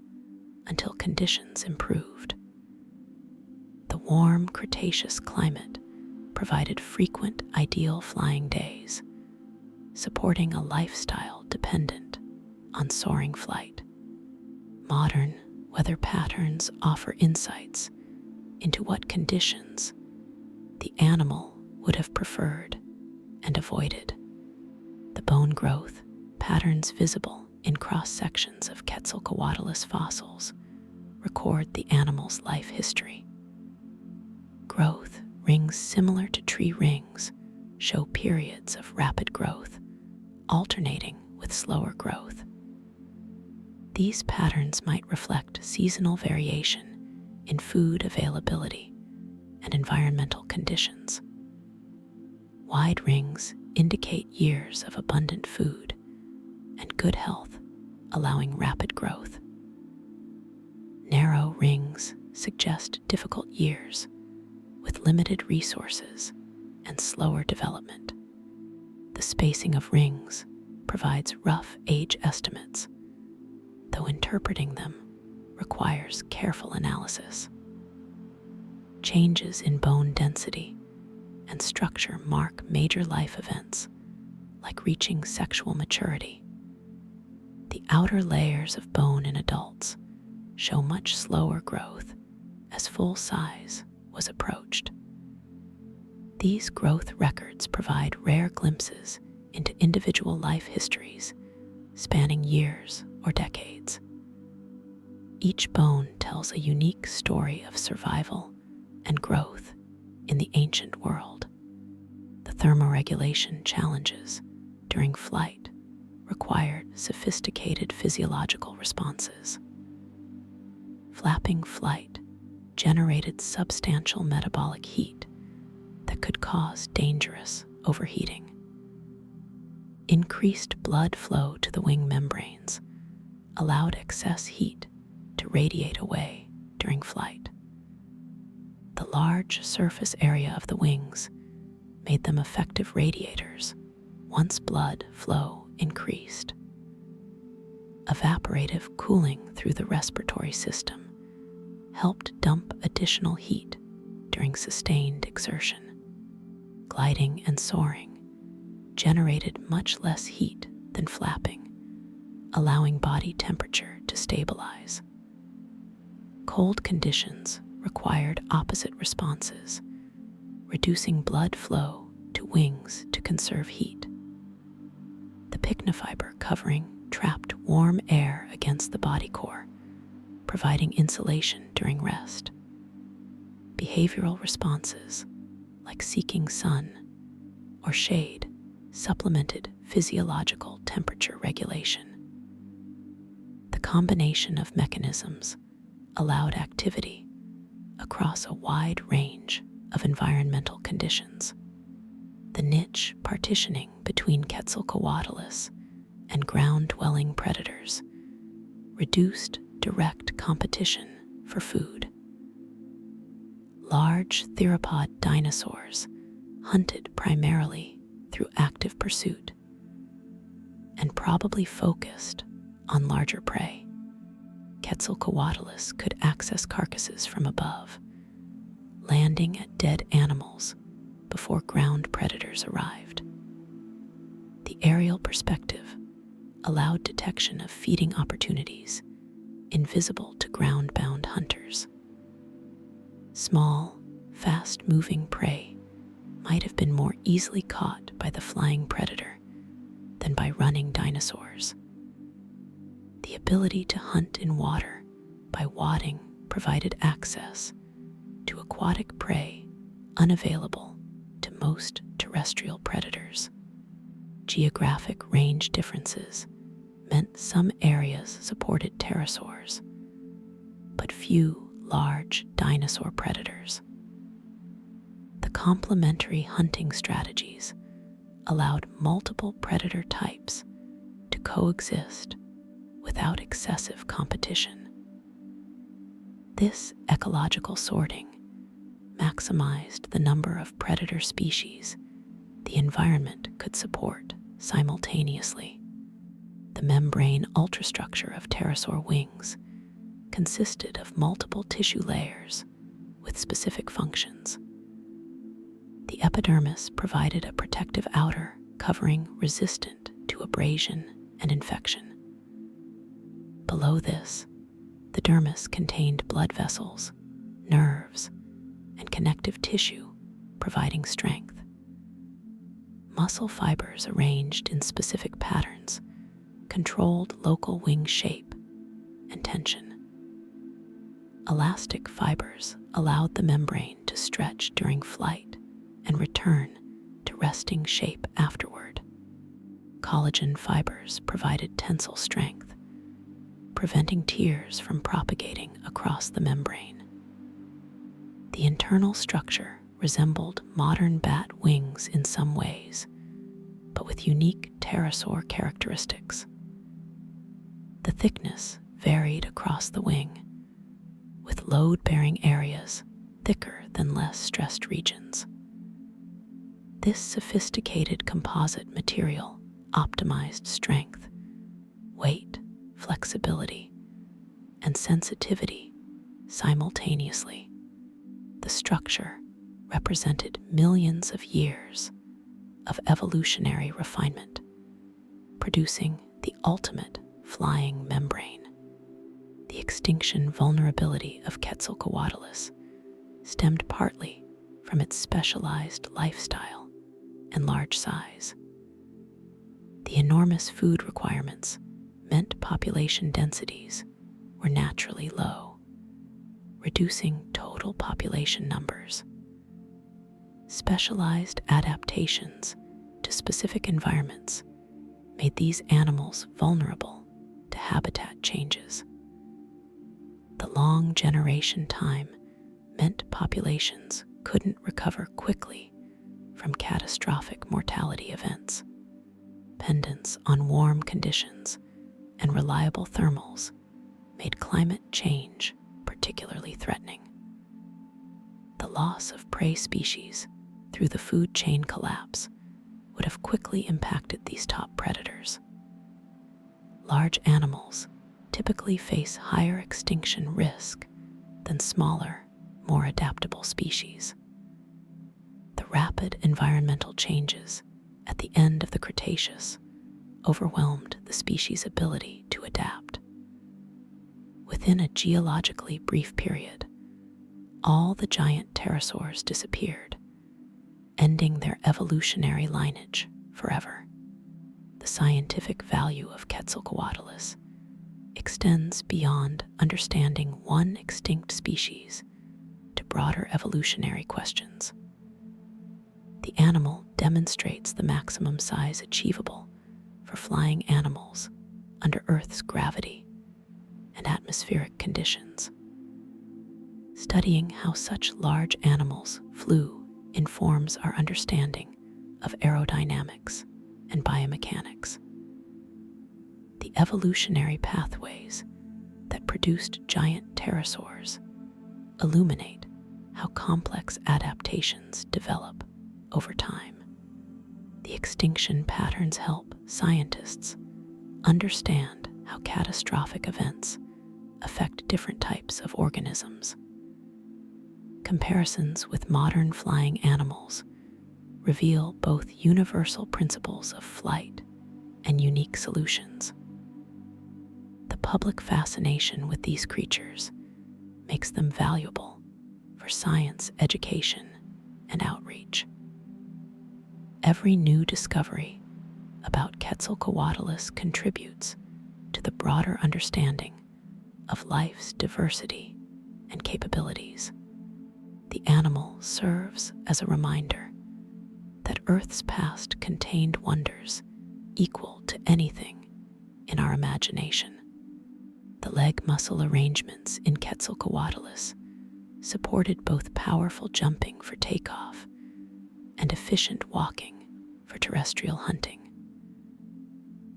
until conditions improved. The warm Cretaceous climate provided frequent ideal flying days, supporting a lifestyle dependent on soaring flight. Modern weather patterns offer insights into what conditions the animal would have preferred and avoided. The bone growth patterns visible in cross-sections of Quetzalcoatlus fossils record the animal's life history. Growth rings similar to tree rings show periods of rapid growth, alternating with slower growth. These patterns might reflect seasonal variation in food availability and environmental conditions. Wide rings indicate years of abundant food and good health, allowing rapid growth. Narrow rings suggest difficult years with limited resources and slower development. The spacing of rings provides rough age estimates, though interpreting them requires careful analysis. Changes in bone density and structure mark major life events, like reaching sexual maturity. The outer layers of bone in adults show much slower growth as full size was approached. These growth records provide rare glimpses into individual life histories spanning years or decades. Each bone tells a unique story of survival and growth in the ancient world. The thermoregulation challenges during flight required sophisticated physiological responses. Flapping flight generated substantial metabolic heat that could cause dangerous overheating. Increased blood flow to the wing membranes allowed excess heat to radiate away during flight. The large surface area of the wings made them effective radiators once blood flow increased. Evaporative cooling through the respiratory system helped dump additional heat during sustained exertion. Gliding and soaring generated much less heat than flapping, allowing body temperature to stabilize. Cold conditions required opposite responses, reducing blood flow to wings to conserve heat. The pycnofiber covering trapped warm air against the body core, providing insulation during rest. Behavioral responses, like seeking sun or shade, supplemented physiological temperature regulation. The combination of mechanisms allowed activity across a wide range of environmental conditions. The niche partitioning between Quetzalcoatlus and ground-dwelling predators reduced direct competition for food. Large theropod dinosaurs hunted primarily through active pursuit and probably focused on larger prey. Quetzalcoatlus could access carcasses from above, landing at dead animals before ground predators arrived. The aerial perspective allowed detection of feeding opportunities invisible to ground-bound hunters. Small, fast-moving prey might have been more easily caught by the flying predator than by running dinosaurs. The ability to hunt in water by wading provided access to aquatic prey unavailable to most terrestrial predators. Geographic range differences meant some areas supported pterosaurs, but few large dinosaur predators. The complementary hunting strategies allowed multiple predator types to coexist without excessive competition. This ecological sorting maximized the number of predator species the environment could support simultaneously. The membrane ultrastructure of pterosaur wings consisted of multiple tissue layers with specific functions. The epidermis provided a protective outer covering resistant to abrasion and infection. Below this, the dermis contained blood vessels, nerves, and connective tissue, providing strength. Muscle fibers arranged in specific patterns controlled local wing shape and tension. Elastic fibers allowed the membrane to stretch during flight and return to resting shape afterward. Collagen fibers provided tensile strength, preventing tears from propagating across the membrane. The internal structure resembled modern bat wings in some ways, but with unique pterosaur characteristics. The thickness varied across the wing, with load-bearing areas thicker than less stressed regions. This sophisticated composite material optimized strength, weight, flexibility, and sensitivity simultaneously. The structure represented millions of years of evolutionary refinement, producing the ultimate flying membrane. The extinction vulnerability of Quetzalcoatlus stemmed partly from its specialized lifestyle and large size. The enormous food requirements meant population densities were naturally low, reducing total population numbers. Specialized adaptations to specific environments made these animals vulnerable to habitat changes. The long generation time meant populations couldn't recover quickly from catastrophic mortality events. Dependence on warm conditions and reliable thermals made climate change particularly threatening. The loss of prey species through the food chain collapse would have quickly impacted these top predators. Large animals typically face higher extinction risk than smaller, more adaptable species. The rapid environmental changes at the end of the Cretaceous overwhelmed the species' ability to adapt. Within a geologically brief period, all the giant pterosaurs disappeared, ending their evolutionary lineage forever. The scientific value of Quetzalcoatlus extends beyond understanding one extinct species to broader evolutionary questions. The animal demonstrates the maximum size achievable for flying animals under Earth's gravity and atmospheric conditions. Studying how such large animals flew informs our understanding of aerodynamics and biomechanics. The evolutionary pathways that produced giant pterosaurs illuminate how complex adaptations develop over time. The extinction patterns help scientists understand how catastrophic events affect different types of organisms. Comparisons with modern flying animals reveal both universal principles of flight and unique solutions. The public fascination with these creatures makes them valuable for science education and outreach. Every new discovery about Quetzalcoatlus contributes to the broader understanding of life's diversity and capabilities. The animal serves as a reminder that Earth's past contained wonders equal to anything in our imagination. The leg muscle arrangements in Quetzalcoatlus supported both powerful jumping for takeoff and efficient walking for terrestrial hunting.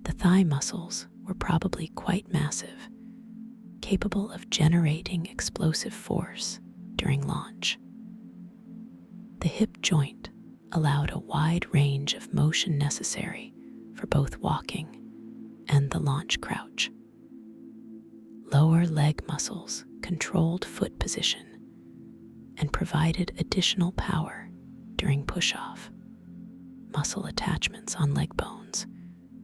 The thigh muscles were probably quite massive, capable of generating explosive force during launch. The hip joint allowed a wide range of motion necessary for both walking and the launch crouch. Lower leg muscles controlled foot position and provided additional power during push-off. Muscle attachments on leg bones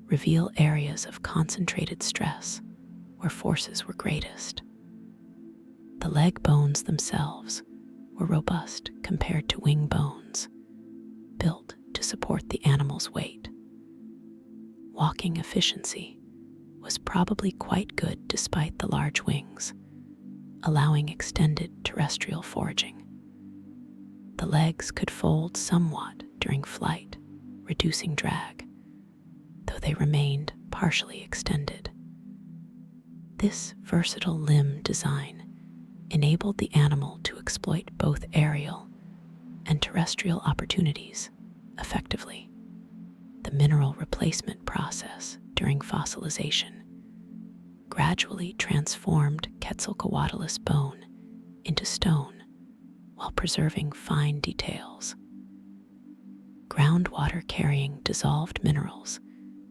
reveal areas of concentrated stress where forces were greatest. The leg bones themselves were robust compared to wing bones, built to support the animal's weight. Walking efficiency was probably quite good despite the large wings, allowing extended terrestrial foraging. The legs could fold somewhat during flight, reducing drag, though they remained partially extended. This versatile limb design enabled the animal to exploit both aerial and terrestrial opportunities effectively. The mineral replacement process during fossilization gradually transformed Quetzalcoatlus bone into stone while preserving fine details. Groundwater-carrying dissolved minerals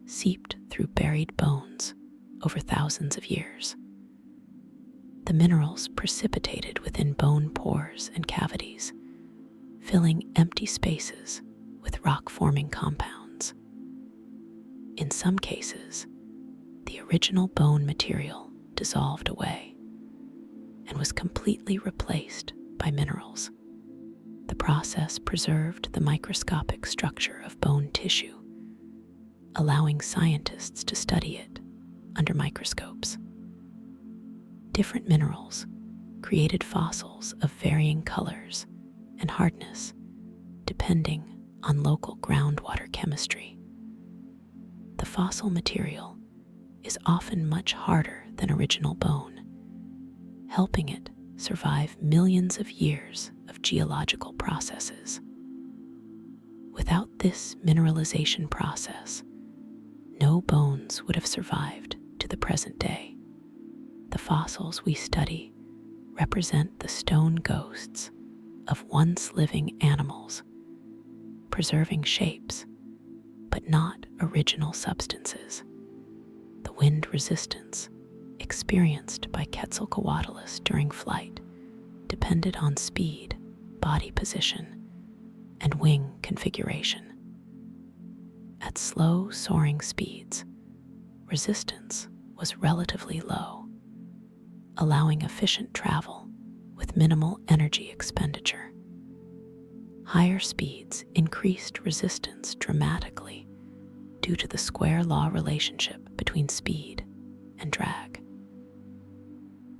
seeped through buried bones over thousands of years. The minerals precipitated within bone pores and cavities, filling empty spaces with rock-forming compounds. In some cases, the original bone material dissolved away and was completely replaced by minerals. The process preserved the microscopic structure of bone tissue, allowing scientists to study it under microscopes. Different minerals created fossils of varying colors and hardness, depending on local groundwater chemistry. The fossil material is often much harder than original bone, helping it survive millions of years of geological processes. Without this mineralization process, no bones would have survived to the present day. The fossils we study represent the stone ghosts of once living animals, preserving shapes, but not original substances. The wind resistance experienced by Quetzalcoatlus during flight depended on speed, body position, and wing configuration. At slow soaring speeds, resistance was relatively low, allowing efficient travel with minimal energy expenditure. Higher speeds increased resistance dramatically due to the square law relationship between speed and drag.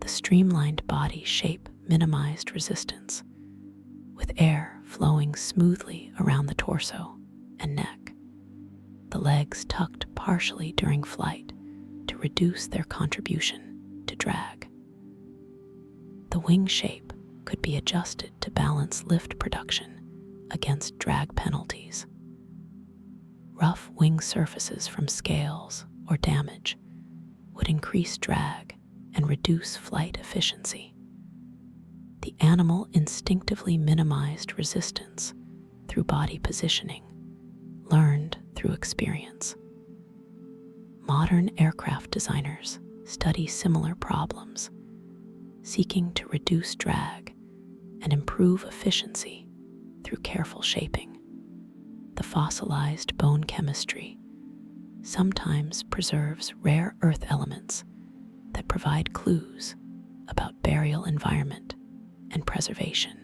The streamlined body shape minimized resistance, with air flowing smoothly around the torso and neck. The legs tucked partially during flight to reduce their contribution to drag. The wing shape could be adjusted to balance lift production against drag penalties. Rough wing surfaces from scales or damage would increase drag and reduce flight efficiency. The animal instinctively minimized resistance through body positioning, learned through experience. Modern aircraft designers study similar problems, seeking to reduce drag and improve efficiency through careful shaping. The fossilized bone chemistry sometimes preserves rare earth elements that provide clues about burial environment and preservation.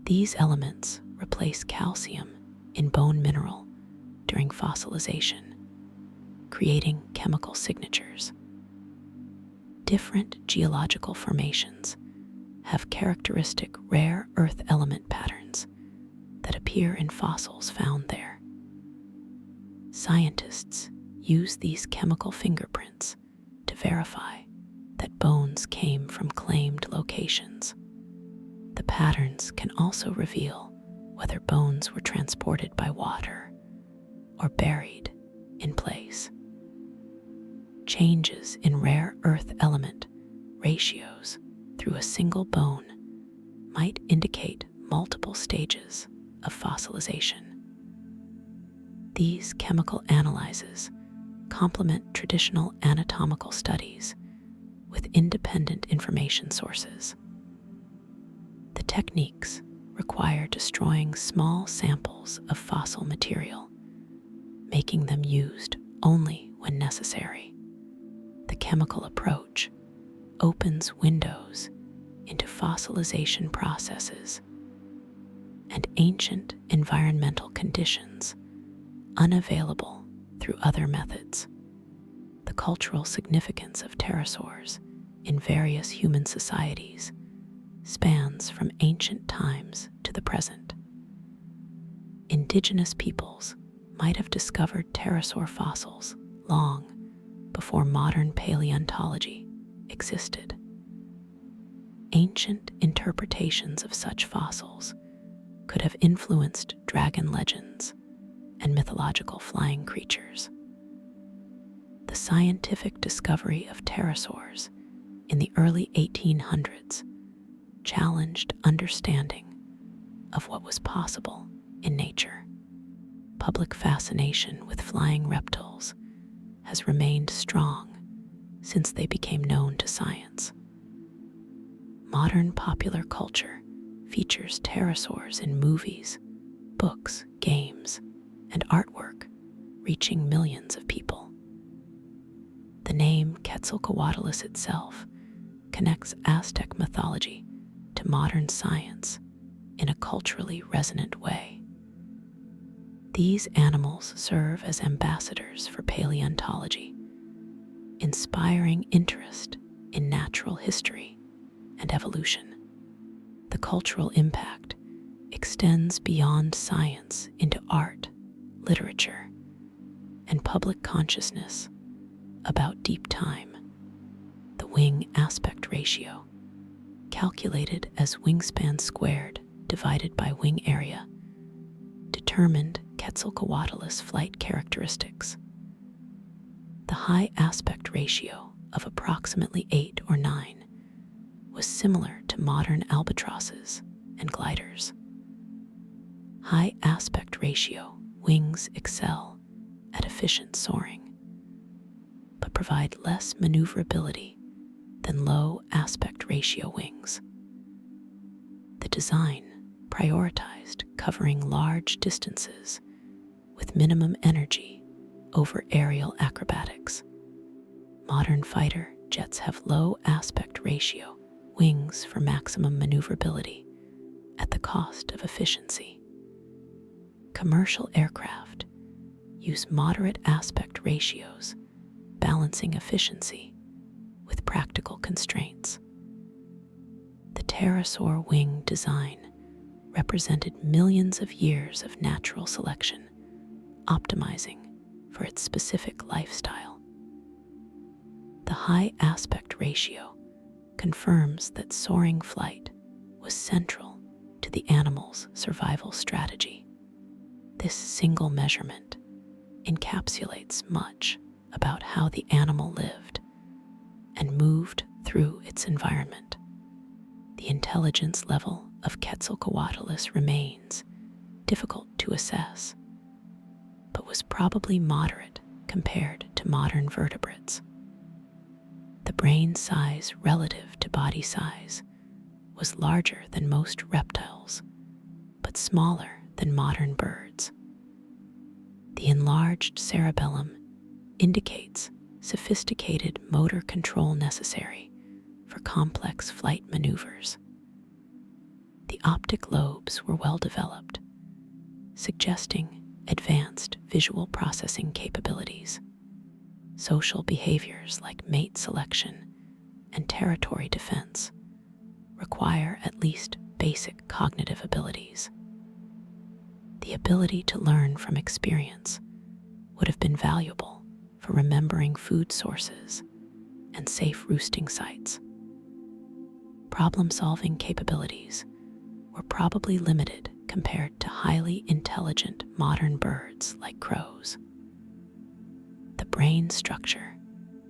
These elements replace calcium in bone mineral during fossilization, creating chemical signatures. Different geological formations have characteristic rare earth element patterns that appear in fossils found there. Scientists use these chemical fingerprints to verify that bones came from claimed locations. The patterns can also reveal whether bones were transported by water or buried in place. Changes in rare earth element ratios through a single bone might indicate multiple stages of fossilization. These chemical analyses complement traditional anatomical studies with independent information sources. The techniques require destroying small samples of fossil material, making them used only when necessary. The chemical approach opens windows into fossilization processes and ancient environmental conditions unavailable through other methods. The cultural significance of pterosaurs in various human societies spans from ancient times to the present. Indigenous peoples might have discovered pterosaur fossils long before modern paleontology existed. Ancient interpretations of such fossils could have influenced dragon legends and mythological flying creatures. The scientific discovery of pterosaurs in the early 1800s challenged understanding of what was possible in nature. Public fascination with flying reptiles has remained strong since they became known to science. Modern popular culture features pterosaurs in movies, books, games, and artwork, reaching millions of people. The name Quetzalcoatlus itself connects Aztec mythology to modern science in a culturally resonant way. These animals serve as ambassadors for paleontology, inspiring interest in natural history and evolution. The cultural impact extends beyond science into art, literature, and public consciousness about deep time. The wing aspect ratio, calculated as wingspan squared divided by wing area, determined Quetzalcoatlus flight characteristics. The high aspect ratio of approximately 8 or 9 was similar to modern albatrosses and gliders. High aspect ratio wings excel at efficient soaring, but provide less maneuverability than low aspect ratio wings. The design prioritized covering large distances with minimum energy over aerial acrobatics. Modern fighter jets have low aspect ratio wings for maximum maneuverability at the cost of efficiency. Commercial aircraft use moderate aspect ratios, balancing efficiency with practical constraints. The pterosaur wing design represented millions of years of natural selection, optimizing for its specific lifestyle. The high aspect ratio confirms that soaring flight was central to the animal's survival strategy. This single measurement encapsulates much about how the animal lived and moved through its environment. The intelligence level of Quetzalcoatlus remains difficult to assess, but was probably moderate compared to modern vertebrates. The brain size relative to body size was larger than most reptiles, but smaller than modern birds. The enlarged cerebellum indicates sophisticated motor control necessary for complex flight maneuvers. The optic lobes were well developed, suggesting advanced visual processing capabilities. Social behaviors like mate selection and territory defense require at least basic cognitive abilities. The ability to learn from experience would have been valuable for remembering food sources and safe roosting sites. Problem-solving capabilities were probably limited compared to highly intelligent modern birds like crows. The brain structure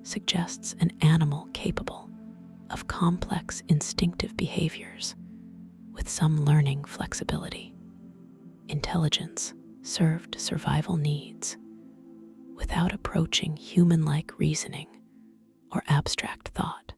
suggests an animal capable of complex instinctive behaviors with some learning flexibility. Intelligence served survival needs without approaching human-like reasoning or abstract thought.